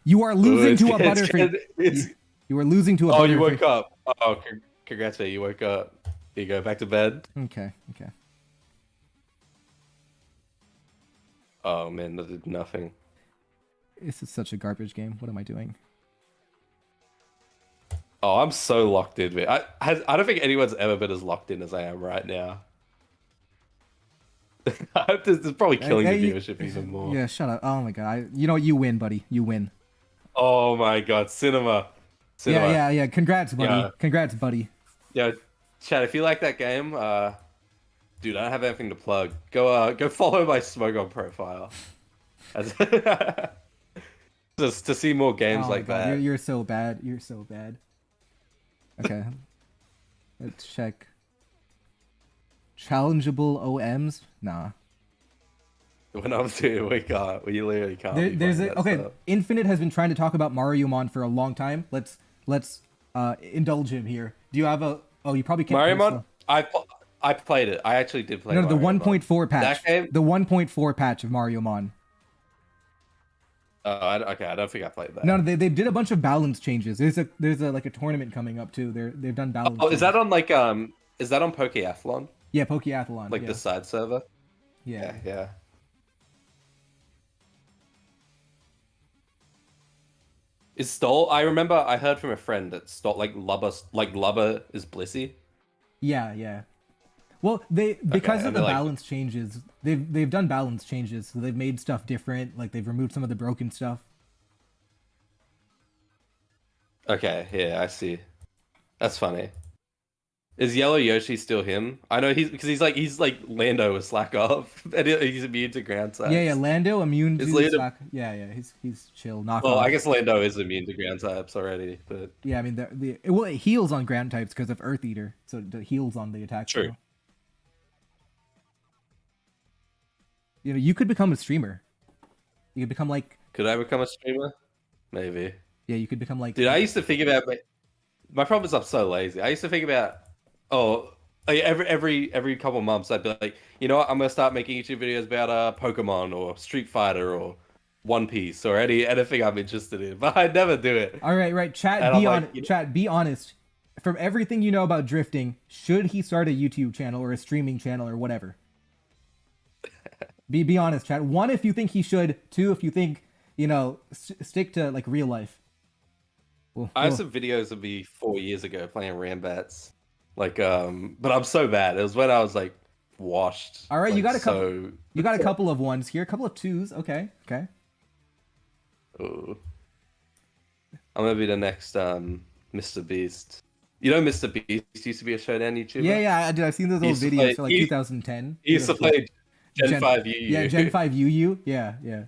You are losing to a Butterfree. You are losing to a Butterfree. Oh, you woke up. Oh, congrats, you woke up. Here you go, back to bed. Okay. Oh man, that did nothing. This is such a garbage game. What am I doing? Oh, I'm so locked in, man. I don't think anyone's ever been as locked in as I am right now. This is probably killing the viewership even more. Yeah, shut up. Oh my god. You know what? You win, buddy. You win. Oh my god, cinema. Yeah. Congrats, buddy. Yeah. Congrats, buddy. Yeah, Chad, if you like that game, dude, I don't have anything to plug. Go follow my Smogon profile. Just to see more games like god. that. You're so bad. You're so bad. Okay. Let's check. Challengeable OMs? Nah. When I'm doing, we can't. We literally can't be There's playing a that okay. stuff. Infinite has been trying to talk about Mariomon for a long time. Let's indulge him here. Do you have a? Oh, you probably can't. Mario Post Mod, I played it. I actually did play no, no, the Mario Mod. 1.4 patch. That game? The 1.4 patch of Mariomon. Okay, I don't think I played No, that. no, they did a bunch of balance changes. There's a like a tournament coming up too. They've done balance. Oh, is changes. that on like is that on Pokeathlon? Yeah, Pokeathlon. Like yeah. the side server? Yeah. Yeah. Is Stole? I remember I heard from a friend that Stole like Lubba is Blissey. Yeah, yeah. Well, because and of the they're like, balance changes, they've done balance changes, so they've made stuff different. Like they've removed some of the broken stuff. okay, yeah, I see. That's funny. Is Yellow Yoshi still him? I know he's like Lando with Slack off, and he's immune to ground types. Yeah, yeah. Lando immune Is to Lando? slack. Yeah, yeah. He's chill. Knock Well, I off. guess Lando is immune to ground types already, but Yeah, I mean well it heals on ground types because of Earth Eater, so it heals on the attack. true. Skill. You know, you could become a streamer. You could become like Could I become a streamer? Maybe. yeah, you could become like Dude, I used to think about my problem is I'm so lazy. I used to think about like every couple months I'd be like, you know what, I'm gonna start making YouTube videos about Pokemon or Street Fighter or One Piece or anything I'm interested in, but I never do it. all right, right. Chat, And be I'm on. like, Chat, be honest. From everything you know about drifting, should he start a YouTube channel or a streaming channel or whatever? Be honest, chat. One, if you think he should. Two, if you think stick to like real life. I have some videos of me 4 years ago playing Rambats. Like, but I'm so bad. It was when I was like washed. All right, like, you got a couple. so... You got a couple of ones here. A couple of twos. Okay, okay. Ooh. I'm gonna be the next Mr. Beast. You know, Mr. Beast used to be a Showdown YouTuber. Yeah, yeah. I did. I've seen those old videos for like 2010. He used to play Gen 5 UU. Yeah, Gen 5 UU. Yeah, yeah.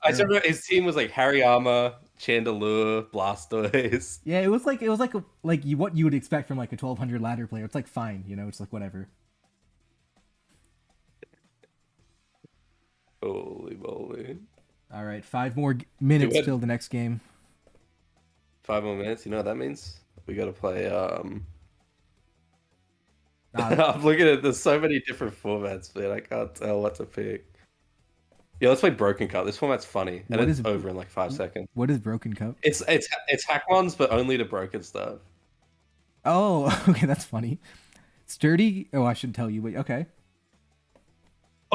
I just remember his team was like Hariyama, Chandelure, Blastoise. Yeah, it was like what you would expect from like a 1200 ladder player. It's like fine, it's like whatever. Holy moly! All right, 5 more minutes till the next game. 5 more minutes. You know what that means? We gotta play. I'm looking at there's so many different formats, man. I can't tell what to pick. Yeah, let's play Broken Cup. This format's funny, and it's over in like 5 seconds. What is Broken Cup? It's hack ones, but only the broken stuff. Oh, okay, that's funny. Sturdy. Oh, I should tell you. Wait, okay.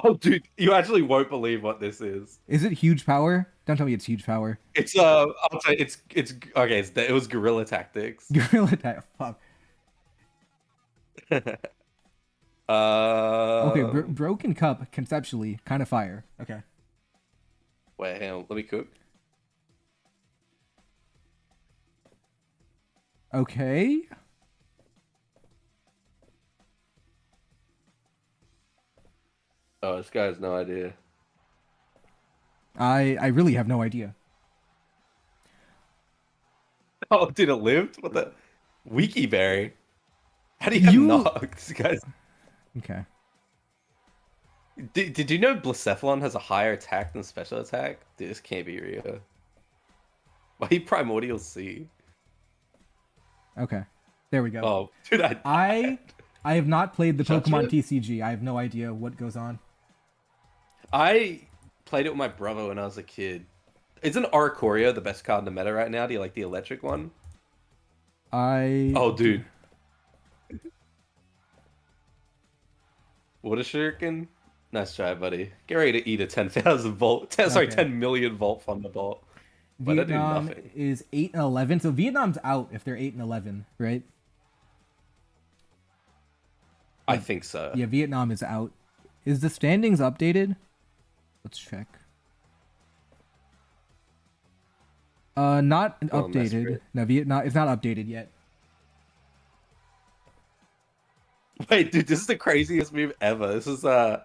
Oh, dude, you actually won't believe what this is. Is it huge power? Don't tell me it's huge power. It's I'll say it's okay. It was Guerrilla Tactics. Guerrilla attack. Fuck. Okay, Broken Cup conceptually kind of fire. Okay. Wait, hang on. Let me cook. Okay. Oh, this guy has no idea. I really have no idea. Oh, dude, it lived? What the? Wikiberry? How do you get knocked? This guy's... Okay. Did you know Blacephalon has a higher attack than special attack? Dude, this can't be real. Why you Primordial C? Okay. There we go. Oh, dude, I have not played the Pokemon Judgment? TCG. I have no idea what goes on. I played it with my brother when I was a kid. Isn't Oricorio the best card in the meta right now? Do you like the electric one? Oh, dude. Water Shuriken? Nice try, buddy. Get ready to eat a 10,000 volt. Sorry, Okay. 10 million volt Thunderbolt. But I do Vietnam nothing. is 8 and 11, so Vietnam's out if they're 8 and 11, right? I think so. Yeah, Vietnam is out. Is the standings updated? Let's check. Not updated. great. No, Vietnam. It's not updated yet. Wait, dude, this is the craziest move ever. This is Oh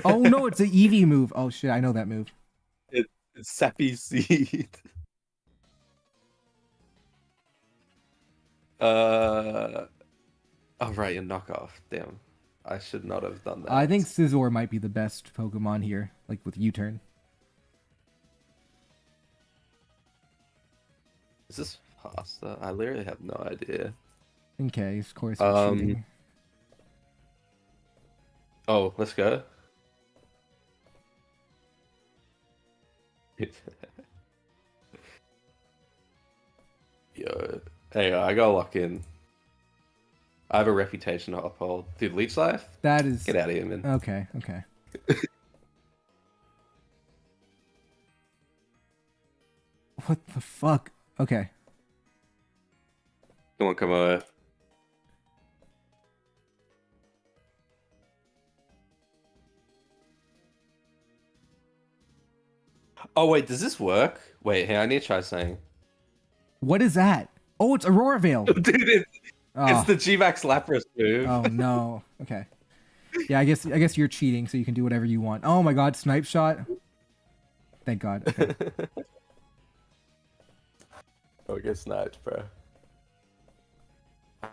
no, it's an Eevee move. Oh shit, I know that move. it's Sappy Seed. Oh right, a knockoff. Damn. I should not have done that. I think Scizor might be the best Pokemon here, like with U-turn. Is this faster? I literally have no idea. Okay, of course you're cheating. Oh, let's go. Yo, hey, I gotta lock in. I have a reputation to uphold. Dude, Leech Life? That is... Get out of here, man. Okay, okay. What the fuck? Okay. Come on, come on. Oh, wait, does this work? Wait, hey, I need to try something. What is that? Oh, it's Aurora Veil. Dude, it's the G-Max Lapras move. Oh no. Okay. Yeah, I guess you're cheating, so you can do whatever you want. Oh my god, snipe shot. Thank God. Okay. Oh, get sniped, bro.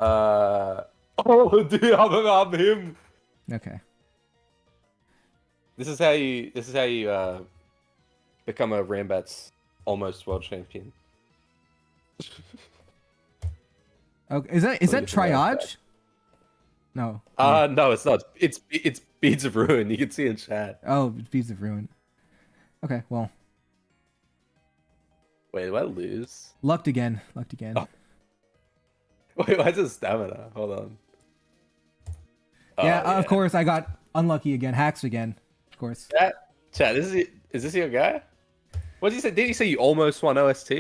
Oh, dude, I'm him. Okay. This is how you become a Rambat's almost world champion. Okay. Is that triage? No. No, it's not. It's Beads of Ruin. You can see in chat. Oh, Beads of Ruin. Okay, well. Wait, did I lose? Lucked again. Lucked again. Oh. Wait, why is it stamina? Hold on. Yeah, of course I got unlucky again. Hacked again. Of course. Chat, is this your guy? What did you say? Did you say you almost won OST?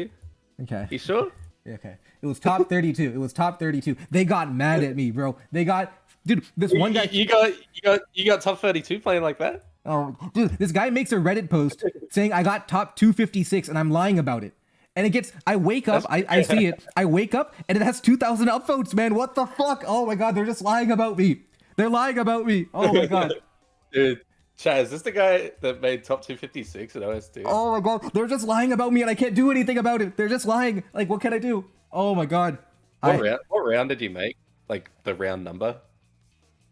Okay. You sure? Okay. It was top 32. It was top 32. They got mad at me, bro. They got... Dude, this one guy... You got top 32 playing like that? Oh, dude, this guy makes a Reddit post saying I got top 256 and I'm lying about it. And it gets... I wake up, I see it. I wake up and it has 2,000 upvotes, man. What the fuck? Oh my god, they're just lying about me. They're lying about me. Oh my god. Dude, Chad, is this the guy that made top 256 at OST? Oh my god, they're just lying about me and I can't do anything about it. They're just lying. Like, what can I do? Oh my god. What round did you make? Like, the round number?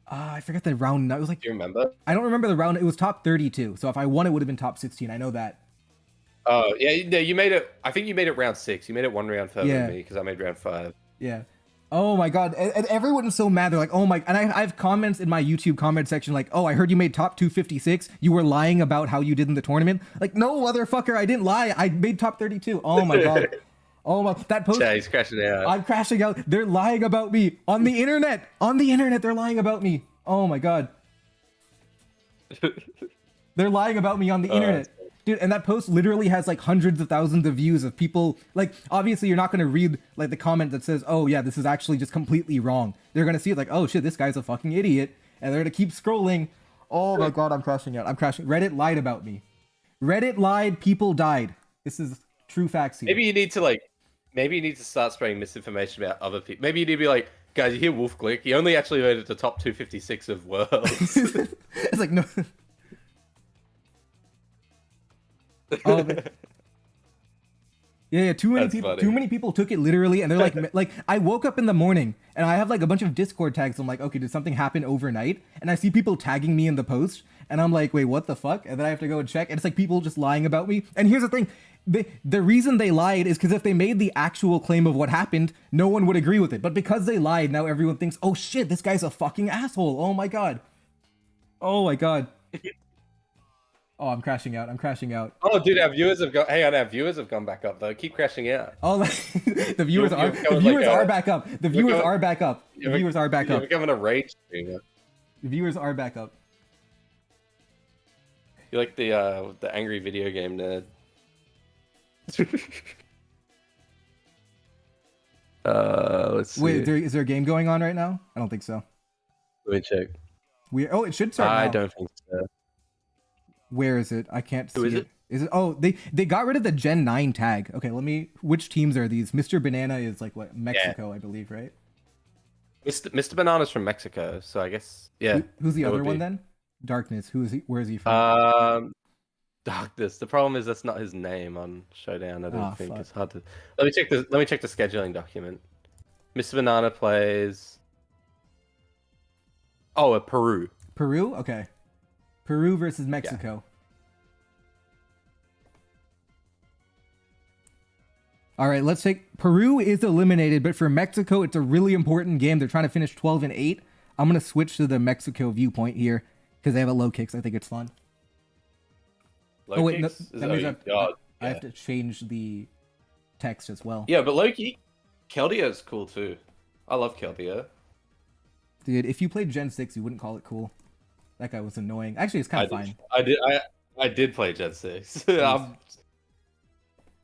I forgot the round. It was like... Do you remember? I don't remember the round. It was top 32. So if I won, it would have been top 16. I know that. Oh, yeah, you made it... I think you made it round 6. You made it one round further than me, because I made round 5. Yeah. Oh my god. And everyone is so mad. They're like, oh my... And I have comments in my YouTube comment section like, oh, I heard you made top 256. You were lying about how you did in the tournament. Like, no, motherfucker, I didn't lie. I made top 32. Oh my god. Oh my... That post... Yeah, he's crashing out. I'm crashing out. They're lying about me. On the internet. On the internet, they're lying about me. Oh my god. They're lying about me on the internet. Dude, and that post literally has like hundreds of thousands of views of people. Like, obviously you're not going to read like the comment that says, oh yeah, this is actually just completely wrong. They're going to see it like, oh shit, this guy's a fucking idiot. And they're going to keep scrolling. Oh my god, I'm crashing out. I'm crashing. Reddit lied about me. Reddit lied, people died. This is true facts here. Maybe you need to start spreading misinformation about other people. Maybe you need to be like, guys, you hear Wolf Glick? He only actually made it to top 256 of worlds. It's like, no. Oh, yeah, too many people took it literally, and they're like I woke up in the morning and I have like a bunch of Discord tags. I'm like, okay, did something happen overnight? And I see people tagging me in the post, and I'm like, wait, what the fuck? And then I have to go and check, and it's like people just lying about me. And here's the thing. The reason they lied is because if they made the actual claim of what happened, no one would agree with it. But because they lied, now everyone thinks, oh shit, this guy's a fucking asshole. Oh my god. Oh my god. Oh, I'm crashing out. I'm crashing out. Oh, dude, our viewers have gone. Hang on, our viewers have gone back up though. Keep crashing out. Oh, the viewers are back up. The viewers are back up. The viewers are back up. You're becoming a rage streamer. The viewers are back up. You're like the angry video game nerd. Let's see. Wait, is there a game going on right now? I don't think so. Let me check. Oh, it should start now. I don't think so. Where is it? I can't see Who is it. Is it? Oh, they got rid of the Gen 9 tag. Okay, which teams are these? Mr. Banana is like what? Mexico, yeah. I believe, right? Mr. Banana's from Mexico, so I guess yeah. Who's the other one then? Darkness. Who is he? Where is he from? Darkness. The problem is that's not his name on Showdown. I don't think fuck. It's hard to. Let me check the scheduling document. Mr. Banana plays. Oh, Peru. Peru? Okay. Peru versus Mexico. All right, let's take Peru is eliminated, but for Mexico, it's a really important game. They're trying to finish 12-8. I'm going to switch to the Mexico viewpoint here because they have a low kicks. I think it's fun. Low kicks? No, that means I have to change the text as well. Yeah, but low-key, Keldeo is cool too. I love Keldeo. Dude, if you played Gen 6, you wouldn't call it cool. That guy was annoying. Actually, it's kind of fine. I did play Gen 6.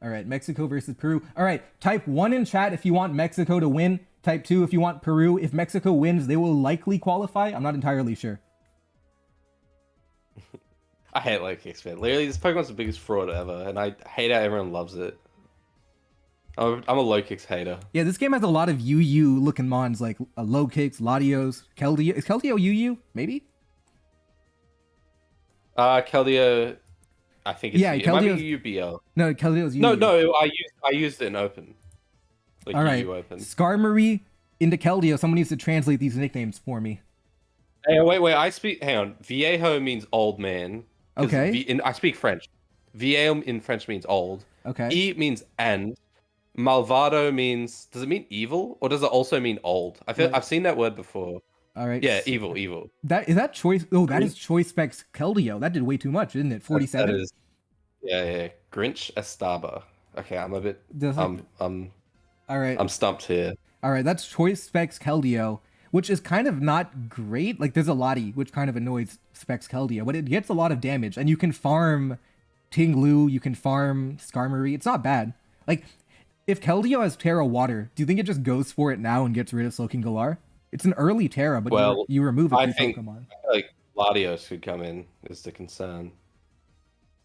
All right, Mexico versus Peru. All right, type 1 in chat if you want Mexico to win. Type 2 if you want Peru. If Mexico wins, they will likely qualify. I'm not entirely sure. I hate low kicks, man. Literally, this Pokemon's the biggest fraud ever, and I hate how everyone loves it. I'm a low kicks hater. Yeah, this game has a lot of UU looking mons like low kicks, Latios, Keldeo. Is Keldeo UU? Maybe? Keldeo, I think it's Keldeo. It might be UBL. No, Keldeo's UU. No, I used it in open. Like all right, open. Skarmory into Keldeo. Someone needs to translate these nicknames for me. Hey, wait. Hang on. Viejo means old man. Okay. I speak French. Viejo in French means old. Okay. E means end. Malvado means, does it mean evil or does it also mean old? I've seen that word before. All right. Yeah, evil. That choice. Oh, that is choice specs Keldeo. That did way too much, didn't it? 47. That is. Yeah. Grinch Estaba. Okay, I'm a bit. All right. I'm stumped here. All right, that's choice specs Keldeo, which is kind of not great. Like there's a Lottie, which kind of annoys specs Keldeo, but it gets a lot of damage, and you can farm Ting-Lu, you can farm Skarmory. It's not bad. Like if Keldeo has Terra Water, do you think it just goes for it now and gets rid of Slowking Galar? It's an early Terra, but you remove a few Pokemon. Like Latios could come in is the concern.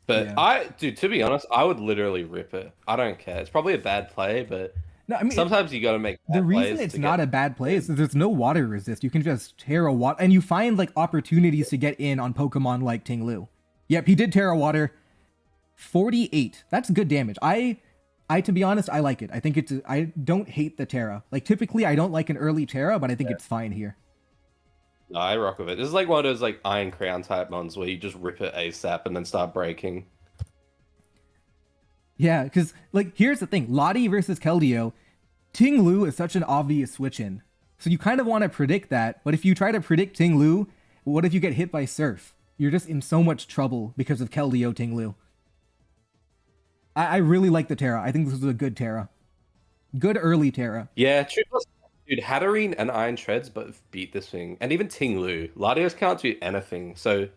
But to be honest, I would literally rip it. I don't care. It's probably a bad play, but no, I mean, sometimes you got to make the reason it's not a bad play is that there's no water resist. You can just Terra Water, and you find like opportunities to get in on Pokemon like Ting-Lu. Yep, he did Terra Water. 48. That's good damage. I to be honest, I like it. I think I don't hate the Terra. Like typically, I don't like an early Terra, but I think it's fine here. No, I rock with it. This is like one of those like Iron Crown type ones where you just rip it ASAP and then start breaking. Yeah, because like here's the thing: Lottie versus Keldeo, Ting-Lu is such an obvious switch in. So you kind of want to predict that, but if you try to predict Ting-Lu, what if you get hit by Surf? You're just in so much trouble because of Keldeo Ting-Lu. I really like the Terra. I think this is a good Terra. Good early Terra. Yeah, true. Dude, Hatterene and Iron Treads both beat this thing. And even Ting-Lu. Latios can't do anything, so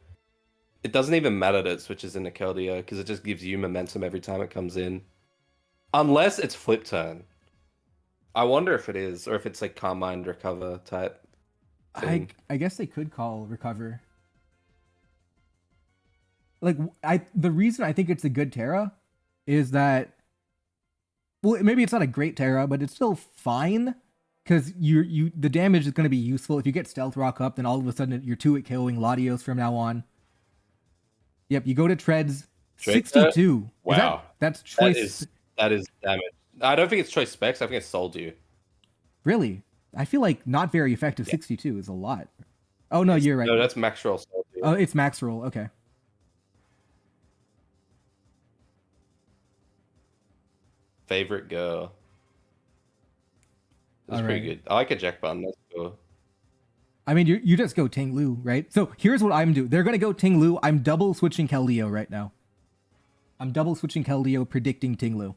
it doesn't even matter that it switches into Keldeo, because it just gives you momentum every time it comes in. Unless it's Flip Turn. I wonder if it is, or if it's like Calm Mind Recover type thing. I guess they could call Recover. Like, the reason I think it's a good Terra is that, well, maybe it's not a great Terra, but it's still fine. Because the damage is going to be useful. If you get Stealth Rock up, then all of a sudden you're 2-hit killing Latios from now on. Yep, you go to Treads, 62. Wow. That's choice. That is damage. I don't think it's choice specs. I think it's sold you. Really? I feel like not very effective. Yeah. 62 is a lot. Oh, no, you're right. No, that's max roll sold you. Oh, it's max roll. Okay. Favorite girl. That's pretty good. I like a Jack button. That's cool. I mean, you just go Ting-Lu, right? So here's what I'm doing. They're going to go Ting-Lu. I'm double switching Keldeo right now. I'm double switching Keldeo, predicting Ting-Lu.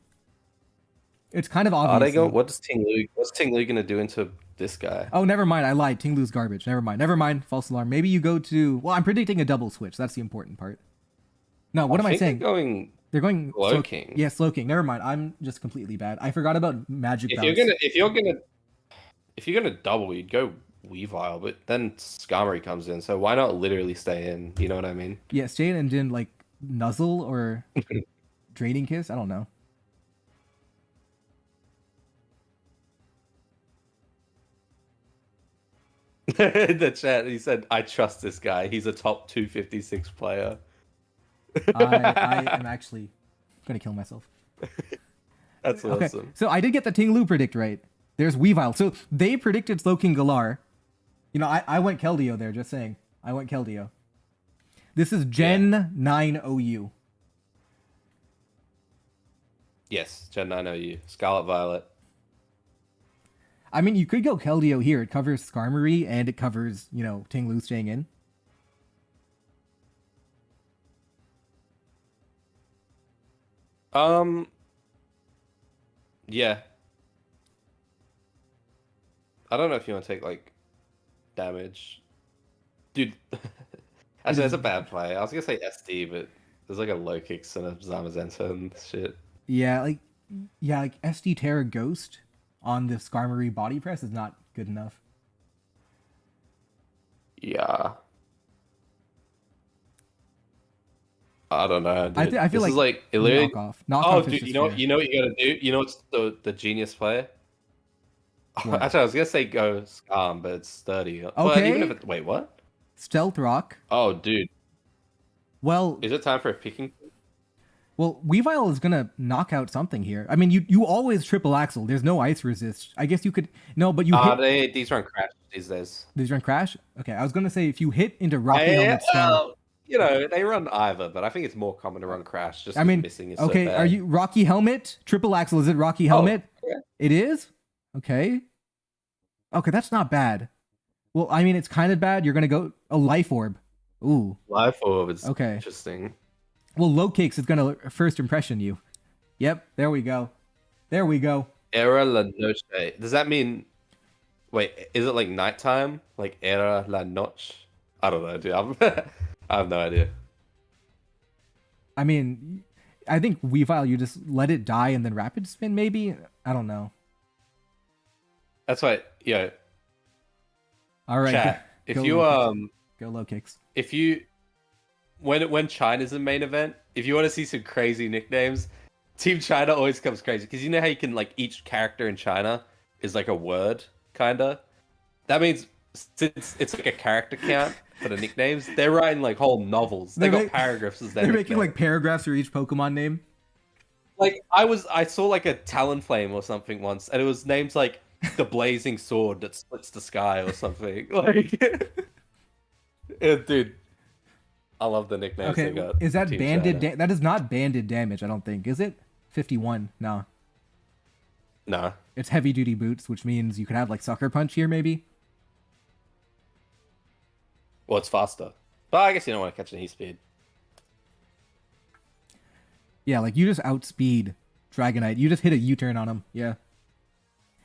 It's kind of obvious. What's Ting-Lu going to do into this guy? Oh, never mind. I lied. Ting-Lu's garbage. Never mind. False alarm. Maybe you go to... Well, I'm predicting a double switch. That's the important part. No, what am I saying? They're going Slowking. Yeah, Slowking. Never mind. I'm just completely bad. I forgot about Magic Bounce. If you're gonna double, you'd go Weavile, but then Skarmory comes in, so why not literally stay in? You know what I mean? Yeah, stay in and then like Nuzzle or Draining Kiss. I don't know. In the chat, he said, "I trust this guy. He's a top 256 player." I am actually gonna kill myself. That's awesome. Okay, so I did get the Ting-Lu predict right. There's Weavile. So they predicted Slowking Galar. You know, I went Keldeo there, just saying. I went Keldeo. This is Gen 9 OU. Yes, Gen 9 OU. Scarlet Violet. I mean, you could go Keldeo here. It covers Skarmory and it covers, you know, Ting-Lu staying in. Yeah. I don't know if you want to take like damage. Dude, actually that's a bad play. I was gonna say SD, but there's like a low kicks and a Zamazenta and shit. Yeah, like SD Terra Ghost on the Skarmory body press is not good enough. Yeah. I don't know. Dude. I feel this like is like literally... Knockoff dude, you know what you gotta do? You know what's the genius play? What? Actually, I was gonna say go Scam, but it's sturdy. Okay. But even if wait, what? Stealth Rock. Oh, dude. Well, is it time for a picking? Well, Weavile is gonna knock out something here. I mean, you always triple axle. There's no ice resist. I guess you could but you hit... these run crash these days. These run crash? Okay, I was gonna say if you hit into Rocky Helmet Star... You know, they run either, but I think it's more common to run crash. Just missing is okay, so bad. Are you Rocky Helmet? Triple axle, is it Rocky Helmet? Yeah. It is? Okay. Okay, that's not bad. Well, I mean, it's kind of bad. You're gonna go a Life Orb. Ooh. Life Orb is okay. Interesting. Well, low kicks is gonna first impression you. Yep, there we go. There we go. Era la noche. Does that mean... Wait, is it like nighttime? Like Era la noche? I don't know, dude. I have no idea. I mean, I think Weavile, you just let it die and then rapid spin, maybe? I don't know. That's why, all right. Chat, if you go low kicks. If you when China's the main event, if you want to see some crazy nicknames, Team China always comes crazy because you know how you can like each character in China is like a word, kinda. That means since it's like a character count for the nicknames, they're writing like whole novels. They got paragraphs as their They're nickname. making like paragraphs for each Pokemon name. Like I saw like a Talonflame or something once, and it was names like the blazing sword that splits the sky or something. Like, dude, I love the nicknames they got. Is that banded? That is not banded damage. I don't think. Is it 51? No. No. It's heavy duty boots, which means you could have like Sucker Punch here, maybe. Well, it's faster. But I guess you don't want to catch any speed. Yeah, like you just outspeed Dragonite. You just hit a U-turn on him. Yeah.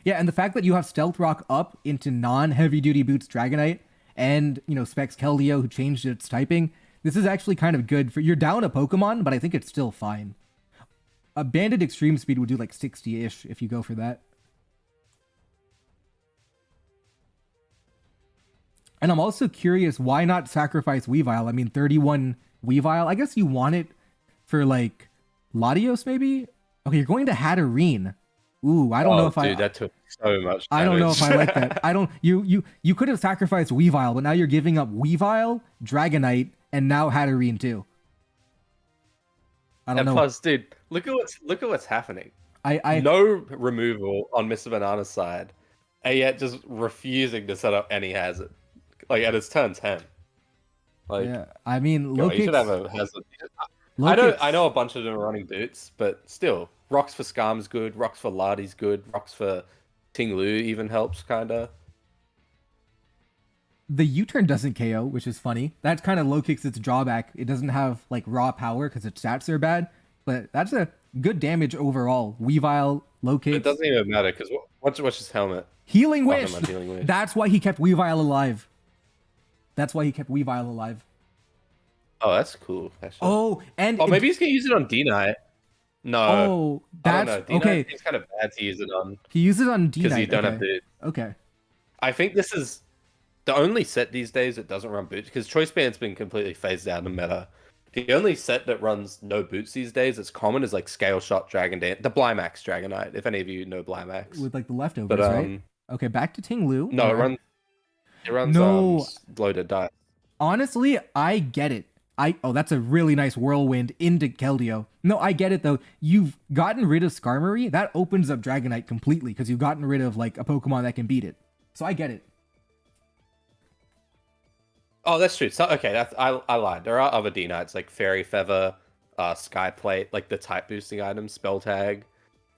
Yeah, and the fact that you have Stealth Rock up into non-heavy duty boots Dragonite and, you know, Specs Keldeo who changed its typing, this is actually kind of good for... You're down a Pokemon, but I think it's still fine. A Banded Extreme Speed would do like 60-ish if you go for that. And I'm also curious, why not sacrifice Weavile? I mean, 31 Weavile. I guess you want it for, like, Latios, maybe? Okay, you're going to Hatterene. Ooh, I don't know if dude, that took so much damage. I don't know if I like that. I don't... You could have sacrificed Weavile, but now you're giving up Weavile, Dragonite, and now Hatterene, too. I don't know. Plus, dude, look at what's happening. No removal on Mr. Banana's side, and yet just refusing to set up any hazard. Like, at its turn 10. Like, yeah, I mean, you should have a hazard. I know a bunch of them are running boots, but still, Rocks for Skarm's good, Rocks for Lardy's good, Rocks for Ting-Lu even helps, kinda. The U-turn doesn't KO, which is funny. That's kind of low kicks its drawback. It doesn't have, like, raw power because its stats are bad, but that's a good damage overall. Weavile, low kicks. It doesn't even matter, because what's his helmet? Healing Wish! That's why he kept Weavile alive. That's why he kept Weavile alive. Oh, that's cool. Actually. Oh, and maybe he's gonna use it on D-Knight. No. Oh, that's okay. It's kind of bad to use it on. He uses it on D-Knight because you don't have to. Okay. I think this is the only set these days that doesn't run boots because Choice Band's been completely phased out of meta. The only set that runs no boots these days that's common is like Scale Shot Dragon Dance, the Blymax Dragonite. If any of you know Blymax, with like the leftovers, right? Okay, back to Ting-Lu. No, it runs loaded dice. Honestly, I get it. That's a really nice whirlwind into Keldeo. No, I get it though. You've gotten rid of Skarmory. That opens up Dragonite completely because you've gotten rid of like a Pokemon that can beat it. So I get it. Oh, that's true. So okay, I lied. There are other D knights like Fairy Feather, Sky Plate, like the type boosting items, Spell Tag,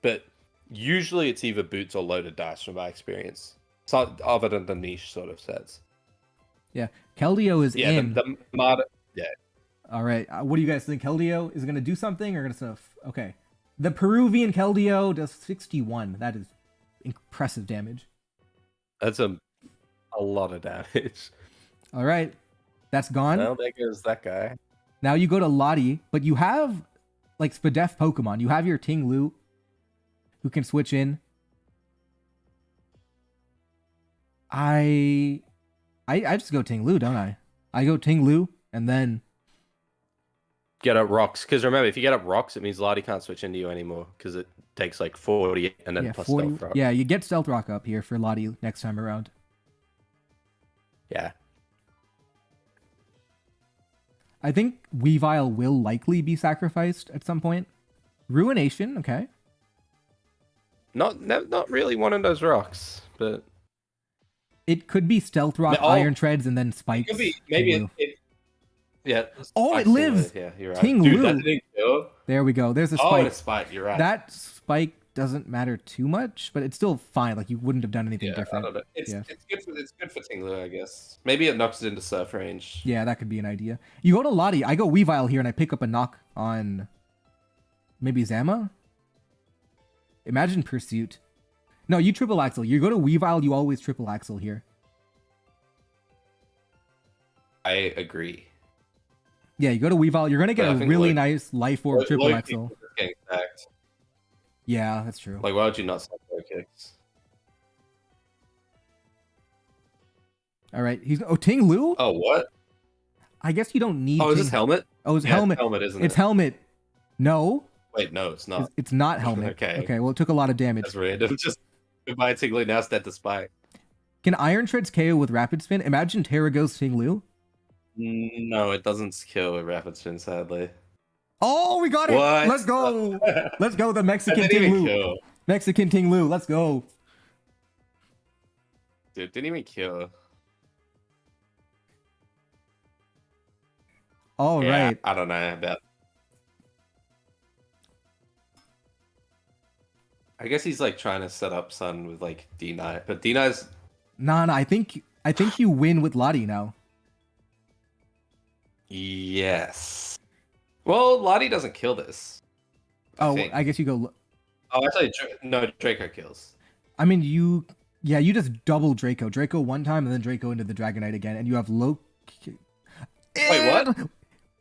but usually it's either boots or loaded dice from my experience. So other than the niche sort of sets. Yeah, Keldeo is Yeah, in. the mod. Yeah, All right, what do you guys think? Keldeo is going to do something or going to stuff? Okay, the Peruvian Keldeo does 61. That is impressive damage. that's a lot of damage. All right, that's gone. Well, there goes that guy. Now you go to Lottie, but you have like Spadef Pokemon. You have your Ting Lu, who can switch in. I just go Ting Lu, don't I? I go Ting Lu and then Get up rocks, because remember, if you get up rocks, it means Lottie can't switch into you anymore, because it takes like 40 and then yeah, plus 40. stealth rock. Yeah, you get Stealth Rock up here for Lottie next time around. Yeah. I think Weavile will likely be sacrificed at some point. Ruination, okay. Not really one of those rocks, but It could be Stealth Rock, Oh, Iron Treads, and then it Spikes. could be maybe Ting Lu. yeah. Oh, it Spike's lives! Yeah, you're right. Ting Dude, Lu. that didn't kill. There we go. There's a Oh, Spike. and a spike. You're right. That Spike doesn't matter too much, but it's still fine. Like, you wouldn't have done anything yeah, different. I don't know. It's Yeah. it's good for Ting Lu, I guess. Maybe it knocks it into surf range. Yeah, that could be an idea. You go to Lottie. I go Weavile here, and I pick up a knock on maybe Zama? Imagine Pursuit. No, you triple axle. You go to Weavile, you always triple axle here. I agree. Yeah, you go to Weavile. You're going to get But I a think, really like, nice Life Orb triple axle. Getting stacked. Yeah, that's true. Like, why would you not stack low kicks? All right. Ting Lu? Oh, what? I guess you don't need Oh, is Ting- this helmet? Oh, it's Yeah, helmet. Helmet, isn't It's it? helmet. No, Wait, no, it's not. it's not helmet. Okay. Okay, well, it took a lot of damage. That's random. Just goodbye, Ting Lu. Now it's dead to spike. Can Iron Treads KO with Rapid Spin? Imagine Terra goes Ting Lu. No, it doesn't kill with rapid spin, sadly. Oh, we got it. What? Let's go. Let's go. The That Mexican didn't Ting even Lu. kill. Mexican Ting Lu. Let's go. Dude, didn't even kill. All Yeah, right. I don't know about. I guess he's like trying to set up Sun with like D Knight, but D Knight's Nah, I think you win with Lottie now. yes. Well, Lottie doesn't kill this. Oh, think. I guess you go. Oh, actually, no, Draco kills. I mean, you just double Draco. Draco one time and then Draco into the Dragonite again, and you have low. Wait, what?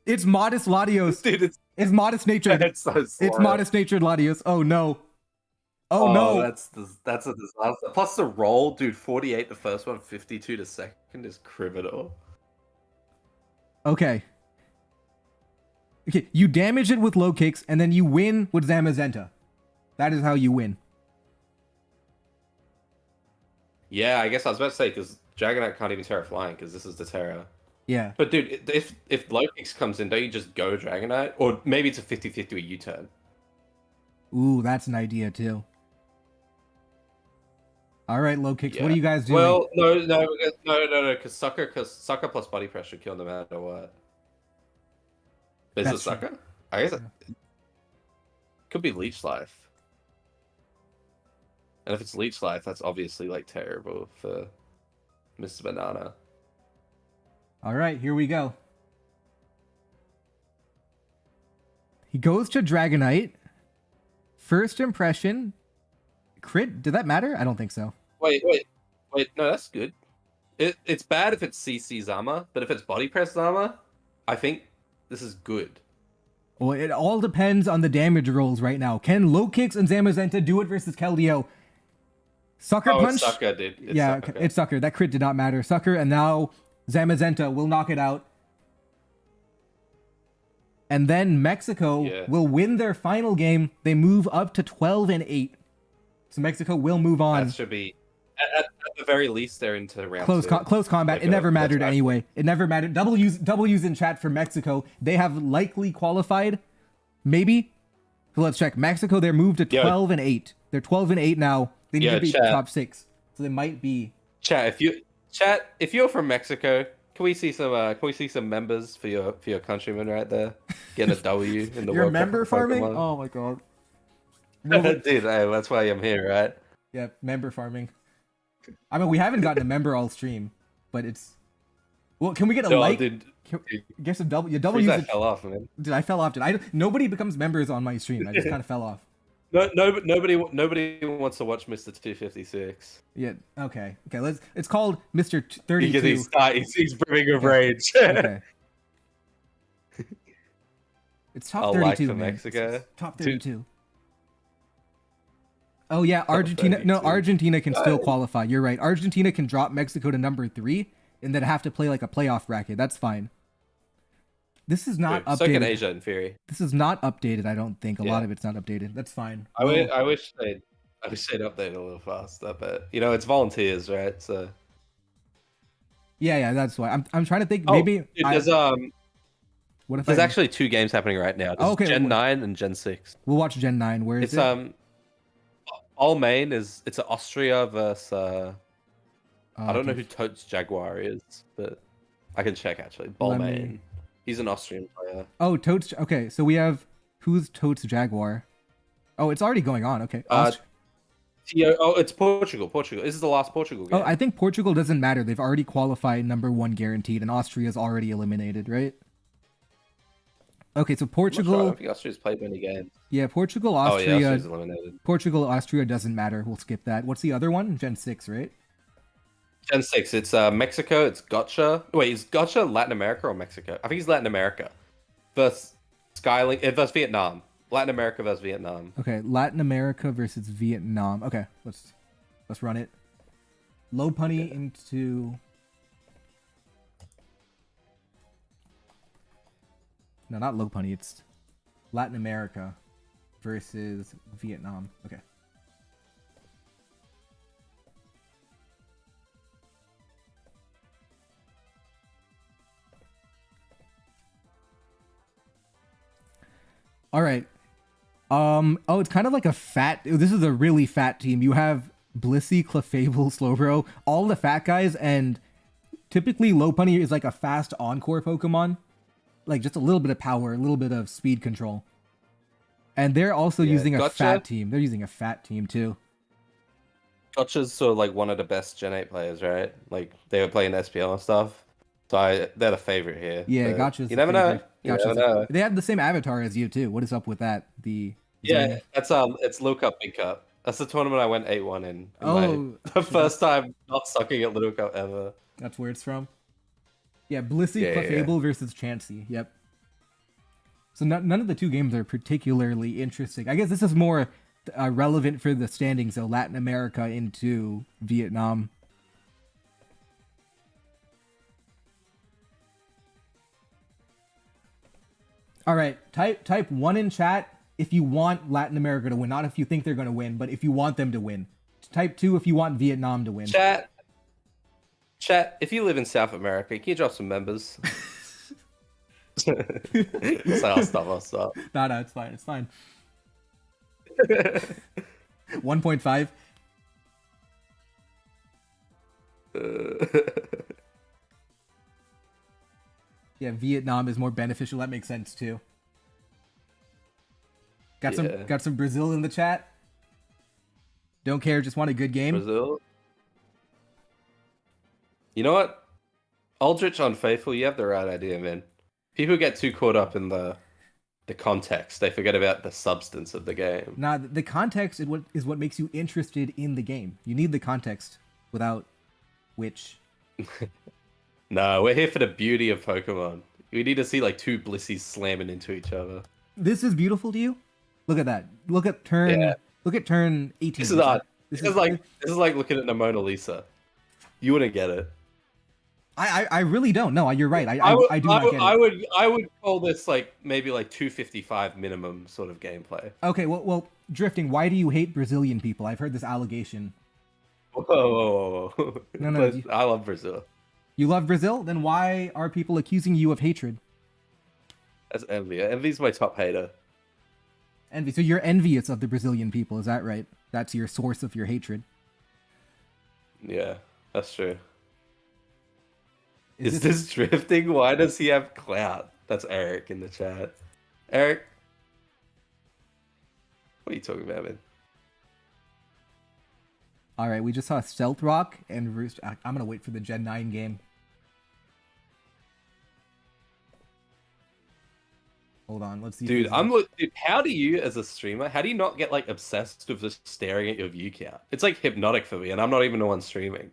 It's modest Latios. Dude, It's modest natured. it's so slow. It's modest natured Latios. Oh no. Oh no. That's a disaster. Plus the roll, dude. 48 the first one, 52 the second is criminal. Okay. Okay, you damage it with low kicks, and then you win with Zamazenta. That is how you win. Yeah, I guess I was about to say because Dragonite can't even Terra flying because this is the Terra. Yeah. But dude, if low kicks comes in, don't you just go Dragonite? Or maybe it's a 50-50 a U-turn. Ooh, that's an idea too. All right, low kicks. Yeah. What are you guys doing? Well, no, because sucker plus body pressure kill no matter what. Is it That's true. sucker? I guess it could be leech life. And if it's leech life, that's obviously like terrible for Mr. Banana. All right, here we go. He goes to Dragonite. First impression. Crit? Did that matter? I don't think so. Wait. No, that's good. It's bad if it's CC Zama, but if it's body press Zama, I think this is good. Well, it all depends on the damage rolls right now. Can low kicks and Zamazenta do it versus Keldeo? Sucker punch? It's sucker, dude. It's sucker. That crit did not matter. Sucker, and now Zamazenta will knock it out. And then Mexico will win their final game. They move up to 12-8. So Mexico will move on. That should be at the very least they're into round Close combat. Like it never mattered match. anyway. It never mattered. W's in chat for Mexico. They have likely qualified. Maybe. So let's check. Mexico, they're moved to 12-8. They're 12-8 now. They need to be top 6. So they might be. If you're from Mexico, we see some members for your countrymen right there getting a W in the You're World Cup member of farming? Pokemon? Oh my god. Dude, hey, that's why I'm here, right? Yeah, member farming. I mean, we haven't gotten a member all stream, but it's. Well, can we get a No, like? dude, Guess a double. Your double Freeze, I usage. fell off, man. Dude, I fell off. Nobody becomes members on my stream. I just kind of fell off. No, nobody wants to watch Mr. 256. Yeah. Okay. Okay. It's called Mr. 32. Because he's brimming with rage. Okay. It's top 32. Like for man. Mexico. It's top 32. Oh yeah, Argentina. No, 32. Argentina can still qualify. You're right. Argentina can drop Mexico to number 3 and then have to play like a playoff bracket. That's fine. This is not updated. So can Asia in theory. This is not updated. I don't think a lot of it's not updated. That's fine. I wish they'd update a little faster, but it's volunteers, right? So yeah, that's why I'm trying to think. Oh, Maybe dude, there's I, actually 2 games happening right now. There's okay, Gen 9 and Gen 6. We'll watch Gen 9. Where is it? All main it's an Austria versus I don't know who Totes Jaguar is, but I can check actually. Balmain. He's an Austrian player. Oh, Totes. Okay, so we have who's Totes Jaguar? Oh, it's already going on. Okay. It's Portugal. This is the last Portugal game. Oh, I think Portugal doesn't matter. They've already qualified number 1 guaranteed, and Austria's already eliminated, right? Okay, so Portugal. I think Austria's played many games. Yeah, Portugal, Austria. Oh yeah, Austria's eliminated. Portugal, Austria doesn't matter. We'll skip that. What's the other one? Gen 6, right? Gen 6. It's Mexico. It's Gotcha. Wait, is Gotcha Latin America or Mexico? I think it's Latin America. Versus versus Vietnam. Latin America versus Vietnam. Okay, Latin America versus Vietnam. Okay, let's run it. Low punny into. No, not low punny. It's Latin America versus Vietnam. Okay. All right. Oh, it's kind of like a fat. This is a really fat team. You have Blissey, Clefable, Slowbro, all the fat guys, and typically Lopunny is like a fast encore Pokemon, like just a little bit of power, a little bit of speed control. And they're also using a fat team. They're using a fat team too. Gotcha's sort of like one of the best Gen 8 players, right? Like they were playing SPL and stuff. So they're the favorite here. Yeah, Gotcha's. You never know. They have the same avatar as you too. What is up with that? It's Little Cup, Big Cup. That's the tournament I went 8-1 in. The first time not sucking at Little Cup ever. That's where it's from. Yeah, Blissey, Clefable versus Chansey. Yep. So none of the 2 games are particularly interesting. I guess this is more relevant for the standings, though. Latin America into Vietnam. All right, type 1 in chat if you want Latin America to win, not if you think they're going to win, but if you want them to win. Type 2 if you want Vietnam to win. Chat, if you live in South America, can you drop some members? So I'll stop. No, it's fine. It's fine. 1.5. Yeah, Vietnam is more beneficial. That makes sense too. Got some Brazil in the chat. Don't care, just want a good game. Brazil. You know what? Aldrich Unfaithful, you have the right idea, man. People get too caught up in the context. They forget about the substance of the game. Nah, the context is what makes you interested in the game. You need the context, without which... No, we're here for the beauty of Pokemon. We need to see like 2 Blissies slamming into each other. This is beautiful to you? Look at that. Look at turn 18. This is odd. This is like looking at the Mona Lisa. You wouldn't get it. I really don't. No, you're right. I do not get it. I would call this like maybe like 255 minimum sort of gameplay. Okay, well, Drifting, why do you hate Brazilian people? I've heard this allegation. Whoa. No. I love Brazil. You love Brazil? Then why are people accusing you of hatred? That's envy. Envy's my top hater. Envy. So you're envious of the Brazilian people, is that right? That's your source of your hatred. Yeah, that's true. Is this drifting? Why does he have clout? That's Eric in the chat. Eric, what are you talking about, man? All right, we just saw Stealth Rock and Roost. I'm gonna wait for the Gen 9 game. Hold on, let's see. Dude, dude, how do you, as a streamer, how do you not get like obsessed with just staring at your view count? It's like hypnotic for me, and I'm not even the one streaming.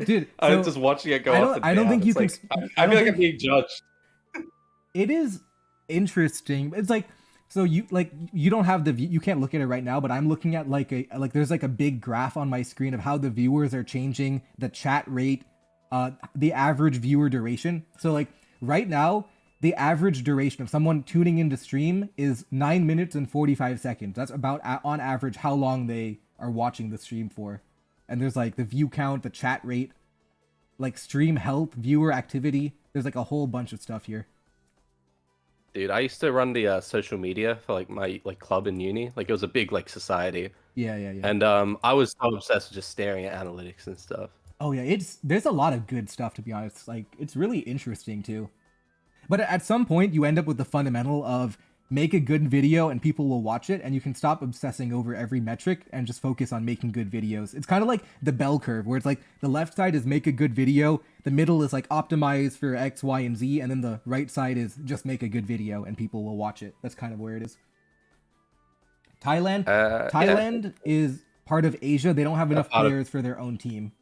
Dude, I'm just watching it go up and I don't down. think you It's can. like, I feel like I'm being judged. It is interesting. It's like, so you don't have the view, you can't look at it right now, but I'm looking at there's like a big graph on my screen of how the viewers are changing, the chat rate, the average viewer duration. So like right now, the average duration of someone tuning into stream is 9 minutes and 45 seconds. That's about on average how long they are watching the stream for. And there's like the view count, the chat rate, like stream health, viewer activity. There's like a whole bunch of stuff here. Dude, I used to run the social media for like my club in uni. Like it was a big like society. Yeah. And I was so obsessed with just staring at analytics and stuff. Oh yeah, there's a lot of good stuff, to be honest. Like it's really interesting too. But at some point you end up with the fundamental of make a good video and people will watch it, and you can stop obsessing over every metric and just focus on making good videos. It's kind of like the bell curve, where it's like the left side is make a good video, the middle is like optimize for X, Y, and Z, and then the right side is just make a good video and people will watch it. That's kind of where it is. Thailand is part of Asia. They don't have enough players for their own team.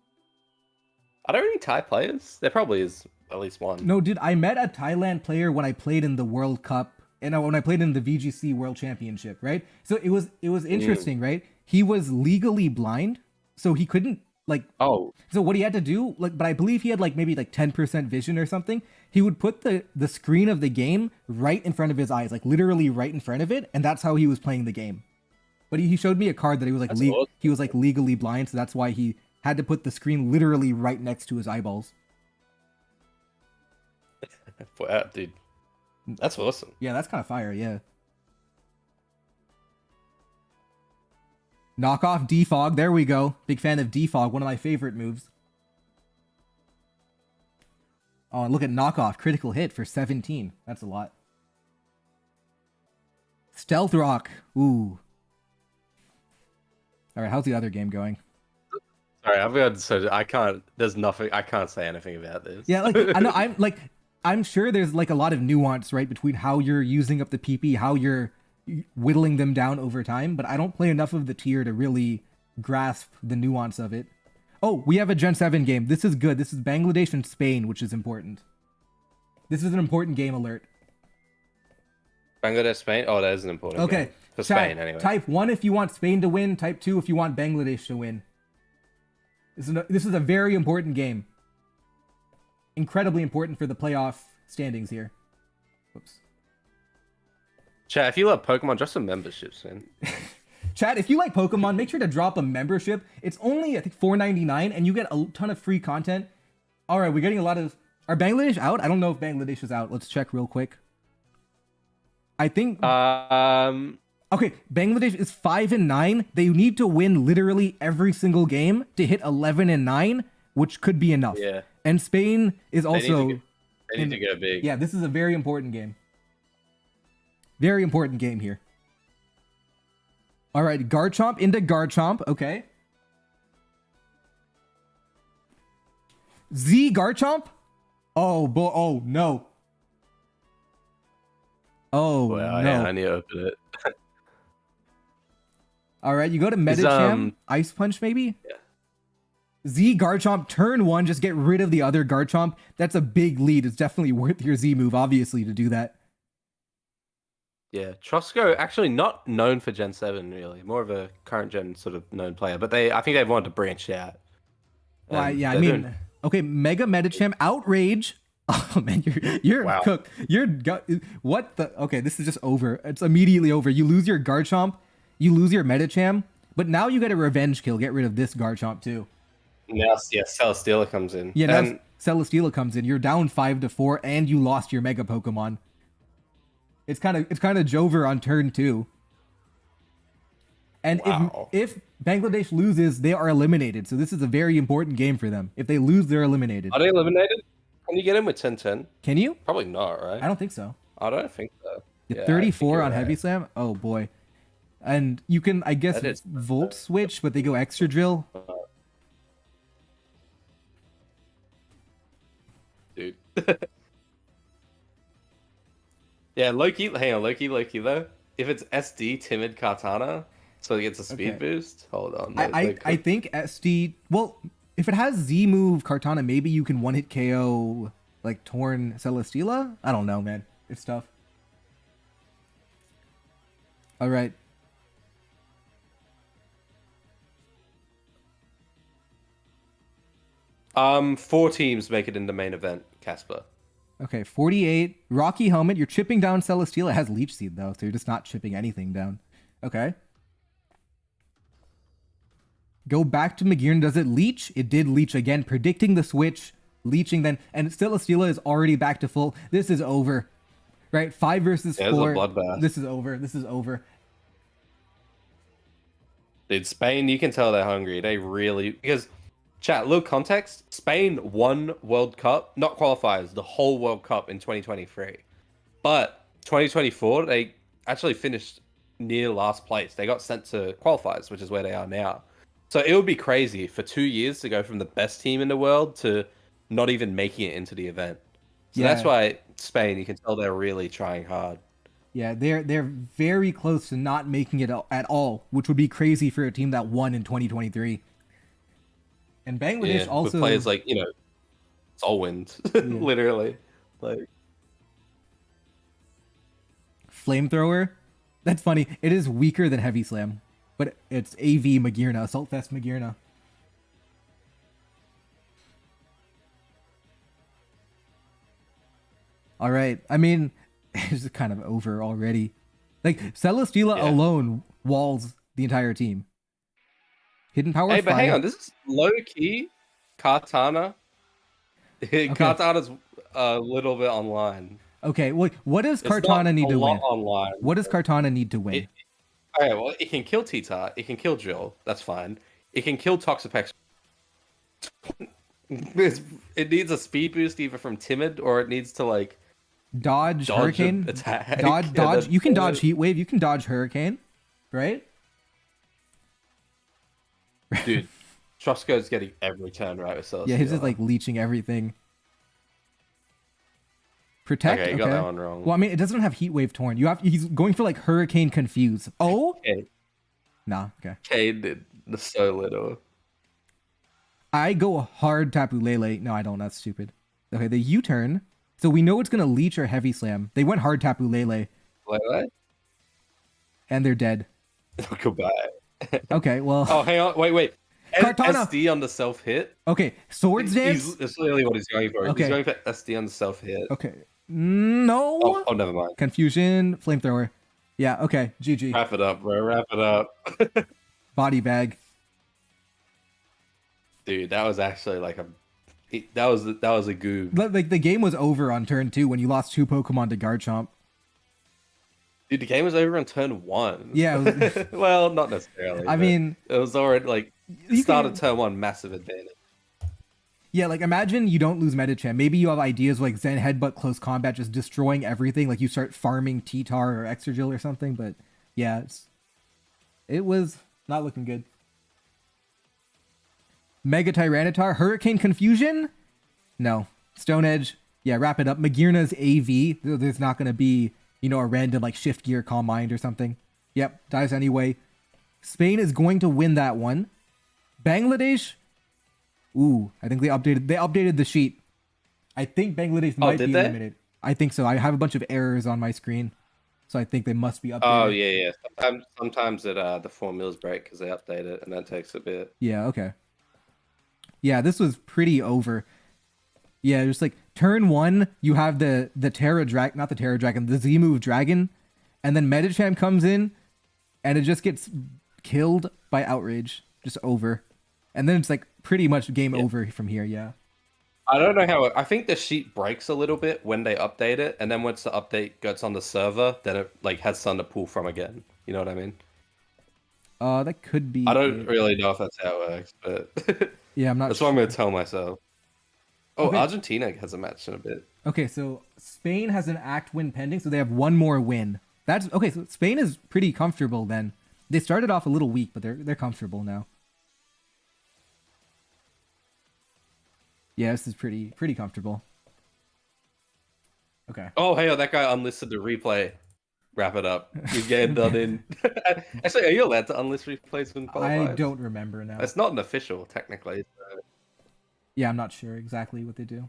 Are there any Thai players? There probably is at least one. No, dude, I met a Thailand player when I played in the World Cup, and when I played in the VGC World Championship, right? So it was interesting, right? He was legally blind, so he couldn't like. Oh. So what he had to do, like, but I believe he had like maybe like 10% vision or something. He would put the screen of the game right in front of his eyes, like literally right in front of it, and that's how he was playing the game. But he showed me a card that he was like he was like legally blind, so that's why he had to put the screen literally right next to his eyeballs. Wow, dude. That's awesome. Yeah, that's kind of fire, yeah. Knock off defog, there we go. Big fan of defog, one of my favorite moves. Oh, and look at knockoff, critical hit for 17. That's a lot. Stealth Rock, ooh. Alright, how's the other game going? Sorry, I can't say anything about this. Yeah, like, I know, I'm sure there's like a lot of nuance, right, between how you're using up the PP, how you're whittling them down over time, but I don't play enough of the tier to really grasp the nuance of it. Oh, we have a Gen 7 game. This is good. This is Bangladesh and Spain, which is important. This is an important game alert. Bangladesh, Spain? Oh, that is an important game. Okay. For Spain, anyway. Type 1 if you want Spain to win. Type 2 if you want Bangladesh to win. This is a very important game. Incredibly important for the playoff standings here. Whoops. Chat, if you love Pokemon, drop some memberships, man. Chat, if you like Pokemon, make sure to drop a membership. It's only, I think, $4.99, and you get a ton of free content. All right, we're getting a lot of... Are Bangladesh out? I don't know if Bangladesh is out. Let's check real quick. I think... Okay, Bangladesh is 5-9. They need to win literally every single game to hit 11-9, which could be enough. Yeah. And Spain is also... They need to go big. Yeah, this is a very important game. Very important game here. All right, Garchomp into Garchomp. Okay. Z Garchomp? Oh no. Oh, well, no. Yeah, I need to open it. All right, you go to Medicham. Ice Punch, maybe? Yeah. Z Garchomp, turn 1, just get rid of the other Garchomp. That's a big lead. It's definitely worth your Z move, obviously, to do that. Yeah, Trosco, actually not known for Gen 7, really. More of a current gen sort of known player. But I think they've wanted to branch out. Yeah, I mean, okay, Mega Medicham, Outrage. Oh, man, you're wow. cooked. What the? Okay, this is just over. It's immediately over. You lose your Garchomp, you lose your Medicham, but now you get a revenge kill. Get rid of this Garchomp, too. Now, yeah, Celesteela comes in. Yeah, now Celesteela comes in. You're down 5-4, and you lost your Mega Pokemon. It's kind of Jover on turn 2. And wow. if Bangladesh loses, they are eliminated. So this is a very important game for them. If they lose, they're eliminated. Are they eliminated? Can you get him with 10-10? Can you? Probably not, right? I don't think so. I don't think so. Yeah, I think 34 you're on right. Heavy Slam? Oh boy. And you can, I guess, That is- Volt switch, but they go extra drill. Dude. Yeah, Loki. Hang on, Loki though. If it's SD Timid Katana, so it gets a speed Okay. boost. Hold on. I think SD. Well, if it has Z move Kartana, maybe you can one hit KO like Torn Celesteela. I don't know, man. It's tough. All right. Four teams make it in the main event. Casper. Okay, 48. Rocky Helmet. You're chipping down Celesteela. It has Leech Seed, though, so you're just not chipping anything down. Okay. Go back to Magirn. Does it leech? It did leech again, predicting the switch, leeching then. And Celesteela is already back to full. This is over. Right? 5 versus 4. It's a bloodbath. This is over. This is over. Dude, Spain, you can tell they're hungry. They really... Because, chat, little context. Spain won World Cup, not qualifiers, the whole World Cup in 2023. But 2024, they actually finished near last place. They got sent to qualifiers, which is where they are now. So it would be crazy for 2 years to go from the best team in the world to not even making it into the event. So that's why Spain, you can tell they're really trying hard. Yeah, they're very close to not making it at all, which would be crazy for a team that won in 2023. And Bangladesh also with players like, Solwind, literally. Like Flamethrower. That's funny. It is weaker than Heavy Slam, but it's AV Magirna, Assault Fest Magirna. All right. I mean, it's kind of over already. Like Celesteela alone walls the entire team. Hidden Power. Hey, but hang on, this is low key Katana. Katana's a little bit online. Okay, well, what does Kartana need to win? Online. What does Kartana need to win? Okay, well, it can kill T-Tar, it can kill Jill, that's fine. It can kill Toxapex. It needs a speed boost either from Timid or it needs to like dodge Hurricane, attack, dodge. You can dodge Heat Wave. You can dodge Hurricane, right? Dude, Trosko's getting every turn right with Celesteela. Yeah, he's just like leeching everything. Protect. Okay, you got that one wrong. Well, I mean, it doesn't have Heat Wave Torn. He's going for like Hurricane Confuse. Oh, okay. Nah. Okay. Cade did so little. I go hard Tapu Lele. No, I don't. That's stupid. Okay, the U-turn. So we know it's gonna leech or Heavy Slam. They went hard Tapu Lele. Lele? And they're dead. Goodbye. Okay, well. Oh, hang on. Wait. Kartana. SD on the self hit. Okay, Swords Dance. That's literally what he's going for. Okay. He's going for SD on the self hit. Okay. No. Oh, never mind. Confusion. Flamethrower. Yeah. Okay. GG. Wrap it up, bro. Wrap it up. Body bag. Dude, that was actually like that was a goob. Like the game was over on turn 2 when you lost 2 Pokemon to Garchomp. Dude, the game was over on turn 1. Yeah. It was... Well, not necessarily. I mean, it was already like started turn 1 massive advantage. Yeah, like imagine you don't lose Medicham. Maybe you have ideas like Zen Headbutt Close Combat just destroying everything. Like you start farming T-Tar or Exergil or something. But yeah, it was not looking good. Mega Tyranitar, Hurricane Confusion? No. Stone Edge. Yeah, wrap it up. Magirna's AV. There's not going to be, a random like Shift Gear Calm Mind or something. Yep, dies anyway. Spain is going to win that one. Bangladesh? Ooh, I think they updated the sheet. I think Bangladesh might be eliminated. I think so. I have a bunch of errors on my screen. So I think they must be updated. Oh, yeah. Sometimes the formulas break because they update it and that takes a bit. Yeah, okay. Yeah, this was pretty over. Yeah, just like turn 1, you have the Terra Dragon, not the Terra Dragon, the Z-move Dragon, and then Medicham comes in, and it just gets killed by Outrage, just over, and then it's like pretty much game over from here. Yeah. I don't know how. I think the sheet breaks a little bit when they update it, and then once the update gets on the server, then it like has something to pull from again. You know what I mean? That could be. I don't really know if that's how it works, but yeah, I'm not. That's what I'm gonna tell myself. Oh, Okay. Argentina has a match in a bit. Okay, so Spain has an act win pending, so they have one more win. That's okay. So Spain is pretty comfortable then. They started off a little weak, but they're comfortable now. Yeah, this is pretty comfortable. Okay. Oh, hey, that guy unlisted the replay. Wrap it up. He's getting done in. Actually, are you allowed to unlist replays in I qualifiers? don't remember now. It's not an official, technically. So. Yeah, I'm not sure exactly what they do.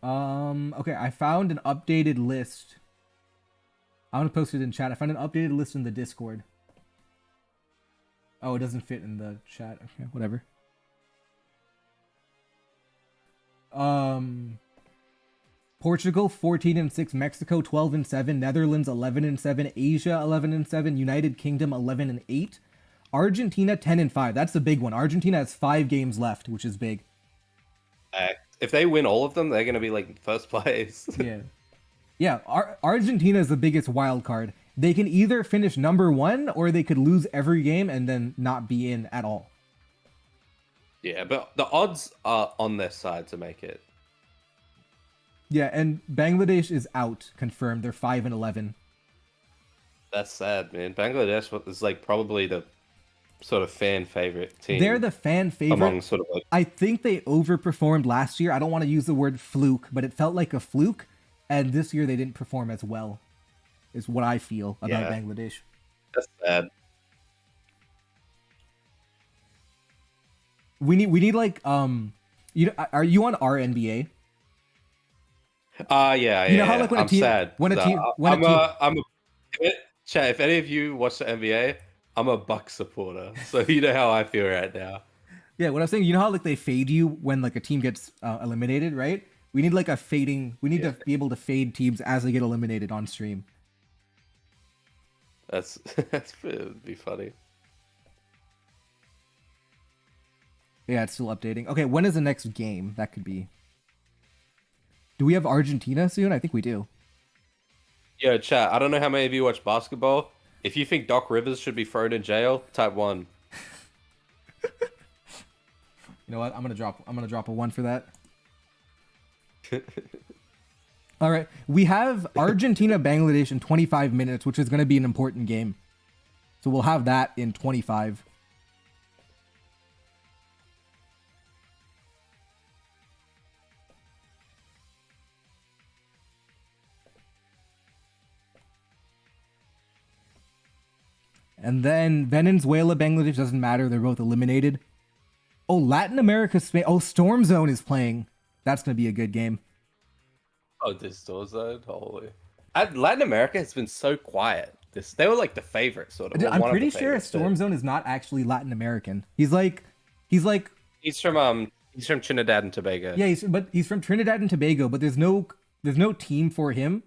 Okay, I found an updated list. I want to post it in chat. I found an updated list in the Discord. Oh, it doesn't fit in the chat. Okay, whatever. Portugal 14-6, Mexico 12-7, Netherlands 11-7, Asia 11-7, United Kingdom 11-8, Argentina 10-5. That's the big one. Argentina has 5 games left, which is big. If they win all of them, they're gonna be like first place. Yeah. Argentina is the biggest wild card. They can either finish number 1 or they could lose every game and then not be in at all. Yeah, but the odds are on their side to make it. Yeah, and Bangladesh is out, confirmed. They're 5-11. That's sad, man. Bangladesh is like probably the sort of fan favorite team. They're the fan favorite. Among sort of like... I think they overperformed last year. I don't want to use the word fluke, but it felt like a fluke. And this year they didn't perform as well, is what I feel about Bangladesh. That's sad. We need like you know, are you on our NBA? Yeah. You know how like when I'm a team sad. Chat, if any of you watch the NBA, I'm a Bucks supporter, so you know how I feel right now. Yeah, what I'm saying, you know how like they fade you when like a team gets eliminated, right? We need like a fading. We need to be able to fade teams as they get eliminated on stream. That's it'd be funny. Yeah, it's still updating. Okay, when is the next game? That could be. Do we have Argentina soon? I think we do. Yo, chat, I don't know how many of you watch basketball. If you think Doc Rivers should be thrown in jail, type 1. You know what? I'm gonna drop a 1 for that. All right, we have Argentina Bangladesh in 25 minutes, which is going to be an important game. So we'll have that in 25. And then Venezuela, Bangladesh, doesn't matter. They're both eliminated. Oh, Latin America, Spain. Oh, Storm Zone is playing. That's going to be a good game. Oh, this Storm Zone? Holy. Latin America has been so quiet. They were like the favorite, sort of. I'm pretty sure Storm Zone is not actually Latin American. He's from Trinidad and Tobago. Yeah, he's from Trinidad and Tobago, but there's no team for him.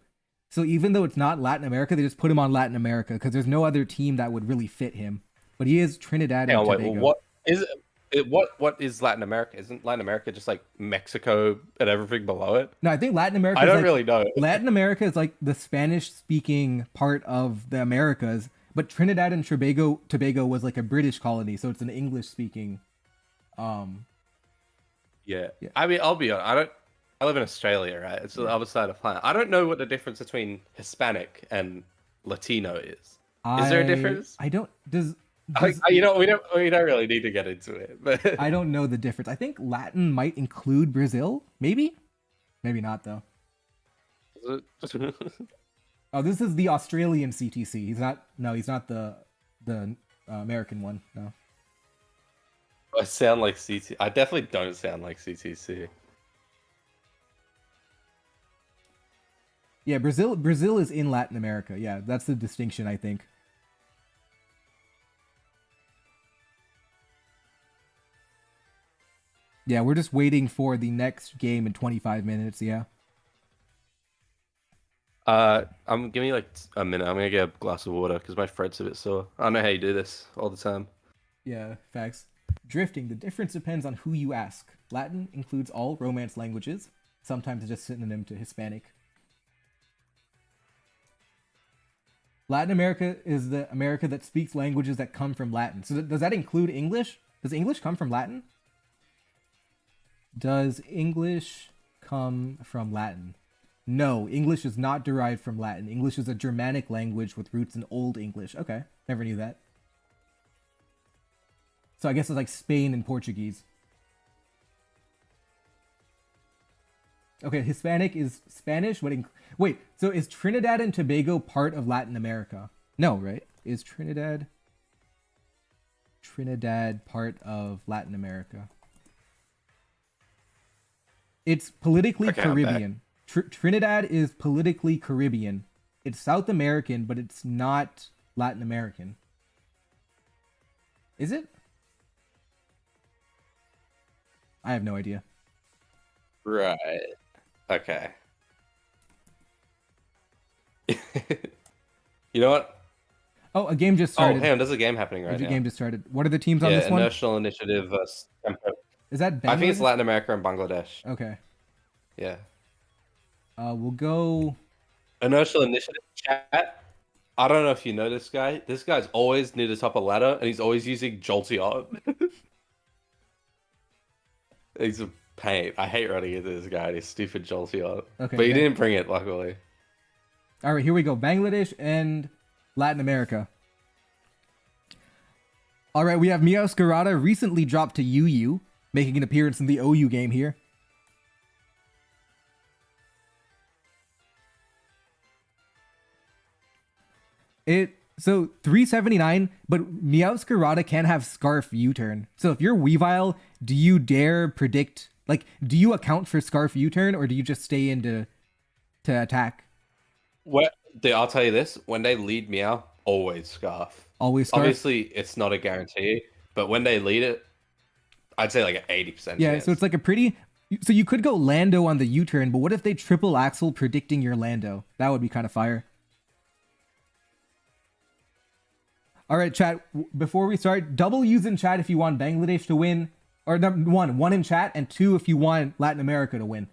So even though it's not Latin America, they just put him on Latin America because there's no other team that would really fit him. But he is Trinidad and Tobago. What is Latin America? Isn't Latin America just like Mexico and everything below it? No, I think Latin America. I don't really know. Latin America is like the Spanish-speaking part of the Americas, but Trinidad and Tobago was like a British colony, so it's an English-speaking. Yeah. I mean, I'll be honest. I live in Australia, right? It's the other side of the planet. I don't know what the difference between Hispanic and Latino is. Is there a difference? I don't. We don't really need to get into it. But I don't know the difference. I think Latin might include Brazil. Maybe not though. Oh, this is the Australian CTC. He's not the American one. No. I sound like CTC. I definitely don't sound like CTC. Yeah, Brazil is in Latin America. Yeah, that's the distinction, I think. Yeah, we're just waiting for the next game in 25 minutes, yeah. Give me like a minute. I'm gonna get a glass of water because my throat's a bit sore. I don't know how you do this all the time. Yeah, facts. Drifting, the difference depends on who you ask. Latin includes all Romance languages, sometimes just synonym to Hispanic. Latin America is the America that speaks languages that come from Latin. So does that include English? Does English come from Latin? Does English come from Latin? No, English is not derived from Latin. English is a Germanic language with roots in Old English. Okay, never knew that. So I guess it's like Spain and Portuguese. Okay, Hispanic is Spanish. Wait, so is Trinidad and Tobago part of Latin America? No, right? Is Trinidad part of Latin America? It's politically Caribbean. Trinidad is politically Caribbean. It's South American, but it's not Latin American. Is it? I have no idea. Right. Okay. You know what? Oh, a game just started. Oh, hang on, there's a game happening right now. A game just started. What are the teams on this one? National Initiative. Is that Bangladesh? I think it's Latin America and Bangladesh. Okay. Yeah. We'll go. Inertial Initiative chat. I don't know if you know this guy. This guy's always near the top of the ladder, and he's always using Jolteon. He's a pain. I hate running into this guy. He's stupid Jolteon. Okay. But he didn't bring it, luckily. All right, here we go. Bangladesh and Latin America. All right, we have Miaoscarada recently dropped to UU, making an appearance in the OU game here. So 379, but Miaoscarada can have Scarf U-turn. So if you're Weavile, do you dare predict, like, do you account for Scarf U-turn, or do you just stay in to attack? What? I'll tell you this: when they lead Meow, always Scarf. Always Scarf. Obviously, it's not a guarantee, but when they lead it, I'd say like an 80%. Yeah, chance. so it's like a pretty. So you could go Lando on the U-turn, but what if they triple axle predicting your Lando? That would be kind of fire. All right, chat. Before we start, double use in chat if you want Bangladesh to win, or one in chat, and 2 if you want Latin America to win.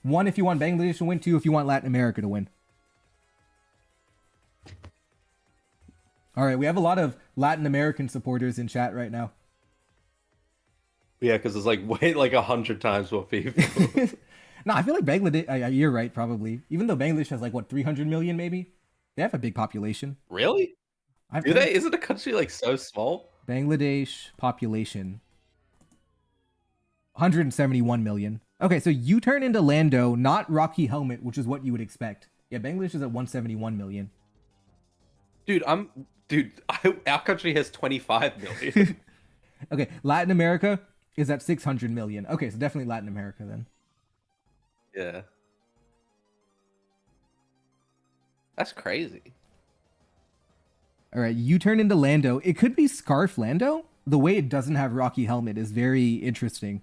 1 if you want Bangladesh to win, 2 if you want Latin America to win. All right, we have a lot of Latin American supporters in chat right now. Yeah, because it's like way like 100 times more people. No, I feel like Bangladesh. You're right, probably. Even though Bangladesh has like what 300 million, maybe. They have a big population. Really? Do they? Isn't the country like so small? Bangladesh population 171 million. Okay, so you turn into Lando, not Rocky Helmet, which is what you would expect. Yeah, Bangladesh is at 171 million. Dude, our country has 25 million. Okay, Latin America is at 600 million. Okay, so definitely Latin America then. Yeah. That's crazy. All right, you turn into Lando. It could be Scarf Lando. The way it doesn't have Rocky Helmet is very interesting.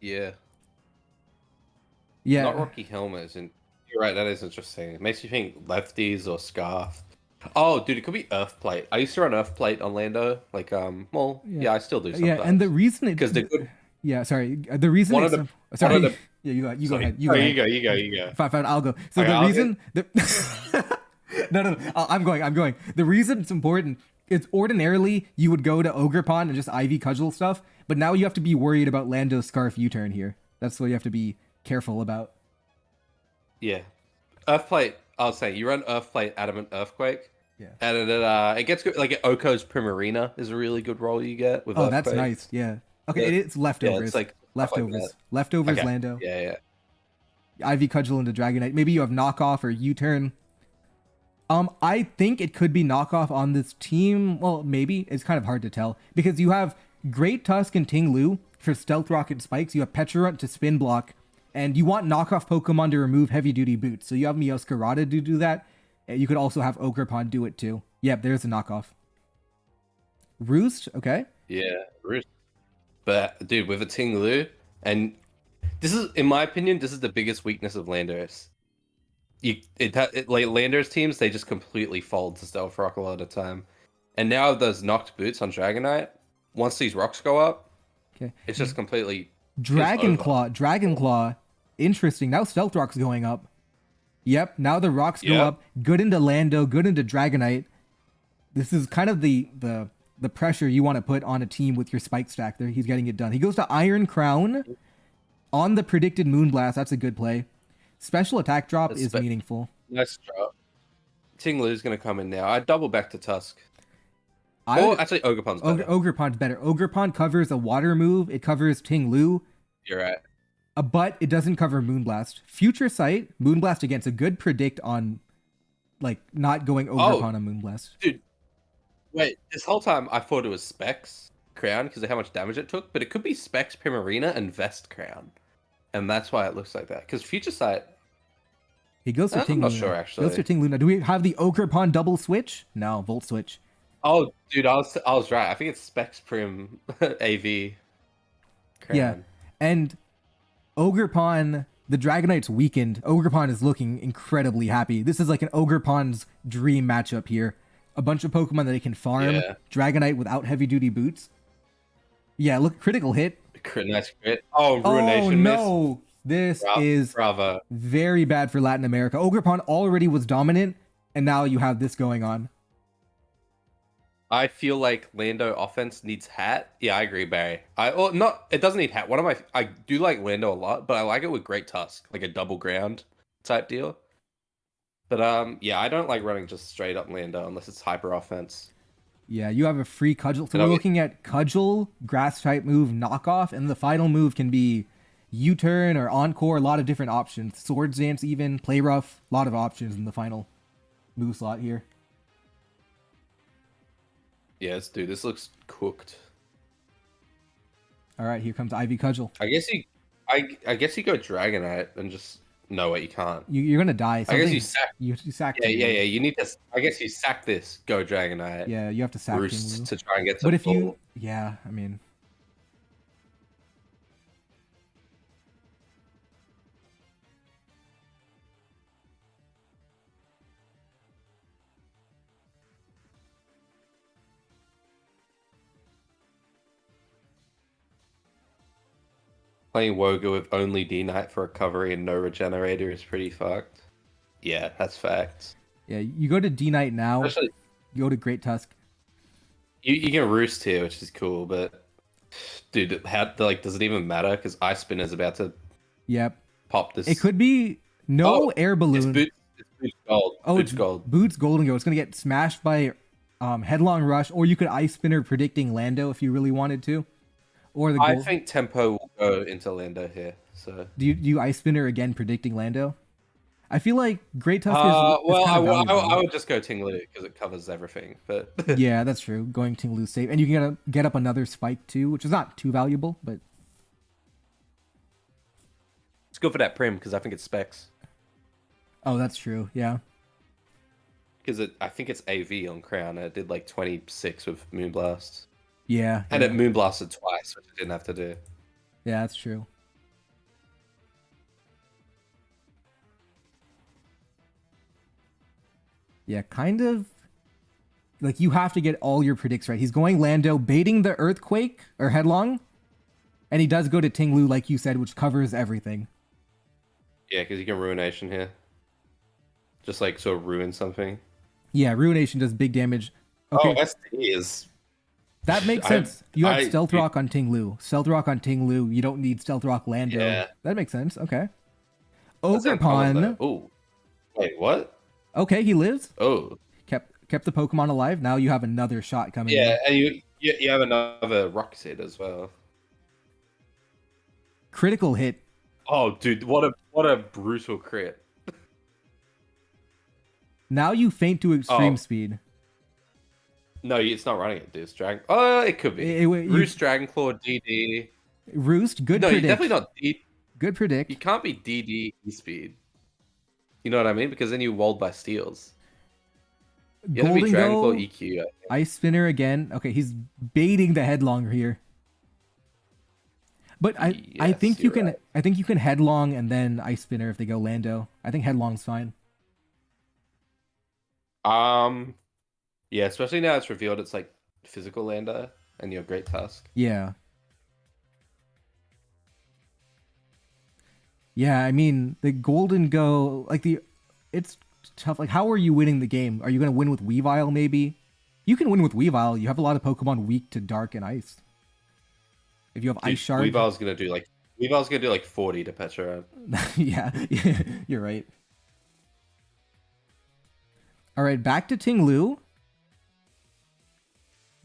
Yeah. Yeah. Not Rocky Helmet. You're right, that is interesting. It makes you think lefties or Scarf. Oh, dude, it could be Earthplate. I used to run Earthplate on Lando. Like, yeah, I still do sometimes. Yeah, and the reason because they're good. Yeah, sorry. The reason One of the sorry. Yeah, you go ahead. You go. Fine, I'll go. So okay, the reason No, I'm going. The reason it's important is ordinarily you would go to Ogre Pond and just Ivy Cudgel stuff, but now you have to be worried about Lando's Scarf U-turn here. That's what you have to be careful about. Yeah. Earthplate, I'll say, you run Earthplate, Adamant Earthquake. Yeah. And it gets good. Like Oko's Primarina is a really good roll you get with Earthquake. That's nice. Yeah. Okay, it's leftovers. Yeah, it's like leftovers. Like leftovers okay. Lando. Yeah. Ivy Cudgel into Dragonite. Maybe you have knockoff or U-turn. I think it could be knockoff on this team. Well, maybe. It's kind of hard to tell. Because you have Great Tusk and Ting Lu for Stealth Rocket Spikes. You have Pecharunt to Spin Block. And you want knockoff Pokemon to remove Heavy Duty Boots. So you have Miaoscarada to do that. You could also have Ogerpon do it too. Yep, there's a knockoff. Roost, okay. Yeah, Roost. But, dude, with a Ting Lu, and this is, in my opinion, this is the biggest weakness of Landorus. Like Landorus teams, they just completely fold to Stealth Rock a lot of the time. And now those knocked boots on Dragonite, once these rocks go up, Okay. It's just completely Dragon over. Claw. Dragon Claw. Interesting. Now Stealth Rock's going up. Yep. Now the rocks go Yep. up. Good into Lando. Good into Dragonite. This is kind of the pressure you want to put on a team with your spike stack there. He's getting it done. He goes to Iron Crown on the predicted Moonblast. That's a good play. Special attack drop is meaningful. Nice drop. Ting Lu's going to come in now. I double back to Tusk. Actually, Ogerpon's better. Ogerpon's better. Ogerpon covers a water move. It covers Ting Lu. You're right. But it doesn't cover Moonblast. Future Sight, Moonblast against a good predict on, like, not going Ogerpon on Moonblast. Dude, wait. This whole time I thought it was Specs Crown because of how much damage it took, but it could be Specs Primarina and Vest Crown. And that's why it looks like that. Because Future Sight... He goes for Ting Luna. I'm not sure, actually. He goes for Ting Luna. Do we have the Ogerpon double switch? No, Volt switch. Oh, dude, I was right. I think it's Specs Prim AV Crown. Yeah, and Ogerpon, the Dragonite's weakened. Ogerpon is looking incredibly happy. This is like an Ogerpon's dream matchup here. A bunch of Pokemon that he can farm. Yeah. Dragonite without heavy-duty boots. Yeah, look, critical hit. Nice crit. Oh, Ruination miss. No. This is Bravo. very bad for Latin America. Ogerpon already was dominant, and now you have this going on. I feel like Lando offense needs hat. Yeah, I agree, Barry. It doesn't need hat. I do like Lando a lot, but I like it with Great Tusk, like a double ground type deal. But yeah, I don't like running just straight up Lando unless it's hyper offense. Yeah, you have a free Cudgel. So we're looking at Cudgel, grass type move, knockoff, and the final move can be U-turn or encore, a lot of different options. Swords Dance even, Play Rough, a lot of options in the final move slot here. Yes, dude, this looks cooked. All right, here comes Ivy Cudgel. I guess you go Dragonite and just no, wait, you can't. You're gonna die. I guess you sack. You sack. Yeah. You need to. I guess you sack this. Go Dragonite. Yeah, you have to sack Roost to try and get. But if you, yeah, I mean. Playing Woga with only D-Knight for recovery and no regenerator is pretty fucked. Yeah, that's facts. Yeah, you go to D-Knight now. Especially, you go to Great Tusk. You can Roost here, which is cool, but dude, does it even matter? Because Ice Spin is about to pop this. It could be air balloon. It's Boots Gold. Boots Gold. Boots Gold and Go. It's gonna get smashed by Headlong Rush, or you could Ice Spinner predicting Lando if you really wanted to. Or the I think Tempo will go into Lando here. So do you Ice Spinner again predicting Lando? I feel like Great Tusk is well, I would just go Ting Lu because it covers everything. But yeah, that's true. Going Ting Lu safe, and you can get up another spike too, which is not too valuable, but it's good for that Prim because I think it's Specs. Oh, that's true. Yeah. Because I think it's AV on Crown. And it did like 26 with Moonblast. Yeah. And it Moonblasted twice, which it didn't have to do. Yeah, that's true. Yeah, kind of. Like, you have to get all your predicts right. He's going Lando, baiting the Earthquake, or Headlong. And he does go to Ting Lu, like you said, which covers everything. Yeah, because you can Ruination here. Just like, sort of ruin something. Yeah, Ruination does big damage. Okay. Oh, ST is... That makes sense. You have Stealth Rock on Ting Lu. Stealth Rock on Ting Lu. You don't need Stealth Rock Lando. Yeah. That makes sense. Okay. Ogerpon. Oh. Wait, what? Okay, he lives. Oh. Kept the Pokemon alive. Now you have another shot coming in. Yeah, and you have another Rock Seed as well. Critical hit. Oh, dude, what a brutal crit. Now you faint to extreme speed. No, it's not running it, dude. Dragon. Oh, it could be. Roost, Dragonclaw, DD. Roost, good predict. No, you're definitely not D. Good predict. You can't be DD speed. You know what I mean? Because then you walled by steals. You have to be Dragonclaw EQ. Ice Spinner again. Okay, he's baiting the Headlong here. But I think you can right. I think you can Headlong and then Ice Spinner if they go Lando. I think Headlong's fine. Yeah, especially now it's revealed it's like physical Lando and you have Great Tusk. Yeah. Yeah, I mean the Golden Go, like it's tough. Like, how are you winning the game? Are you gonna win with Weavile? Maybe you can win with Weavile. You have a lot of Pokemon weak to Dark and Ice. If you have Ice Dude, Shard, Weavile's gonna do like 40 to Petra. yeah, you're right. All right, back to Ting-Lu.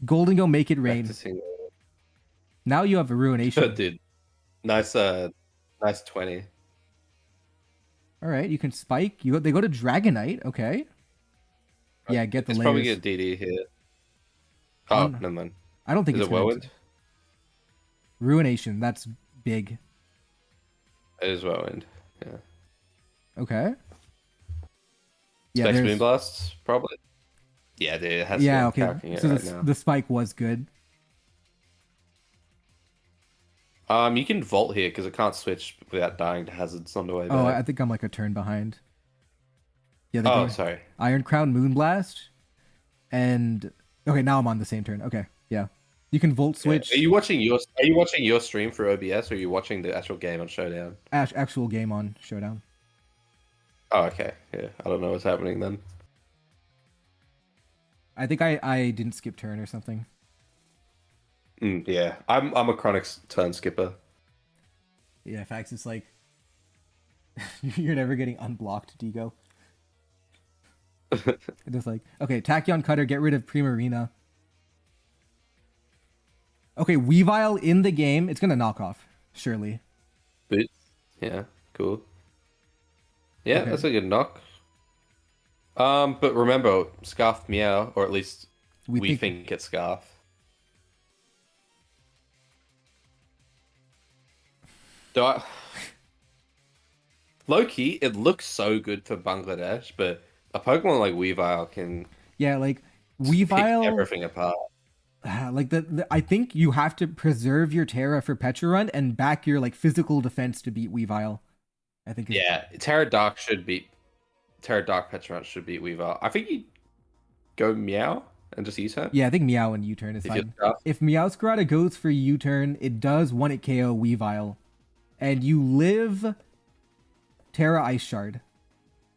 Golden Go, make it rain. Now you have a Ruination. Dude, nice 20. All right, you can spike. They go to Dragonite. Okay. Yeah, get the It's layers. probably gonna DD here. Oh, never mind. I don't think Is it's it Whirlwind? Ruination. That's big. It is Whirlwind. Yeah. Okay. Specs Moonblast, probably. Yeah, dude, it has to be okay. So the spike was good. You can Volt here because it can't switch without dying to Hazards on the way back. Oh, I think I'm like a turn behind. Yeah. Sorry. Iron Crown Moonblast, and okay, now I'm on the same turn. Okay, yeah, you can Volt switch. Yeah. Are you watching your stream for OBS, or are you watching the actual game on Showdown? Actual game on Showdown. Oh, okay. Yeah, I don't know what's happening then. I think I didn't skip turn or something. Yeah, I'm a chronic turn skipper. Yeah, facts. It's like you're never getting unblocked, Digo. Just like, okay, Tachyon Cutter, get rid of Primarina. Okay, Weavile in the game. It's gonna knock off, surely. Boots. Yeah, cool. Yeah, okay. That's a good knock. But remember, Scarf Meow, or at least we think it's Scarf. Low-key, it looks so good for Bangladesh, but a Pokemon like Weavile can... Yeah, like, Weavile... pick everything apart. Like, I think you have to preserve your Terra for Petra Run and back your, like, physical defense to beat Weavile. I think... Yeah, Terra Dark Petra Run should beat Weavile. I think you go Meow and just U-turn. Yeah, I think Meow and U-turn is fine. If Meowscarada goes for U-turn, it does 1-hit KO Weavile. And you live Terra Ice Shard.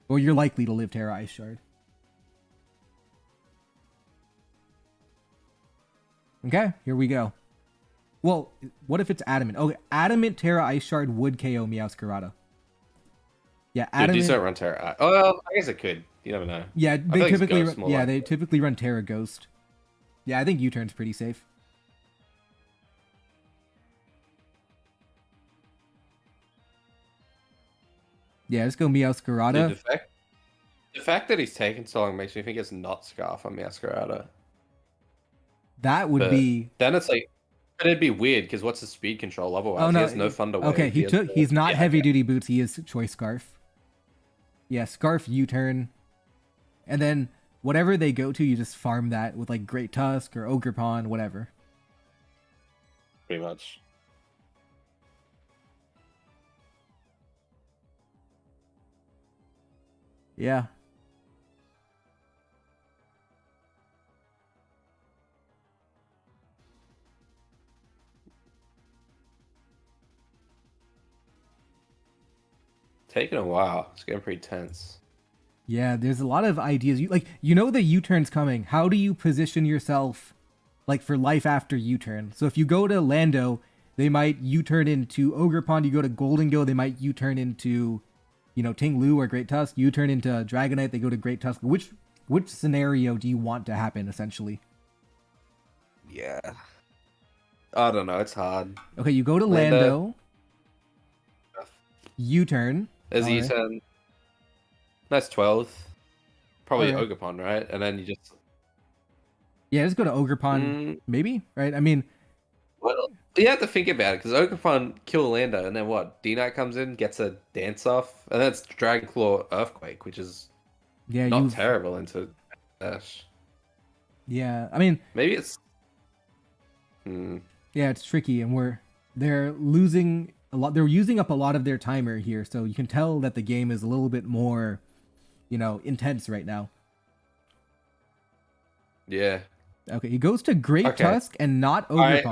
Or you're likely to live Terra Ice Shard. Okay, here we go. Well, what if it's Adamant? Okay, Adamant Terra Ice Shard would KO Meowscarada. Yeah, Adamant... Dude, these don't run Terra. Oh, well, I guess it could. You never know. Yeah, they typically run Terra Ghost. Yeah, I think U-turn's pretty safe. Yeah, let's go Meowscarada. Dude, the fact that he's taken so long makes me think it's not Scarf on Meowscarada. That would be... Then it's like... But it'd be weird, because what's his speed control otherwise? Oh, no. He has no Thunder Wave. Okay, he's not heavy-duty boots. He is Choice Scarf. Yeah, Scarf U-turn. And then whatever they go to, you just farm that with, like, Great Tusk or Ogerpon, whatever. Pretty much. Yeah. Taking a while. It's getting pretty tense. Yeah, there's a lot of ideas. You know the U-turn's coming. How do you position yourself, like, for life after U-turn? So if you go to Lando, they might U-turn into Ogerpon. You go to Golden Go, they might U-turn into, you know, Ting-Lu or Great Tusk. U-turn into Dragonite, they go to Great Tusk. Which scenario do you want to happen, essentially? Yeah. I don't know. It's hard. Okay, you go to Lando. U-turn. There's a U-turn. That's 12. Probably right. Ogerpon, right? And then you just... Yeah, just go to Ogerpon, maybe, right? I mean... Well, you have to think about it, because Ogerpon kill Lando, and then what? D-Knight comes in, gets a dance off, and then it's Dragon Claw Earthquake, which is not terrible into Dash. Yeah, I mean... Maybe it's... Yeah, it's tricky, and they're losing a lot. They're using up a lot of their timer here, so you can tell that the game is a little bit more, you know, intense right now. Yeah. Okay, he goes to Great Tusk and not Ogerpon.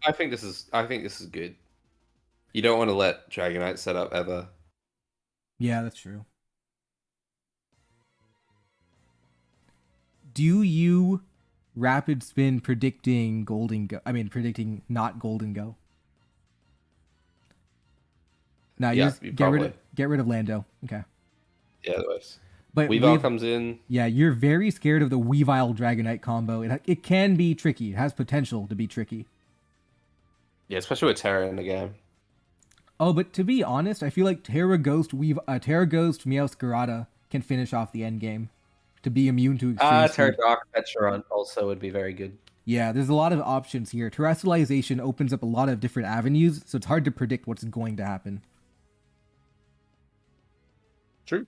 I think this is good. You don't want to let Dragonite set up ever. Yeah, that's true. Do you rapid spin predicting Golden Go? I mean, predicting not Golden Go. No, Yeah, you probably. get rid of Lando. Okay. Yeah, otherwise. But Weavile comes in. Yeah, you're very scared of the Weavile Dragonite combo. It can be tricky. It has potential to be tricky. Yeah, especially with Terra in the game. Oh, but to be honest, I feel like Terra Ghost Meowscarada can finish off the end game to be immune to extreme Terra speed. Dark Petron also would be very good. Yeah, there's a lot of options here. Terrestrialization opens up a lot of different avenues, so it's hard to predict what's going to happen. True.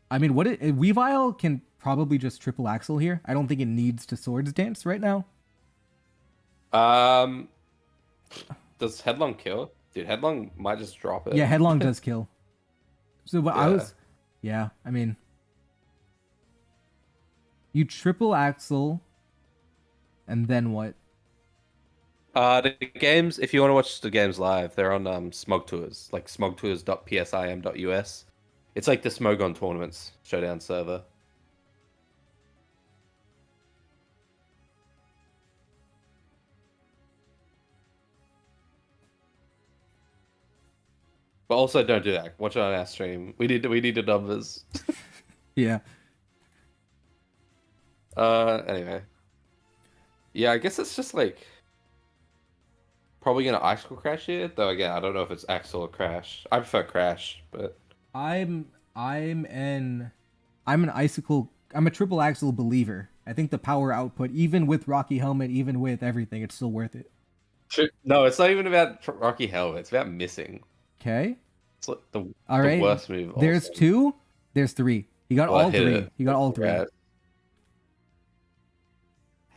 I mean, Weavile can probably just triple axle here. I don't think it needs to Swords Dance right now. Does Headlong kill? Dude, Headlong might just drop it. Yeah, Headlong does kill. So, but I mean, you triple axle, and then what? The games, if you want to watch the games live, they're on Smog Tours, like smogtours.psim.us. It's like the Smogon Tournaments showdown server. But also don't do that. Watch it on our stream. We need the numbers. Yeah. Anyway. Yeah, I guess it's just like probably gonna Icicle Crash here, though again, I don't know if it's Axel or Crash. I prefer Crash, but I'm an icicle. I'm a triple axle believer. I think the power output, even with Rocky Helmet, even with everything, it's still worth it. no, it's not even about Rocky Helmet. It's about missing. Okay. It's like the right. worst move. There's also. 2. There's 3. He got all 3. It. He got all 3. Right.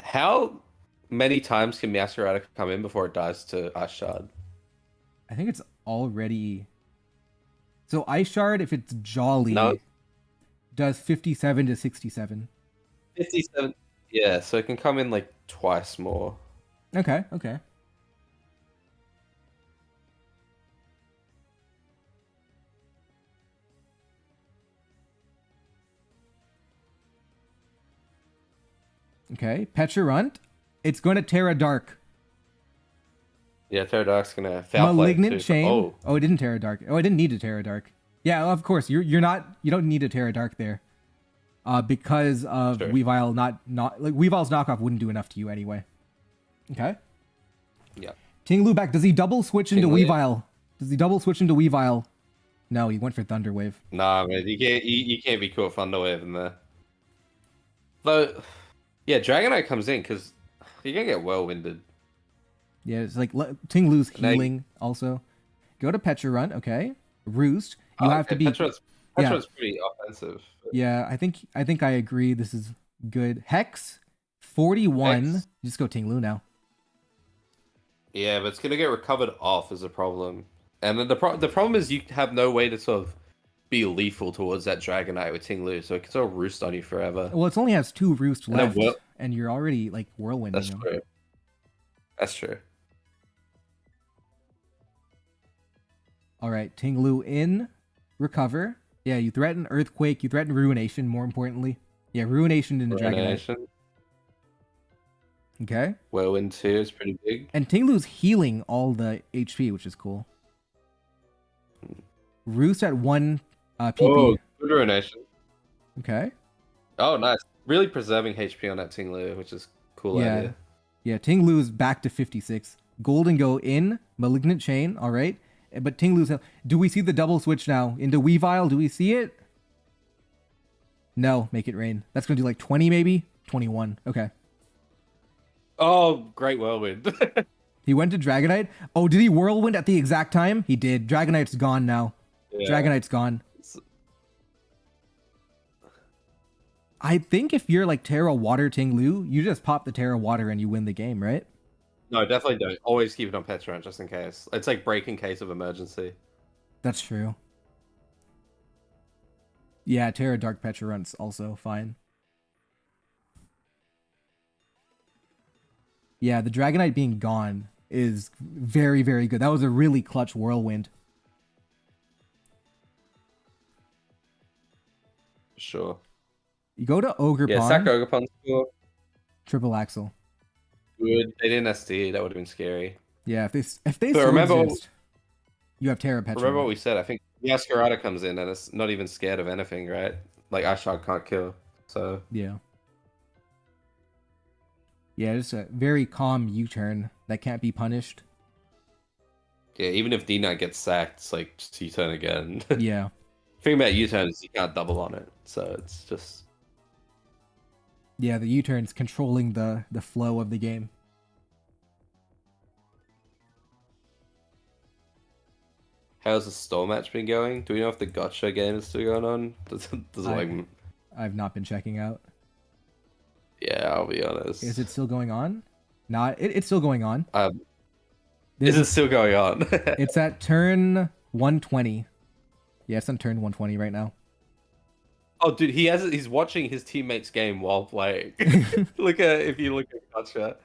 How many times can Meowscarada come in before it dies to Ice Shard? I think it's already. So Ice Shard, if it's Jolly, does 57 to 67. 57. Yeah, so it can come in like twice more. Okay. Okay, Pecharunt. It's going to Terra Dark. Yeah, Terra Dark's gonna foul Malignant play too. Chain. Oh, it didn't Terra Dark. Oh, I didn't need a Terra Dark. Yeah, of course. You don't need a Terra Dark there. Because of Weavile not like Weavile's knockoff wouldn't do enough to you anyway. Okay. Yeah. Tinglu back. Does he double switch into Weavile? Does he double switch into Weavile? No, he went for Thunder Wave. Nah, man, you can't be caught Thunder Wave in there. Though, yeah, Dragonite comes in because you're gonna get Whirlwinded. Yeah, it's like Tinglu's healing also. Go to Pecharunt, okay. Roost. You have to be. Pecharunt's pretty offensive. Yeah, I think I agree. This is good. Hex 41. Hex. Just go Tinglu now. Yeah, but it's gonna get recovered off is a problem. And then the problem is you have no way to sort of be lethal towards that Dragonite with Tinglu, so it can sort of roost on you forever. Well, it only has 2 roost left, and you're already like whirlwinding. That's true. That's true. All right, Tinglu in, recover. Yeah, you threaten Earthquake, you threaten Ruination, more importantly. Yeah, Ruination into Dragonite. Okay. Whirlwind 2 is pretty big. And Tinglu's healing all the HP, which is cool. Roost at 1 PP. Oh, good Ruination. Okay. Oh, nice. Really preserving HP on that Tinglu, which is cool idea. Yeah, Tinglu's back to 56. Golden Go in, Malignant Chain, all right. But Tinglu's... Do we see the double switch now into Weavile? Do we see it? No, make it rain. That's going to do like 20 maybe? 21. Okay. Oh, great Whirlwind. He went to Dragonite. Oh, did he Whirlwind at the exact time? He did. Dragonite's gone now. Yeah. Dragonite's gone. I think if you're like Terra Water Tinglu, you just pop the Terra Water and you win the game, right? No, definitely don't. Always keep it on Pecharunt just in case. It's like break in case of emergency. That's true. Yeah, Terra Dark Pecharunt's also fine. Yeah, the Dragonite being gone is very, very good. That was a really clutch whirlwind. Sure. You go to Ogre Yeah, Pond, Sack Ogrepon's cool. triple axle. Good. They didn't SD. That would have been scary. Yeah, if they But still remember, exist, you have Terra Petra. remember what we said. I think Masquerada comes in and it's not even scared of anything, right? Like Ashog can't kill. So Yeah. Yeah, just a very calm U-turn that can't be punished. yeah, even if D9 gets sacked, it's like just U-turn again. Yeah. Thing about U-turn is you can't double on it, so it's just Yeah, the U-turn's controlling the flow of the game. how's the store match been going? Do we know if the gotcha game is still going on? Does it like? I've not been checking out. Yeah, I'll be honest. Is it still going on? Not. It's still going on. Is it still going on? It's at turn 120. Yeah, it's on turn 120 right now. Oh, dude, he's watching his teammates' game while playing. If you look at gotcha.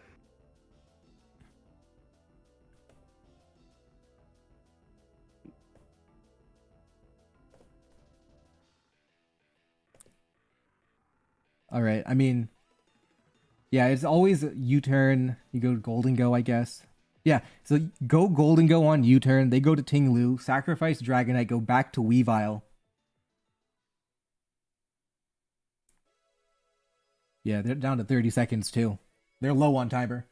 All right. I mean, yeah, it's always U-turn. You go Golden Go, I guess. Yeah, so go Golden Go on U-turn. They go to Ting Lu, sacrifice Dragonite, go back to Weavile. Yeah, they're down to 30 seconds too. They're low on timer.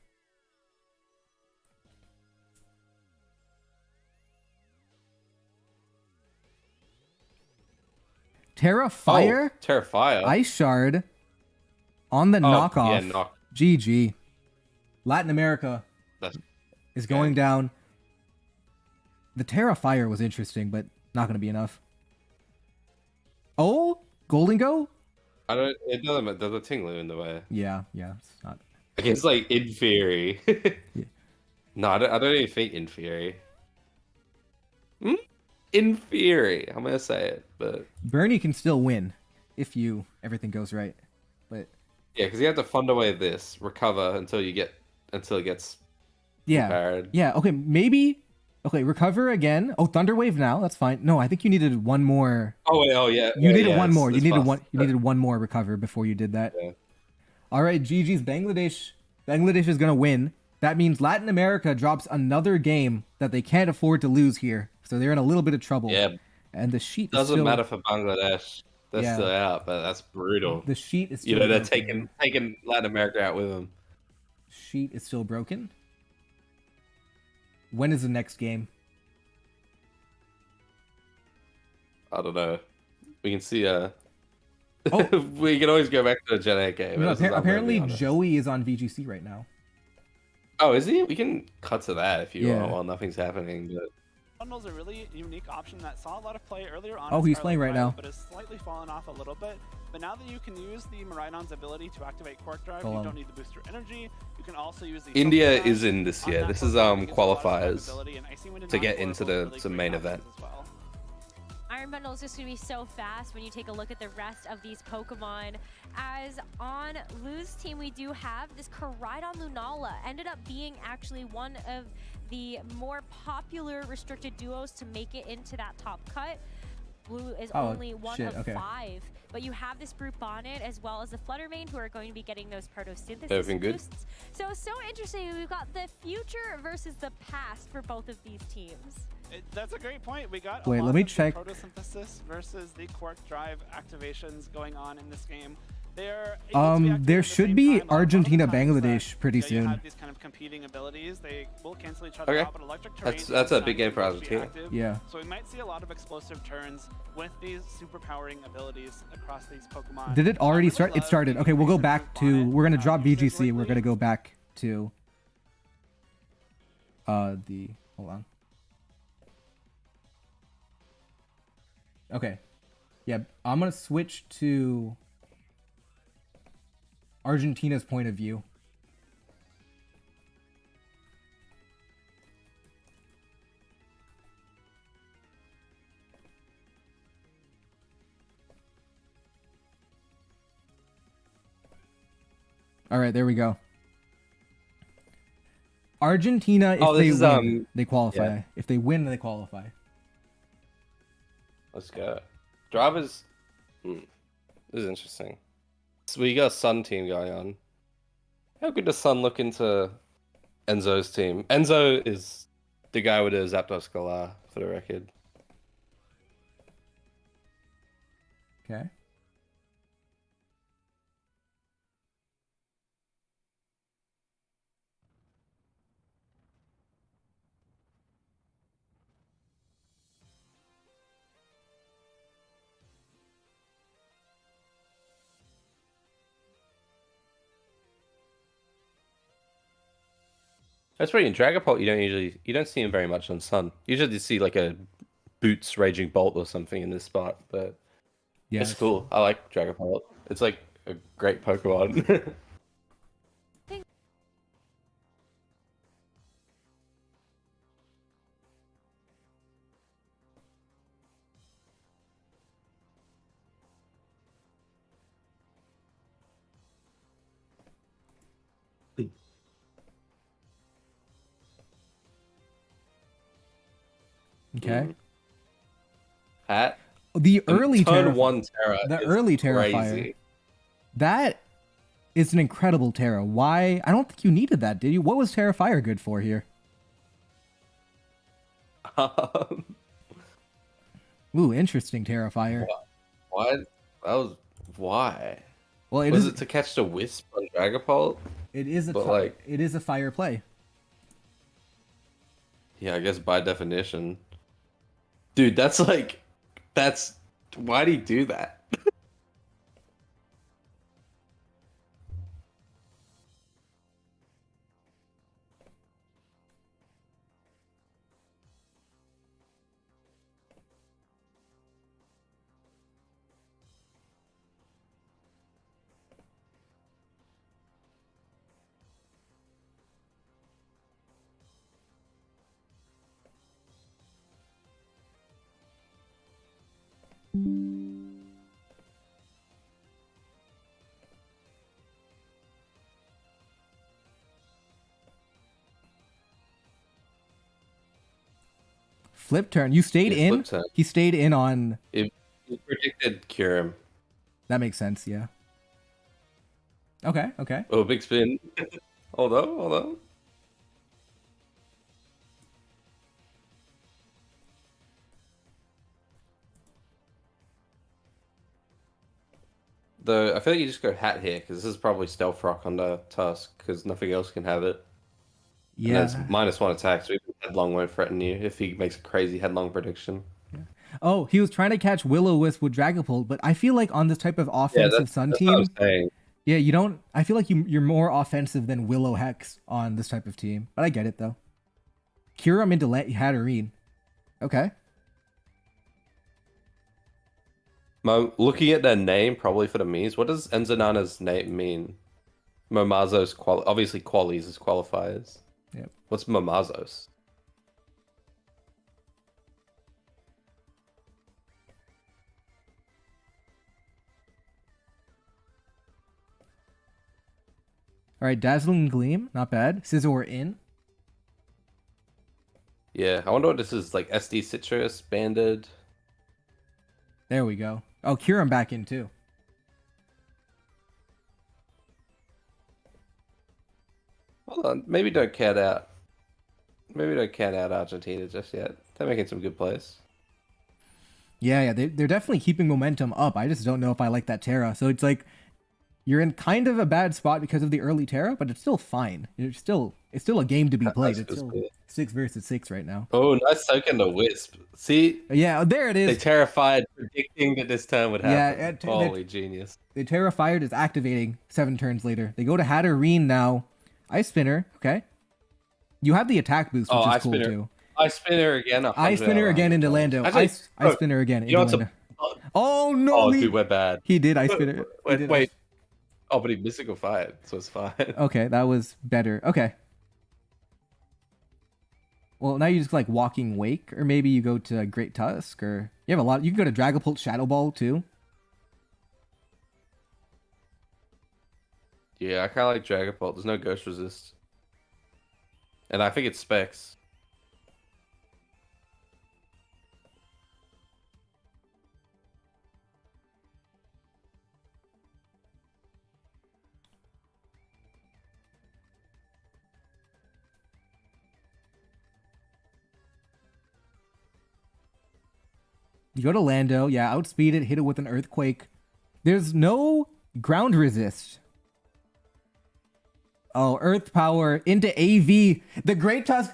Terra Fire? Oh, Terra Fire. Ice Shard on the knockoff. Yeah, GG. Latin America is going down. The Terra Fire was interesting, but not going to be enough. Oh, Golden Go? It doesn't matter. There's a Tinglu in the way. Yeah, it's not. Okay, it's like in theory. Yeah. No, I don't even think in theory. In theory, I'm gonna say it, but Bernie can still win if everything goes right. But yeah, because you have to fund away this, recover until it gets repaired. Yeah, okay, maybe. Okay, recover again. Oh, Thunderwave now. That's fine. No, I think you needed one more. Oh yeah. You needed one more. You needed one more recover before you did that. Yeah. All right, GG's Bangladesh. Bangladesh is gonna win. That means Latin America drops another game that they can't afford to lose here. So they're in a little bit of trouble. Yeah. And the sheet doesn't matter for Bangladesh. They're still out, but that's brutal. The sheet is still they're taking Latin America out with them. Sheet is still broken. When is the next game? I don't know. We can see we can always go back to a Gen 8 game. No, apparently Joey is on VGC right now. Oh, is he? We can cut to that if you want while nothing's happening. But Bundle's a really unique option that saw a lot of play earlier on. Oh, he's playing right now. But has slightly fallen off a little bit. But now that you can use the Miraidon's ability to activate Quark Drive, you don't need the booster energy. You can also use the India is in this year. This is qualifiers to get into the main event. Iron Bundle is just going to be so fast when you take a look at the rest of these Pokemon. As on Lu's team, we do have this Koraidon Lunala. Ended up being actually one of the more popular restricted duos to make it into that top cut. Blue is only one of 5. But you have this Brute Bonnet as well as the Fluttermane who are going to be getting those photosynthesis boosts. So interesting. We've got the future versus the past for both of these teams. That's a great point. We got Wait, let me check. Photosynthesis versus the Quark Drive activations going on in this game. There should be Argentina, Bangladesh pretty soon. Have these kind of competing abilities. They will cancel each other out, but electric terrain that's a big game for Argentina. Yeah. So we might see a lot of explosive turns with these superpowering abilities across these Pokemon. Did it already start? It started. Okay, we'll go back to. We're gonna drop VGC. We're gonna go back to. Hold on. Okay. Yeah, I'm gonna switch to Argentina's point of view. All right, there we go. Argentina, if Oh, they this is, win, they qualify. yeah. If they win, they qualify. Let's go. Drivers. This is interesting. So we got a Sun team going on. How good does Sun look into Enzo's team? Enzo is the guy with the Zapdos Galar, for the record. Okay. That's right. In Dragapult, you don't see him very much on Sun. Usually you see like a Boots Raging Bolt or something in this spot, but Yeah. it's cool. I like Dragapult. It's like a great Pokemon. Okay. Hat. The early Turn 1 Terra. the is early Terra crazy. Fire. That is an incredible Terra. Why? I don't think you needed that, did you? What was Terra Fire good for here? Ooh, interesting Terra Fire. Why? That was why. Well, Was it to catch the Wisp on Dragapult? It is a but, like- it is a fire play. Yeah, I guess by definition. Dude, that's why'd he do that? Flip turn. You stayed Yeah, in. flip turn. He stayed in on. He predicted Kyurem. That makes sense. Yeah. Okay. Okay. Oh, big spin. Although. Though I feel like you just go hat here because this is probably Stealth Rock on the Tusk because nothing else can have it. Yeah. And it's -1 attack, so even Headlong won't threaten you if he makes a crazy Headlong prediction. Oh, he was trying to catch Will-O-Wisp with Dragapult, but I feel like on this type of offensive Sun that's team, what I'm saying. yeah, you don't. I feel like you're more offensive than Willow Hex on this type of team, but I get it though. Kyurem into Hatterene. Okay. Looking at their name, probably for the memes, what does Enzanana's name mean? Momazos, obviously Qualies is qualifiers. Yep. What's Momazos? All right, Dazzling Gleam, not bad. Scizor in. Yeah, I wonder what this is, like SD Citrus, Banded. There we go. Oh, Kyurem back in too. Hold on, maybe don't count out. Maybe don't count out Argentina just yet. They're making some good plays. Yeah, they're definitely keeping momentum up. I just don't know if I like that Terra. So it's like you're in kind of a bad spot because of the early Terra, but it's still fine. It's still a game to be played. It's still 6 versus 6 right now. Oh, nice token to Wisp. See? Yeah, there it They is. terrified, predicting that this turn would happen. Yeah, Holy genius. The Terra Fired is activating 7 turns later. They go to Hatterene now. Ice Spinner, okay. You have the attack boost, which is Ice cool Spinner. too. Ice Spinner again. Ice Spinner again into Lando. Ice Spinner again into Lando. Oh no! Oh, dude, we're bad. He did Ice Spinner. Wait. Oh, but he mystical fired, so it's fine. Okay, that was better. Okay. Well, now you just like Walking Wake, or maybe you go to Great Tusk, or you have a lot. You can go to Dragapult Shadow Ball too. Yeah, I kind of like Dragapult. There's no Ghost Resist. And I think it's specs. You go to Lando, yeah, outspeed it, hit it with an earthquake. There's no ground resist. Oh, earth power into AV. The Great Tusk.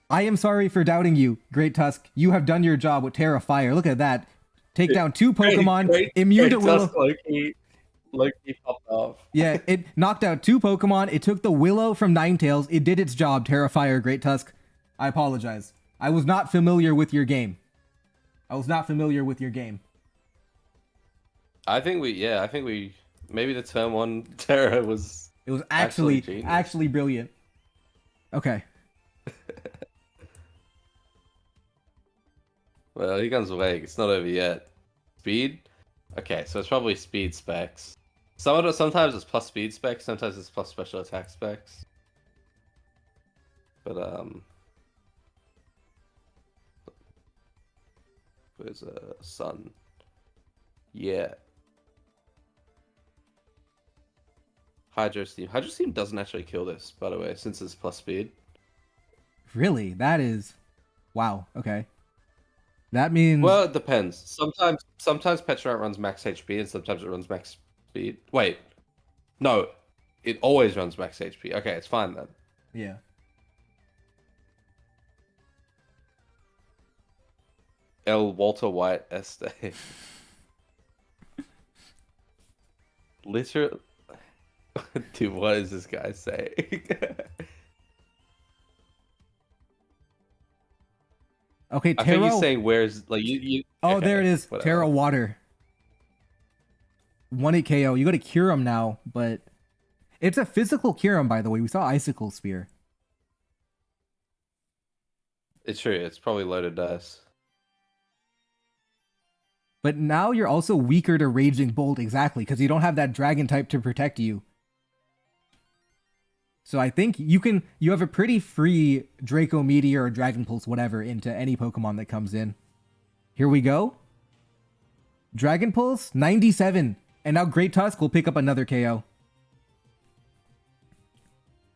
I am sorry for doubting you, Great Tusk. You have done your job with Terra Fire. Look at that. Take down 2 Pokemon, immune to Willow. Loki popped off. Yeah, it knocked out 2 Pokemon. It took the Willow from Ninetales. It did its job, Terra Fire, Great Tusk. I apologize. I was not familiar with your game. I think we maybe the turn 1 Terra was. It was actually genius. brilliant. Okay. Well, here comes Wake. It's not over yet. Speed? Okay, so it's probably speed specs. Sometimes it's plus speed specs, sometimes it's plus special attack specs. But where's Sun? Yeah. Hydro Steam. Hydro Steam doesn't actually kill this, by the way, since it's plus speed. Really? That is... Wow, okay. That means... Well, it depends. Sometimes Petronaut runs max HP and sometimes it runs max speed. Wait. No. It always runs max HP. Okay, it's fine then. Yeah. El Walter White Este. Literally... Dude, what is this guy saying? Okay, I think he's saying where's like you. Oh, there it is. Whatever. Terra Water. 1-8 KO. You go to Kyurem now, but it's a physical Kyurem, by the way. We saw Icicle Spear. It's true. It's probably loaded dice. But now you're also weaker to Raging Bolt, exactly, because you don't have that Dragon type to protect you. So I think you have a pretty free Draco Meteor or Dragon Pulse, whatever, into any Pokemon that comes in. Here we go. Dragon Pulse, 97. And now Great Tusk will pick up another KO.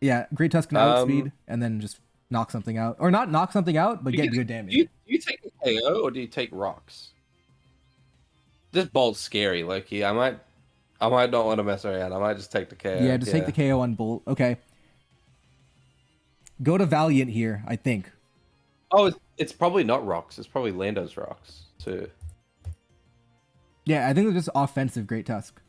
Yeah, Great Tusk can outspeed and then just knock something out. Or not knock something out, but get good damage. Do you take the KO or do you take rocks? This Bolt's scary, Loki. I might not want to mess around. I might just take the KO. Yeah, just take the KO on Bolt. Okay. Go to Valiant here, I think. Oh, it's probably not rocks. It's probably Lando's rocks, too. Yeah, I think it's just offensive Great Tusk.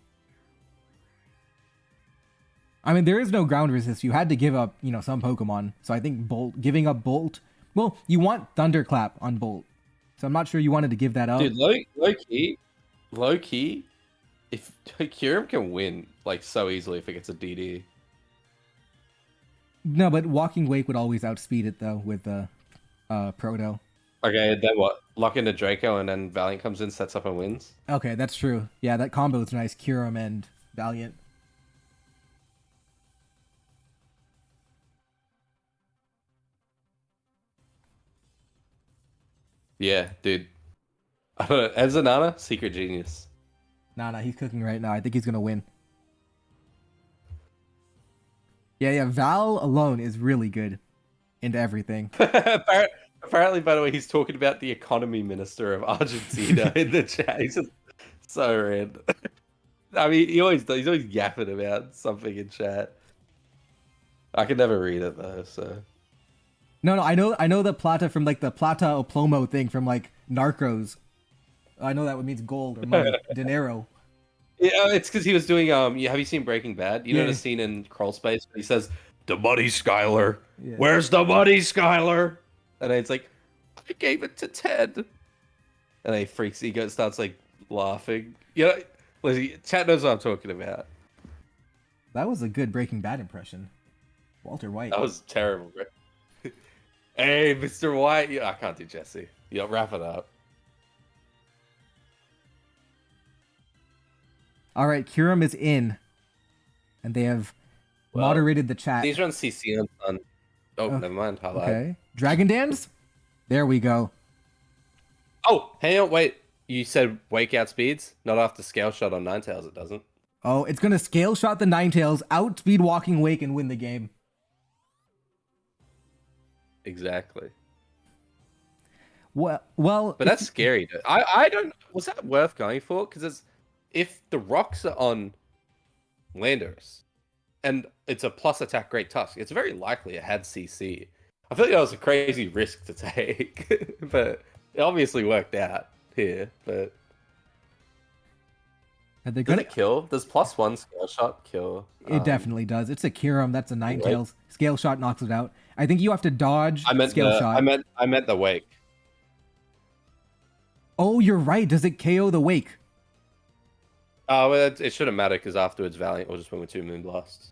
I mean, there is no ground resist. You had to give up, some Pokemon. So I think giving up Bolt... Well, you want Thunderclap on Bolt. So I'm not sure you wanted to give that up. Dude, low key, if Kyurem can win, so easily if it gets a DD. No, but Walking Wake would always outspeed it, though, with Proto. Okay, then what? Lock into Draco and then Valiant comes in, sets up and wins? Okay, that's true. Yeah, that combo is nice. Kyurem and Valiant. Yeah, dude. I don't know. Enzanana, secret genius. Nah, he's cooking right now. I think he's going to win. Yeah, Val alone is really good into everything. Apparently, by the way, he's talking about the economy minister of Argentina in the chat. He's just so random. I mean, he's always yapping about something in chat. I can never read it though, so. No, I know the plata from the plata o plomo thing from Narcos. I know that means gold or money, dinero. Yeah, it's because he was doing. Have you seen Breaking Bad? You know the scene in Crawl Space where he says, "The money, Skylar. Yeah. Where's the money, Skylar?" And then it's like, "I gave it to Ted." And he freaks. He starts laughing. Chat knows what I'm talking about. That was a good Breaking Bad impression, Walter White. That was terrible. Hey, Mr. White. Yeah, I can't do Jesse. Wrap it up. All right, Kyurem is in, and they have moderated the chat. These run CC on Sun. Oh, never mind. Highlight. Okay. Dragon Dance? There we go. Oh, hang on, wait. You said wake out speeds? Not after scale shot on Ninetales, it doesn't. Oh, it's going to scale shot the Ninetales, outspeed Walking Wake, and win the game. Exactly. Well, but that's scary. I don't. Was that worth going for? Because if the rocks are on Landers, and it's a plus attack Great Tusk, it's very likely it had CC. I feel like that was a crazy risk to take, but it obviously worked out here. But does it kill? Does +1 scale shot kill? It definitely does. It's a Kirim. That's a Ninetales. Scale shot knocks it out. I think you have to dodge scale shot. I meant the wake. Oh, you're right. Does it KO the wake? Oh, well, it shouldn't matter because afterwards Valiant will just win with 2 Moonblasts.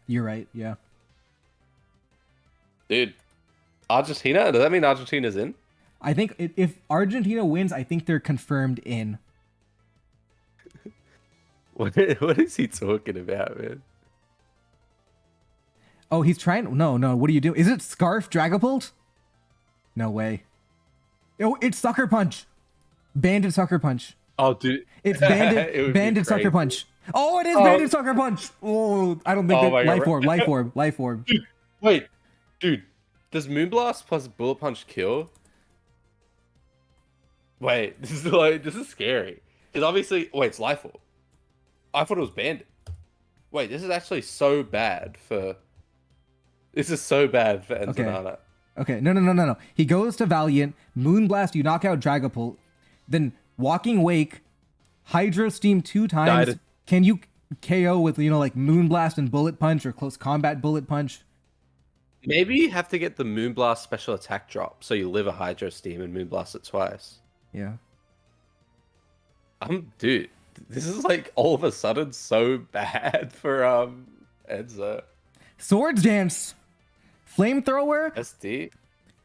You're right. Yeah. Dude, Argentina? Does that mean Argentina's in? I think if Argentina wins, I think they're confirmed in. What is he talking about, man? Oh, he's trying. No. What do you do? Is it Scarf Dragapult? No way. Oh, it's Sucker Punch. Banded Sucker Punch. Oh, dude. It's banded Sucker Punch. Oh, it is banded Sucker Punch. Oh, I don't think that. Life Orb. Dude, wait. Dude, does Moonblast plus Bullet Punch kill? Wait, this is scary. Because obviously, it's Life Orb. I thought it was banded. Wait, this is actually so bad for... This is so bad for Enzanana. Okay, no. He goes to Valiant, Moonblast, you knock out Dragapult, then Walking Wake, Hydro Steam 2 times. Died. Can you KO with, like Moonblast and Bullet Punch or Close Combat Bullet Punch? Maybe you have to get the Moonblast special attack drop, so you live a Hydro Steam and Moonblast it twice. Yeah. Dude, this is all of a sudden so bad for Enza. Swords Dance! Flamethrower? SD?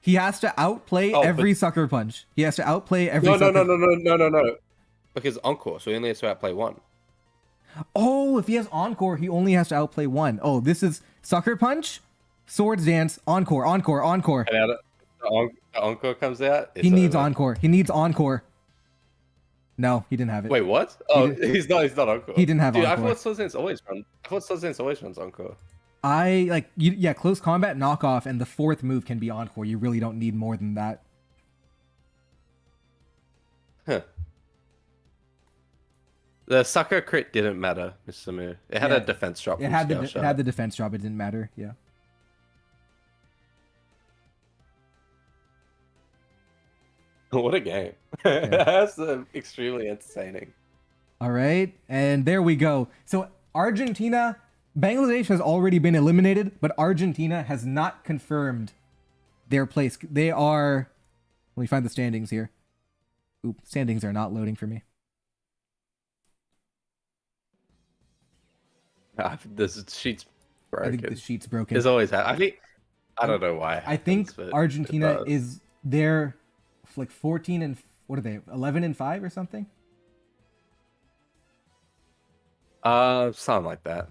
He has to outplay every Sucker Punch. He has to outplay every No. Because Encore, so he only has to outplay 1. Oh, if he has Encore, he only has to outplay 1. Oh, this is Sucker Punch, Swords Dance, Encore. And now the Encore comes out? He needs Encore. No, he didn't have it. Wait, what? Oh, he's not Encore. He didn't have Encore. I thought Swords Dance always runs Encore. Close Combat knockoff, and the 4th move can be Encore. You really don't need more than that. Huh. The Sucker crit didn't matter, Mr. Samir. It had a defense drop. It had the defense drop. It didn't matter. Yeah. What a game. That's extremely entertaining. All right, and there we go. So Bangladesh has already been eliminated, but Argentina has not confirmed their place. They are... Let me find the standings here. Oop, standings are not loading for me. This sheet's broken. I think the sheet's broken. It's always I don't know why. I think Argentina is they're 14 and what are they? 11 and 5 or something? Something like that.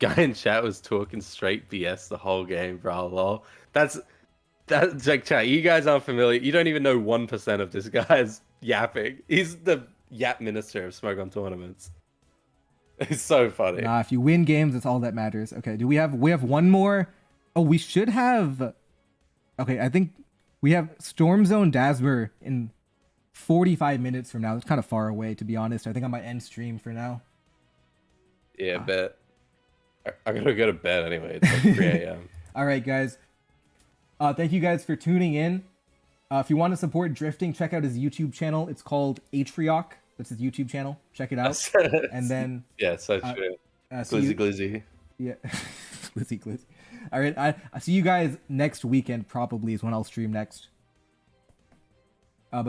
Guy in chat was talking straight BS the whole game, bro. Lol. That's like chat. You guys aren't familiar. You don't even know 1% of this guy's yapping. He's the yap minister of Smoke on Tournaments. It's so funny. Nah, if you win games, that's all that matters. Okay, we have one more? Oh, we should have... Okay, I think we have Storm Zone Dasmer in 45 minutes from now. It's kind of far away, to be honest. I think I might end stream for now. Yeah, bet. I gotta go to bed anyway. It's like 3 a.m. All right, guys. Thank you guys for tuning in. If you want to support Drifting, check out his YouTube channel. It's called Atrioc. That's his YouTube channel. Check it out. And then... Yeah, so true. Glizzy. Yeah. Glizzy. All right, I see you guys next weekend probably is when I'll stream next.